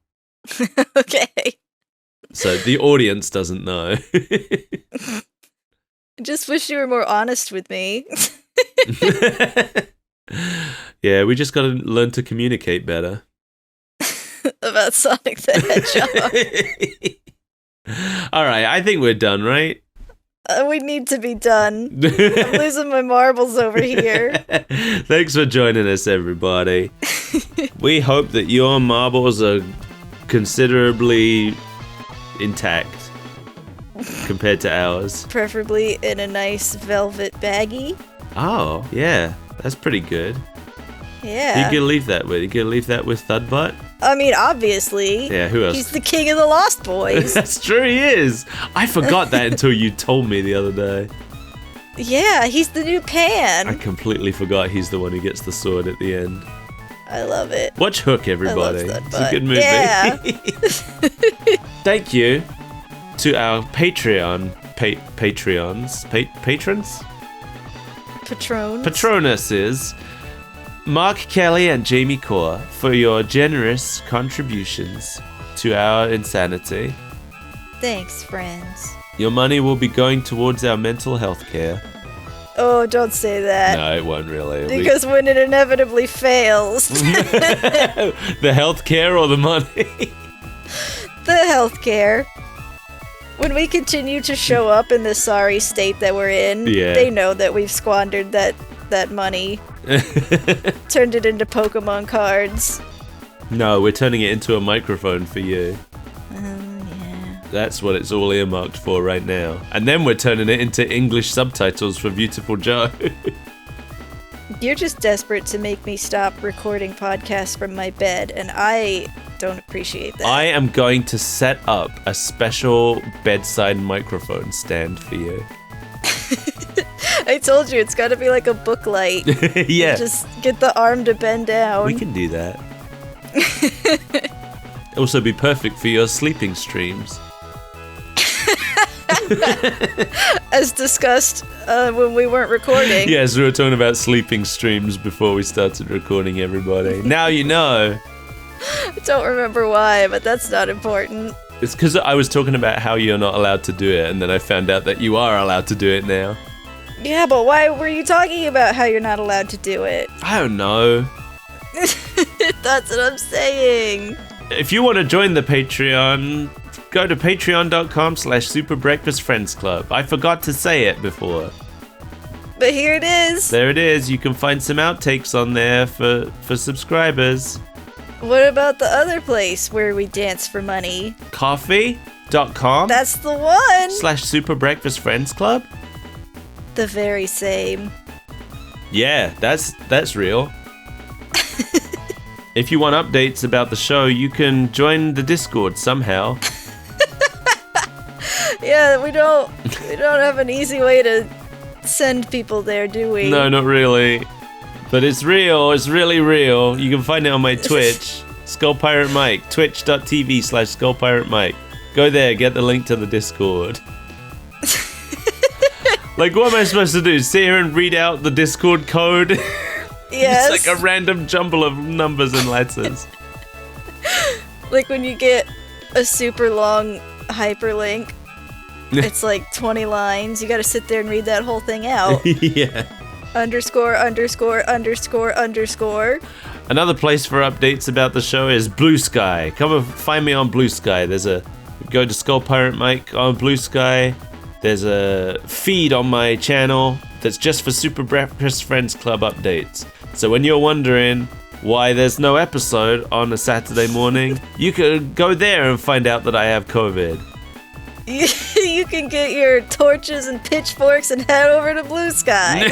Okay. So the audience doesn't know. I just wish you were more honest with me. Yeah, we just got to learn to communicate better. About Sonic the Hedgehog. All right, I think we're done, right? We need to be done. I'm losing my marbles over here. Thanks for joining us, everybody. We hope that your marbles are considerably intact compared to ours. Preferably in a nice velvet baggie. Oh, yeah. That's pretty good. Yeah. You can leave that with? You can leave that with Thudbutt? I mean, obviously. Yeah, who else? He's the king of the Lost Boys. That's true, he is. I forgot that until you told me the other day. Yeah, he's the new Pan. I completely forgot he's the one who gets the sword at the end. I love it. Watch Hook, everybody. I love It's a good movie. Yeah. Thank you to our Patreon patrons. Patronuses, Mark Kelly and Jamie Core, for your generous contributions to our insanity. Thanks, friends. Your money will be going towards our mental health care. Oh, don't say that. No, it won't really. Because when it inevitably fails. The health care or the money? The healthcare. When we continue to show up in the sorry state that we're in, they know that we've squandered that money. Turned it into Pokemon cards. No, we're turning it into a microphone for you. Yeah. That's what it's all earmarked for right now. And then we're turning it into English subtitles for Beautiful Joe. You're just desperate to make me stop recording podcasts from my bed, and I don't appreciate that. I am going to set up a special bedside microphone stand for you. I told you, it's got to be like a book light. Yeah. Just get the arm to bend down. We can do that. Also be perfect for your sleeping streams. As discussed when we weren't recording. Yes, we were talking about sleeping streams before we started recording, everybody. Now you know. I don't remember why, but that's not important. It's because I was talking about how you're not allowed to do it, and then I found out that you are allowed to do it now. Yeah, but why were you talking about how you're not allowed to do it? I don't know. That's what I'm saying. If you want to join the Patreon, go to patreon.com/superbreakfastfriendsclub. I forgot to say it before. But here it is. There it is. You can find some outtakes on there for subscribers. What about the other place where we dance for money? Coffee.com. That's the one. /superbreakfastfriendsclub. The very same. Yeah, that's real. if you want updates about the show, you can join the Discord somehow. Yeah, we don't have an easy way to send people there, do we? No, not really. But it's real. It's really real. You can find it on my Twitch, Skull Pirate Mike, twitch.tv/Skull Pirate Mike. Go there, get the link to the Discord. Like, what am I supposed to do? Sit here and read out the Discord code? Yes. It's like a random jumble of numbers and letters. Like when you get a super long hyperlink, it's like 20 lines. You gotta sit there and read that whole thing out. Yeah. Underscore. Another place for updates about the show is Blue Sky. Come and find me on Blue Sky. Go to Skull Pirate Mike on Blue Sky. There's a feed on my channel that's just for Super Breakfast Friends Club updates. So when you're wondering why there's no episode on a Saturday morning, you could go there and find out that I have COVID. You can get your torches and pitchforks and head over to Blue Sky.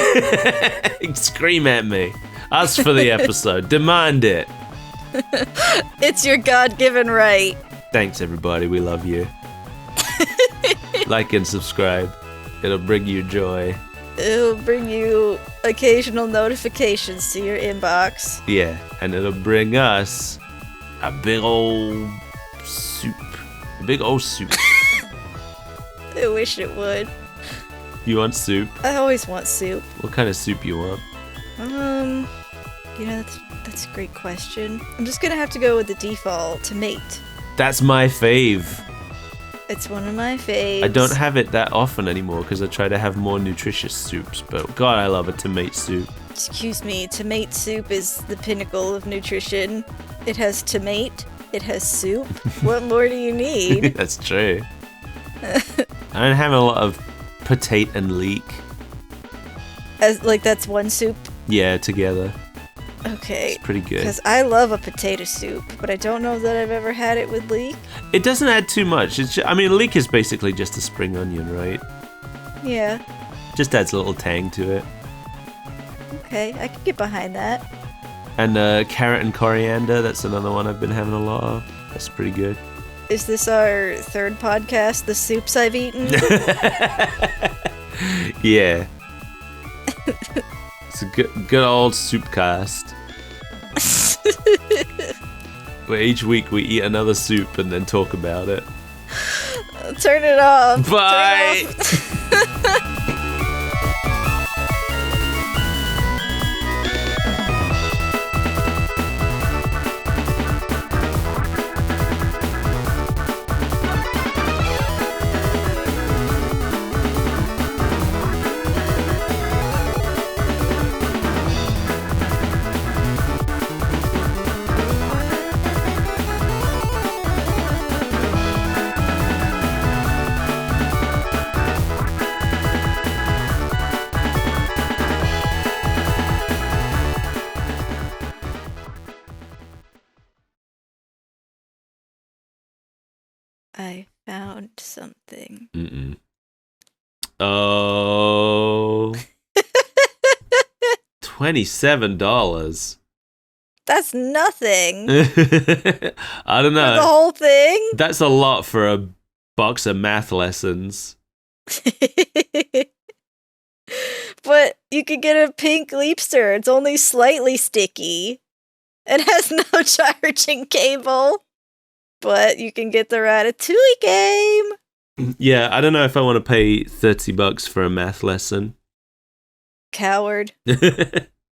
Scream at me. Ask for the episode. Demand it. It's your God-given right. Thanks, everybody. We love you. Like and subscribe. It'll bring you joy. It'll bring you occasional notifications to your inbox. Yeah, and it'll bring us a big old soup. A big old soup. I wish it would. You want soup? I always want soup. What kind of soup you want? That's a great question. I'm just gonna have to go with the default tomato. That's my fave. It's one of my faves. I don't have it that often anymore because I try to have more nutritious soups, but God, I love a tomato soup. Excuse me, tomato soup is the pinnacle of nutrition. It has tomato, it has soup. What more do you need? That's true. I'm having a lot of potato and leek. That's one soup? Yeah, together. Okay. It's pretty good. Because I love a potato soup, but I don't know that I've ever had it with leek. It doesn't add too much. Leek is basically just a spring onion, right? Yeah. Just adds a little tang to it. Okay, I can get behind that. And carrot and coriander, that's another one I've been having a lot of. That's pretty good. Is this our third podcast, The Soups I've Eaten? Yeah. It's a good old soup cast. Where each week we eat another soup and then talk about it. Turn it off. Bye. Turn it off. I found something. Mm-mm. Oh. $27. That's nothing. I don't know. For the whole thing? That's a lot for a box of math lessons. But you could get a pink Leapster. It's only slightly sticky. It has no charging cable. But you can get the Ratatouille game. Yeah, I don't know if I want to pay $30 for a math lesson. Coward.